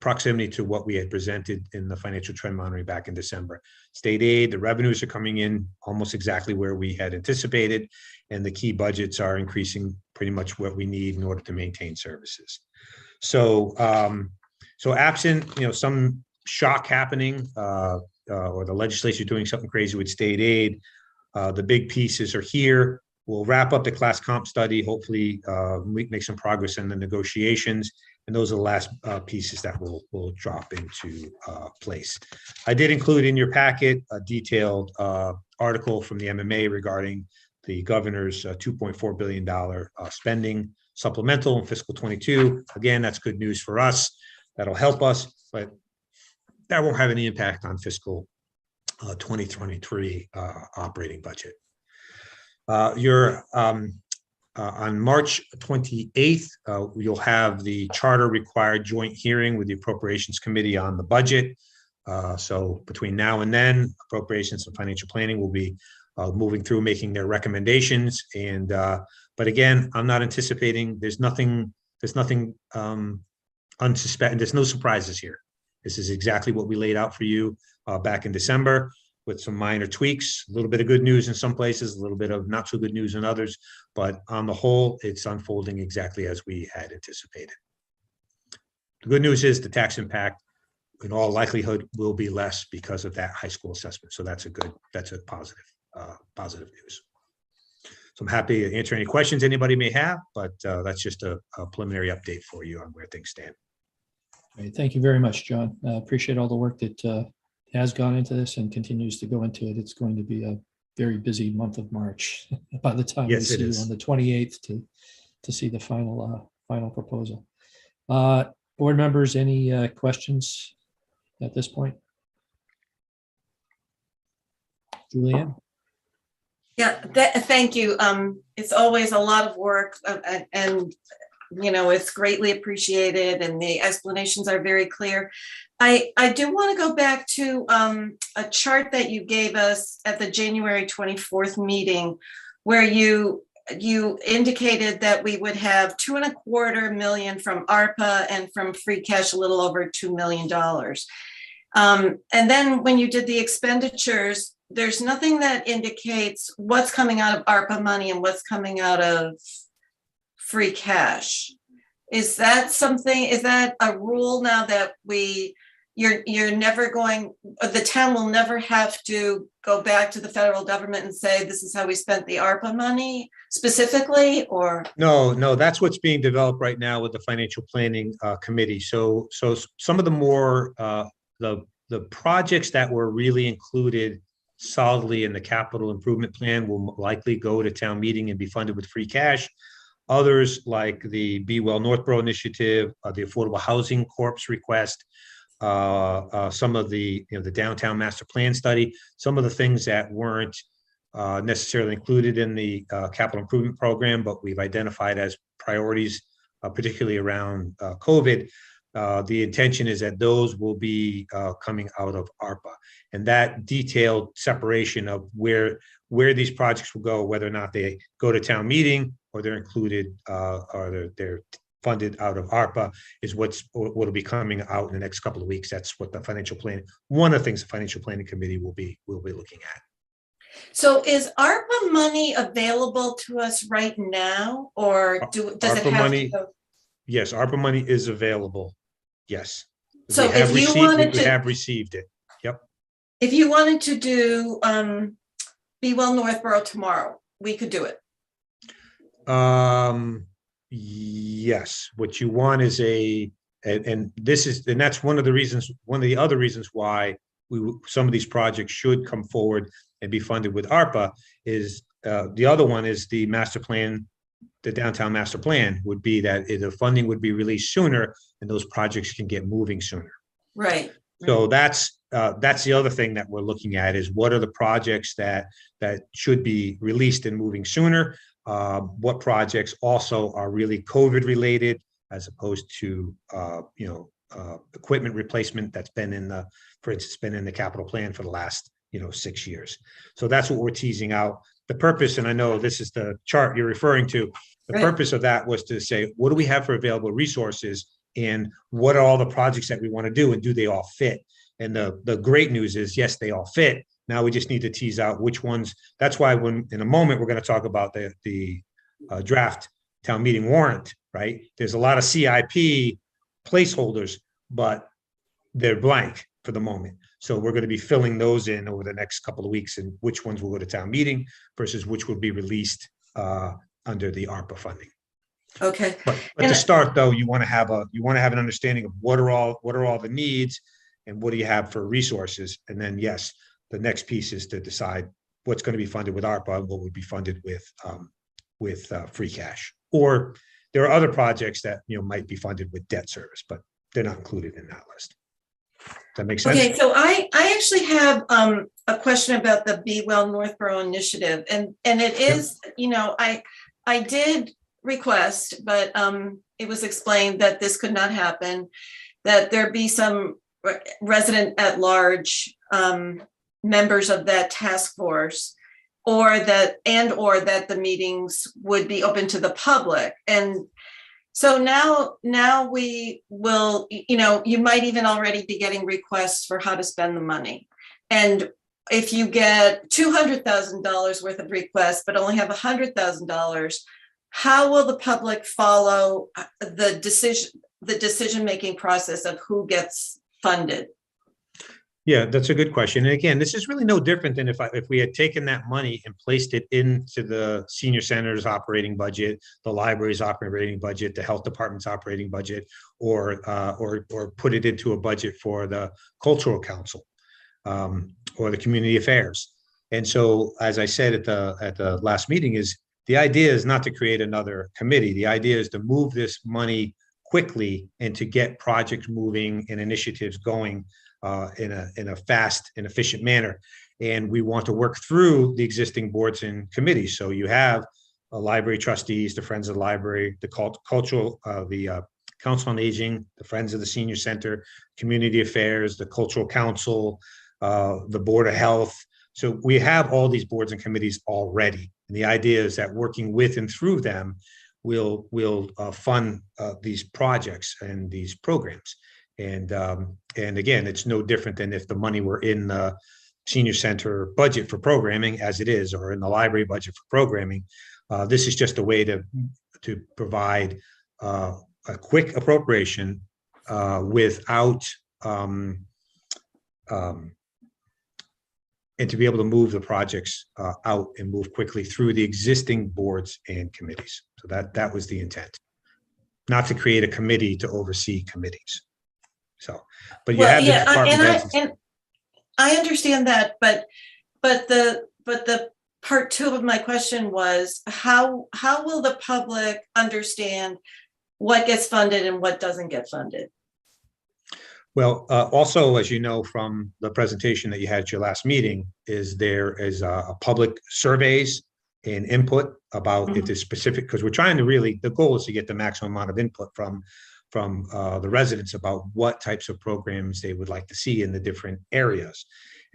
S6: proximity to what we had presented in the financial trend monitoring back in December. State aid, the revenues are coming in almost exactly where we had anticipated, and the key budgets are increasing pretty much what we need in order to maintain services. So, so absent, some shock happening or the legislature doing something crazy with state aid, the big pieces are here. We'll wrap up the class comp study. Hopefully, we make some progress in the negotiations. And those are the last pieces that will drop into place. I did include in your packet a detailed article from the MMA regarding the governor's $2.4 billion spending supplemental in fiscal 22. Again, that's good news for us. That'll help us, but that won't have any impact on fiscal 2023 operating budget. On March 28th, you'll have the charter required joint hearing with the Appropriations Committee on the budget. So between now and then, Appropriations and Financial Planning will be moving through making their recommendations. And but again, I'm not anticipating. There's nothing unsuspected. There's no surprises here. This is exactly what we laid out for you back in December, with some minor tweaks, a little bit of good news in some places, a little bit of not so good news in others, but on the whole, it's unfolding exactly as we had anticipated. The good news is the tax impact, in all likelihood, will be less because of that high school assessment. So that's a positive news. So I'm happy to answer any questions anybody may have, but that's just a preliminary update for you on where things stand.
S2: Great. Thank you very much, John. Appreciate all the work that has gone into this and continues to go into it. It's going to be a very busy month of March by the time we see you on the 28th to see the final proposal. Board members, any questions at this point? Julianne?
S10: Yeah, thank you. It's always a lot of work and it's greatly appreciated and the explanations are very clear. I do want to go back to a chart that you gave us at the January 24th meeting, where you indicated that we would have $2.25 million from ARPA and from free cash a little over $2 million. And then when you did the expenditures, there's nothing that indicates what's coming out of ARPA money and what's coming out of free cash. Is that a rule now that you're never going, the town will never have to go back to the federal government and say, this is how we spent the ARPA money specifically, or?
S6: No, that's what's being developed right now with the Financial Planning Committee. So some of the more, the projects that were really included solidly in the capital improvement plan will likely go to town meeting and be funded with free cash. Others, like the Be Well Northboro Initiative, the Affordable Housing Corps request, some of the the downtown master plan study, some of the things that weren't necessarily included in the capital improvement program, but we've identified as priorities, particularly around COVID. The intention is that those will be coming out of ARPA, and that detailed separation of where these projects will go, whether or not they go to town meeting or they're included or they're funded out of ARPA, is what'll be coming out in the next couple of weeks. That's what the financial plan, one of the things the Financial Planning Committee will be looking at.
S10: So is ARPA money available to us right now, or does
S6: ARPA
S10: it have
S6: money,
S10: to go?
S6: Yes, ARPA money is available. Yes.
S10: So
S6: we have
S10: if you
S6: received,
S10: wanted
S6: we
S10: to,
S6: have received it. Yep.
S10: if you wanted to do Be Well Northboro tomorrow, we could do it.
S6: Yes, what you want is and that's one of the other reasons why some of these projects should come forward and be funded with ARPA is the other one is the master plan. The downtown master plan would be that the funding would be released sooner and those projects can get moving sooner.
S10: Right.
S6: So that's the other thing that we're looking at is what are the projects that should be released and moving sooner? What projects also are really COVID related as opposed to equipment replacement that's been for instance, been in the capital plan for the last 6 years. So that's what we're teasing out. The purpose, and I know this is the chart you're referring to, the purpose of that was to say, what do we have for available resources and what are all the projects that we want to do and do they all fit? And the great news is, yes, they all fit. Now we just need to tease out which ones. That's why in a moment, we're going to talk about the draft town meeting warrant, right? There's a lot of CIP placeholders, but they're blank for the moment. So we're going to be filling those in over the next couple of weeks and which ones will go to town meeting versus which will be released under the ARPA funding.
S10: Okay.
S6: But to start though, you want to have an understanding of what are all the needs and what do you have for resources. And then yes, the next piece is to decide what's going to be funded with ARPA and what would be funded with free cash. Or there are other projects that might be funded with debt service, but they're not included in that list. That makes sense.
S10: Okay, so I actually have a question about the Be Well Northboro Initiative, and it is, I did request, but it was explained that this could not happen, that there be some resident at large members of that task force, or that the meetings would be open to the public. And so now we will, you might even already be getting requests for how to spend the money. And if you get $200,000 worth of requests, but only have $100,000, how will the public follow the decision-making process of who gets funded?
S6: Yeah, that's a good question. And again, this is really no different than if we had taken that money and placed it into the senior center's operating budget, the library's operating budget, the health department's operating budget, or put it into a budget for the cultural council or the community affairs. And so, as I said at the last meeting, is the idea is not to create another committee. The idea is to move this money quickly and to get projects moving and initiatives going in a fast and efficient manner. And we want to work through the existing boards and committees. So you have library trustees, the Friends of the Library, the cultural, the Council on Aging, the Friends of the Senior Center, Community Affairs, the Cultural Council, the Board of Health. So we have all these boards and committees already. And the idea is that working with and through them will fund these projects and these programs. And again, it's no different than if the money were in the senior center budget for programming, as it is, or in the library budget for programming. This is just a way to provide a quick appropriation without and to be able to move the projects out and move quickly through the existing boards and committees. So that was the intent, not to create a committee to oversee committees. So, but you have the department heads.
S10: And I understand that, but the part two of my question was how will the public understand what gets funded and what doesn't get funded?
S6: Well, also, as you know from the presentation that you had at your last meeting, there is a public surveys and input about if it's specific, because we're trying to really, the goal is to get the maximum amount of input from the residents about what types of programs they would like to see in the different areas.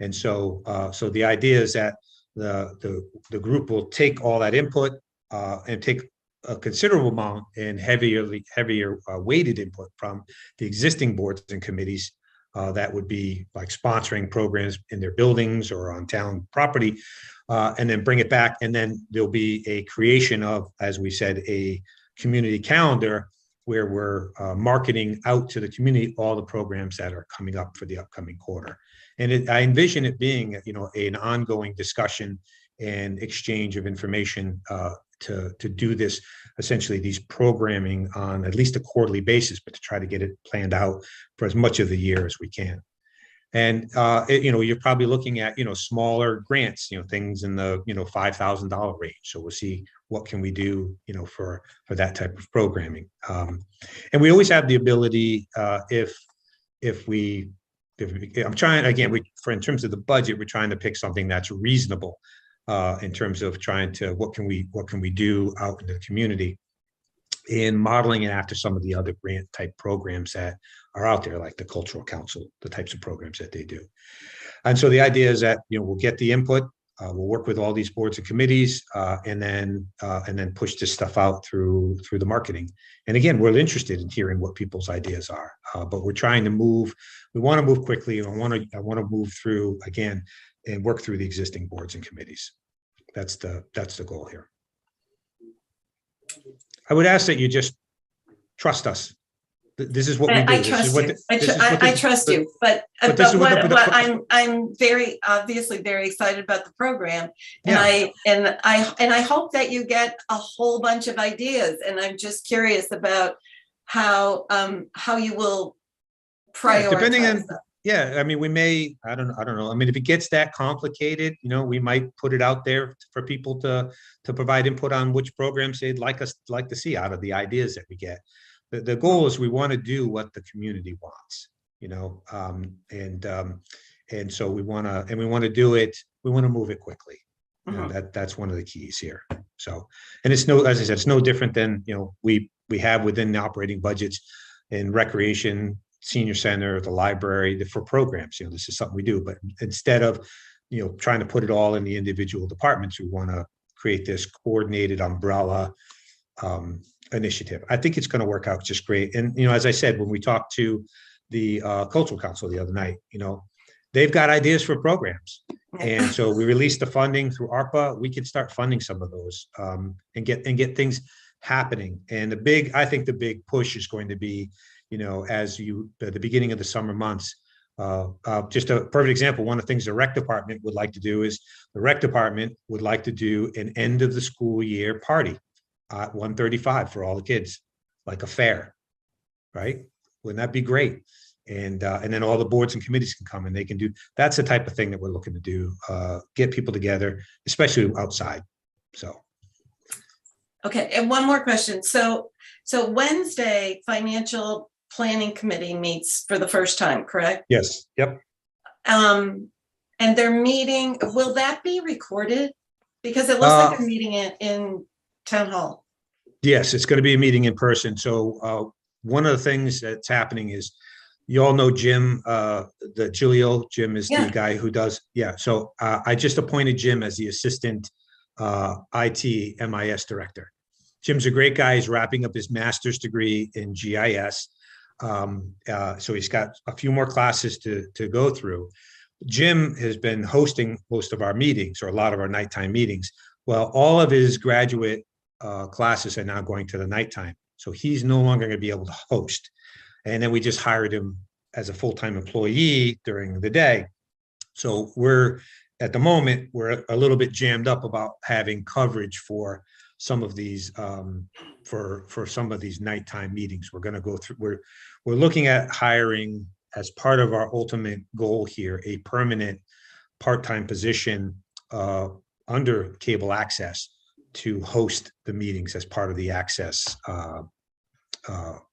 S6: And so the idea is that the group will take all that input and take a considerable amount and heavier weighted input from the existing boards and committees that would be like sponsoring programs in their buildings or on town property, and then bring it back. And then there'll be a creation of, as we said, a community calendar where we're marketing out to the community all the programs that are coming up for the upcoming quarter. And I envision it being, an ongoing discussion and exchange of information to do this, essentially these programming on at least a quarterly basis, but to try to get it planned out for as much of the year as we can. And, you're probably looking at, smaller grants, things in the, $5,000 range. So we'll see what can we do, for that type of programming. And we always have the ability, I'm trying, again, in terms of the budget, we're trying to pick something that's reasonable in terms of trying to, what can we do out in the community, in modeling it after some of the other grant type programs that are out there, like the Cultural Council, the types of programs that they do. And so the idea is that, we'll get the input, we'll work with all these boards and committees, and then push this stuff out through the marketing. And again, we're interested in hearing what people's ideas are, but we're trying to move. We want to move quickly. I want to move through again and work through the existing boards and committees. That's the goal here. I would ask that you just trust us. This is what we do.
S10: I trust you. I trust you. But I'm very obviously very excited about the program, and I hope that you get a whole bunch of ideas. And I'm just curious about how you will prioritize.
S6: Depending on I mean, we may. I don't know. I mean, if it gets that complicated, we might put it out there for people to provide input on which programs they'd like to see out of the ideas that we get. The goal is we want to do what the community wants, and so we want to do it. We want to move it quickly. That's one of the keys here. So, and as I said, it's no different than we have within the operating budgets in recreation, senior center, the library, for programs. This is something we do, but instead of trying to put it all in the individual departments, we want to create this coordinated umbrella initiative. I think it's going to work out just great. And as I said, when we talked to the Cultural Council the other night, they've got ideas for programs, and so we released the funding through ARPA. We could start funding some of those and get things happening. And I think the big push is going to be, as the beginning of the summer months. Just a perfect example. One of the things the rec department would like to do is an end of the school year party at 1:35 for all the kids, like a fair, right? Wouldn't that be great? And then all the boards and committees can come and they can do. That's the type of thing that we're looking to do. Get people together, especially outside. So.
S10: Okay, and one more question. So Wednesday, Financial Planning Committee meets for the first time, correct?
S6: Yes. Yep.
S10: And their meeting, will that be recorded? Because it looks like a meeting in Town Hall.
S6: Yes, it's going to be a meeting in person. So one of the things that's happening is, you all know Jim, the Giulio. Jim is the guy who does. Yeah. So I just appointed Jim as the assistant IT MIS director. Jim's a great guy. He's wrapping up his master's degree in GIS. So he's got a few more classes to go through. Jim has been hosting most of our meetings, or a lot of our nighttime meetings. Well, all of his graduate classes are now going to the nighttime. So he's no longer going to be able to host. And then we just hired him as a full-time employee during the day. So at the moment, we're a little bit jammed up about having coverage for some of these for some of these nighttime meetings. We're going to go through. We're looking at hiring, as part of our ultimate goal here, a permanent part-time position under cable access to host the meetings as part of the access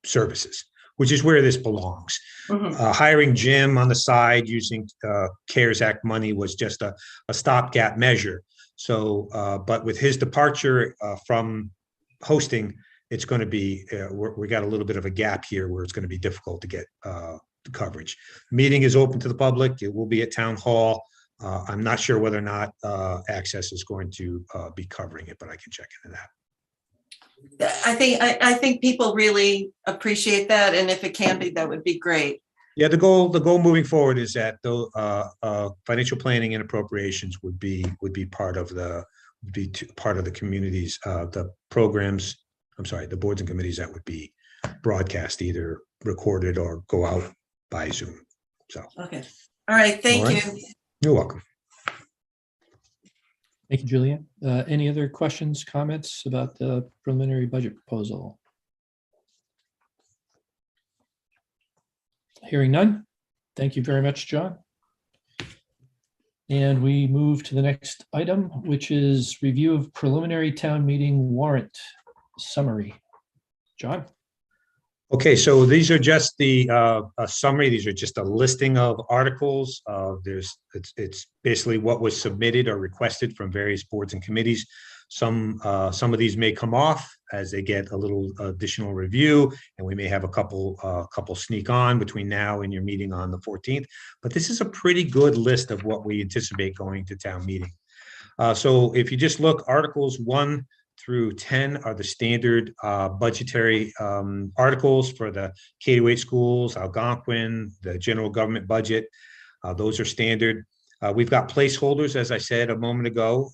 S6: services, which is where this belongs. Hiring Jim on the side using CARES Act money was just a stopgap measure. So, but with his departure from hosting, it's going to be, we got a little bit of a gap here where it's going to be difficult to get coverage. The meeting is open to the public. It will be at Town Hall. I'm not sure whether or not Access is going to be covering it, but I can check into that.
S10: I think people really appreciate that, and if it can be, that would be great.
S6: Yeah, the goal moving forward is that financial planning and appropriations would be part of the communities, the programs. I'm sorry, the boards and committees that would be broadcast, either recorded or go out by Zoom. So
S10: okay, all right, thank you.
S6: You're welcome.
S2: Thank you, Julian. Any other questions, comments about the preliminary budget proposal? Hearing none. Thank you very much, John. And we move to the next item, which is review of preliminary town meeting warrant summary. John?
S6: Okay, so these are just the a summary. These are just a listing of articles. It's basically what was submitted or requested from various boards and committees. Some of these may come off as they get a little additional review, and we may have a couple sneak on between now and your meeting on the 14th. But this is a pretty good list of what we anticipate going to town meeting. So if you just look, Articles 1 through 10 are the standard budgetary articles for the K-8 schools, Algonquin, the general government budget. Those are standard. We've got placeholders, as I said a moment ago,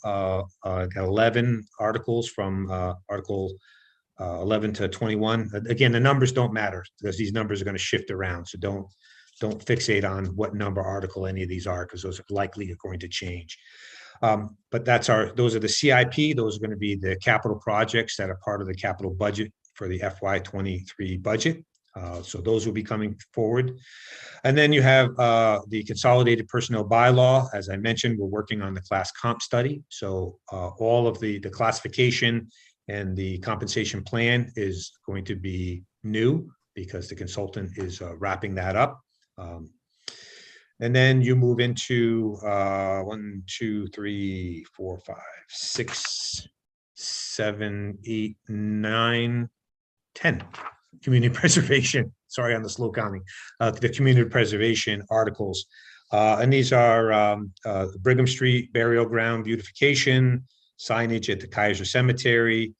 S6: 11 articles from Article 11 to 21. Again, the numbers don't matter because these numbers are going to shift around. So don't fixate on what number article any of these are, because those are likely going to change. But those are the CIP. Those are going to be the capital projects that are part of the capital budget for the FY23 budget. So those will be coming forward. And then you have the consolidated personnel bylaw. As I mentioned, we're working on the class comp study. So all of the classification and the compensation plan is going to be new because the consultant is wrapping that up. And then you move into 1, 2, 3, 4, 5, 6, 7, 8, 9, 10. Community preservation. Sorry on the slow counting. The community preservation articles. And these are Brigham Street burial ground beautification, signage at the Kaiser Cemetery,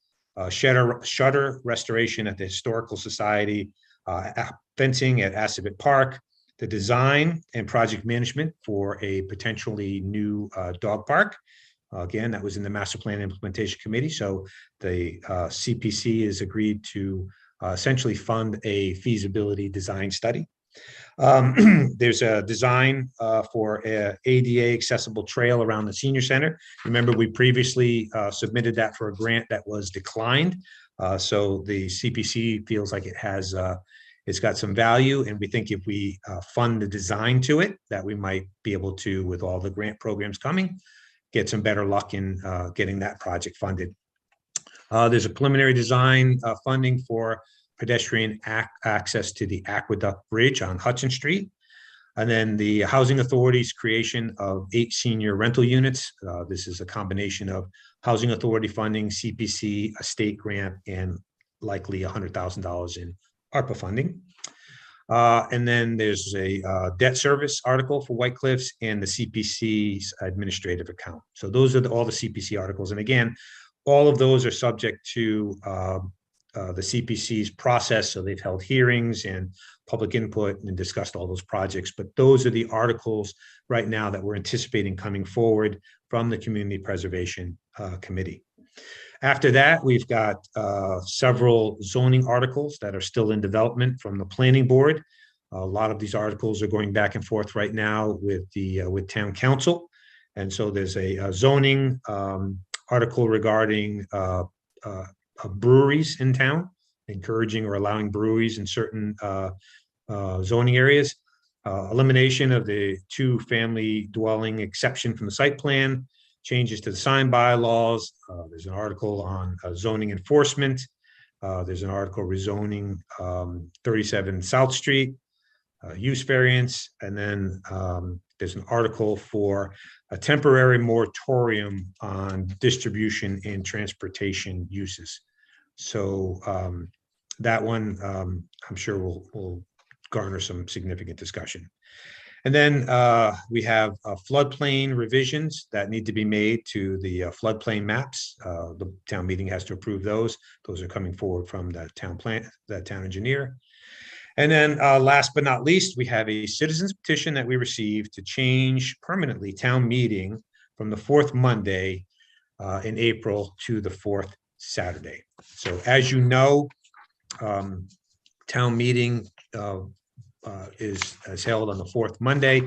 S6: shutter restoration at the Historical Society, fencing at Assabet Park, the design and project management for a potentially new dog park. Again, that was in the Master Plan Implementation Committee. So the CPC has agreed to essentially fund a feasibility design study. There's a design for a ADA accessible trail around the senior center. Remember, we previously submitted that for a grant that was declined. So the CPC feels like it's got some value, and we think if we fund the design to it, that we might be able to, with all the grant programs coming, get some better luck in getting that project funded. There's a preliminary design funding for pedestrian access to the Aqueduct Bridge on Hudson Street. And then the Housing Authority's creation of 8 senior rental units. This is a combination of Housing Authority funding, CPC, a state grant, and likely $100,000 in ARPA funding. And then there's a debt service article for White Cliffs and the CPC's administrative account. So those are all the CPC articles. And again, all of those are subject to the CPC's process. So they've held hearings and public input and discussed all those projects. But those are the articles right now that we're anticipating coming forward from the Community Preservation Committee. After that, we've got several zoning articles that are still in development from the Planning Board. A lot of these articles are going back and forth right now with Town Council. And so there's a zoning article regarding breweries in town, encouraging or allowing breweries in certain zoning areas. Elimination of the 2-family dwelling exception from the site plan. Changes to the sign bylaws. There's an article on zoning enforcement. There's an article rezoning 37 South Street, use variance. And then there's an article for a temporary moratorium on distribution and transportation uses. So that one, I'm sure will garner some significant discussion. And then we have floodplain revisions that need to be made to the floodplain maps. The town meeting has to approve those. Those are coming forward from the town engineer. And then last but not least, we have a citizens petition that we received to change permanently town meeting from the 4th Monday in April to the 4th Saturday. So as you know, town meeting is held on the 4th Monday.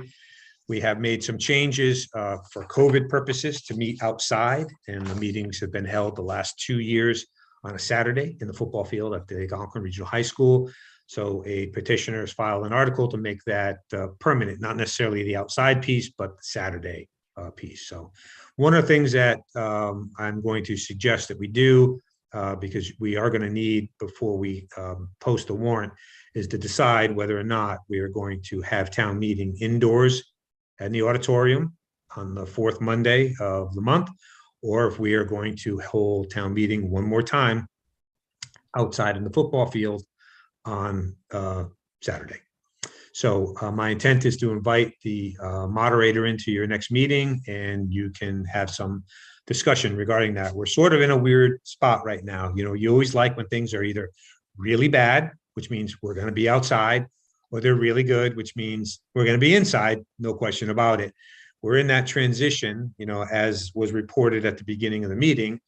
S6: We have made some changes for COVID purposes to meet outside, and the meetings have been held the last 2 years on a Saturday in the football field at the Algonquin Regional High School. So a petitioner has filed an article to make that permanent, not necessarily the outside piece, but the Saturday piece. So one of the things that I'm going to suggest that we do, because we are going to need, before we post a warrant, is to decide whether or not we are going to have town meeting indoors in the auditorium on the fourth Monday of the month, or if we are going to hold town meeting one more time outside in the football field on Saturday. So my intent is to invite the moderator into your next meeting, and you can have some discussion regarding that. We're sort of in a weird spot right now. You know, you always like when things are either really bad, which means we're going to be outside, or they're really good, which means we're going to be inside, no question about it. We're in that transition, you know, as was reported at the beginning of the meeting.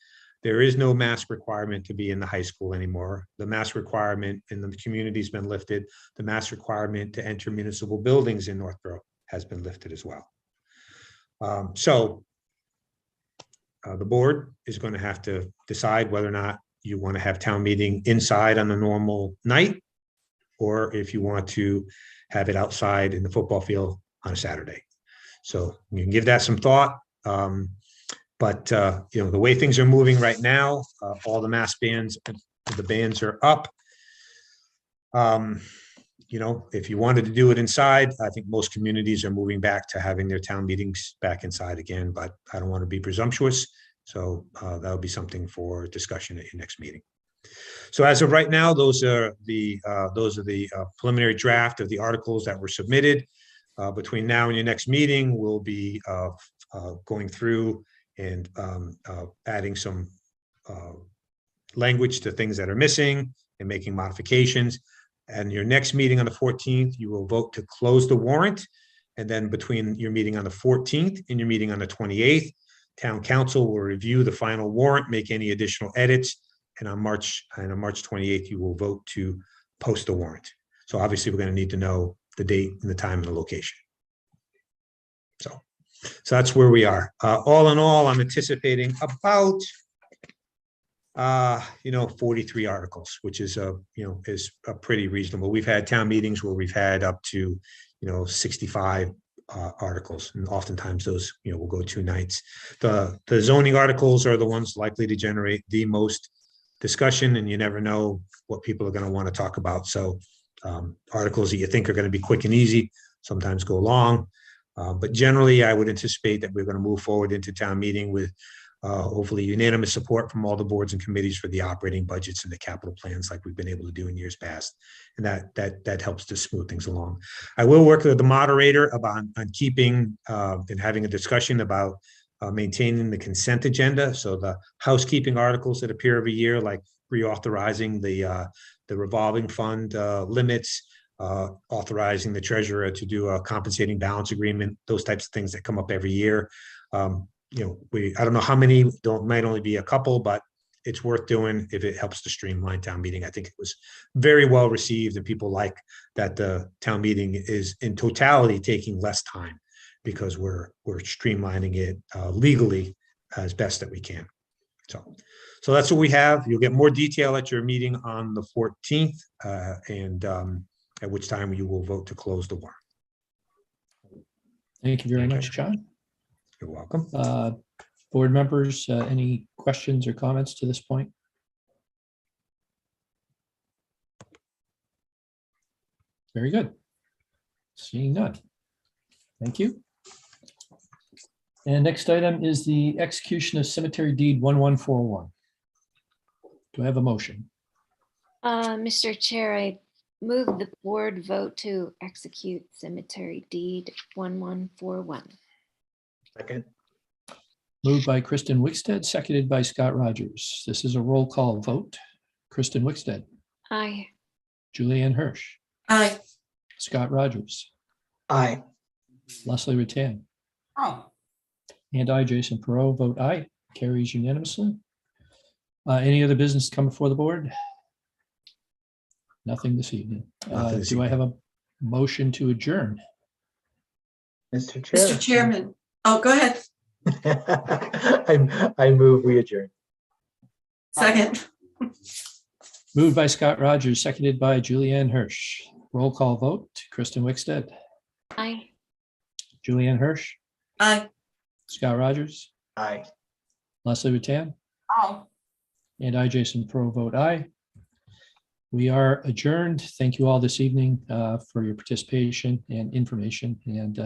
S6: There is no mask requirement to be in the high school anymore. The mask requirement in the community has been lifted. The mask requirement to enter municipal buildings in Northboro has been lifted as well. The board is going to have to decide whether or not you want to have town meeting inside on a normal night, or if you want to have it outside in the football field on a Saturday. So you can give that some thought. But you know, the way things are moving right now, all the mass bands, the bands are up. You know, if you wanted to do it inside, I think most communities are moving back to having their town meetings back inside again, but I don't want to be presumptuous. So that'll be something for discussion at your next meeting. So as of right now, those are the preliminary draft of the articles that were submitted. Between now and your next meeting, we'll be going through and adding some language to things that are missing and making modifications. And your next meeting on the 14th, you will vote to close the warrant. And then between your meeting on the 14th and your meeting on the 28th, Town Council will review the final warrant, make any additional edits. And on March 28th, you will vote to post the warrant. So obviously we're going to need to know the date and the time and the location. So that's where we are. All in all, I'm anticipating about 43 articles, which is is pretty reasonable. We've had town meetings where we've had up to 65 articles, and oftentimes those will go 2 nights. The zoning articles are the ones likely to generate the most discussion, and you never know what people are going to want to talk about. So articles that you think are going to be quick and easy sometimes go long. But generally, I would anticipate that we're going to move forward into town meeting with hopefully unanimous support from all the boards and committees for the operating budgets and the capital plans like we've been able to do in years past. And that helps to smooth things along. I will work with the moderator on keeping and having a discussion about maintaining the consent agenda. So the housekeeping articles that appear every year, like reauthorizing the revolving fund limits, authorizing the treasurer to do a compensating balance agreement, those types of things that come up every year. I don't know how many, might only be a couple, but it's worth doing if it helps to streamline town meeting. I think it was very well received, and people like that the town meeting is in totality taking less time because we're streamlining it legally as best that we can. So that's what we have. You'll get more detail at your meeting on the 14th, and at which time you will vote to close the warrant.
S2: Thank you very much, John.
S6: You're welcome.
S2: Board members, any questions or comments to this point? Very good. Seeing none. Thank you. And next item is the execution of cemetery deed 1141. Do I have a motion?
S8: Mr. Chair, I move the board vote to execute cemetery deed 1141.
S4: Second.
S2: Moved by Kristen Wickstead, seconded by Scott Rogers. This is a roll call vote. Kristen Wickstead.
S8: Aye.
S2: Julianne Hirsch.
S10: Aye.
S2: Scott Rogers.
S4: Aye.
S2: Leslie Rattan.
S3: Aye.
S2: And I, Jason Perot, vote aye. Carries unanimously. Any other business come before the board? Nothing this evening.
S6: Nothing this
S2: Do I
S6: evening.
S2: have a motion to adjourn?
S4: Mr. Chair.
S10: Mr. Chairman, oh, go ahead.
S4: I move we adjourn.
S10: Second.
S2: Moved by Scott Rogers, seconded by Julianne Hirsch. Roll call vote. Kristen Wickstead,
S8: Aye.
S2: Julianne Hirsch,
S10: Aye.
S2: Scott Rogers,
S4: Aye.
S2: Leslie Ratan,
S3: Aye.
S2: and I, Jason Pro, vote aye. We are adjourned. Thank you all this evening for your participation and information, and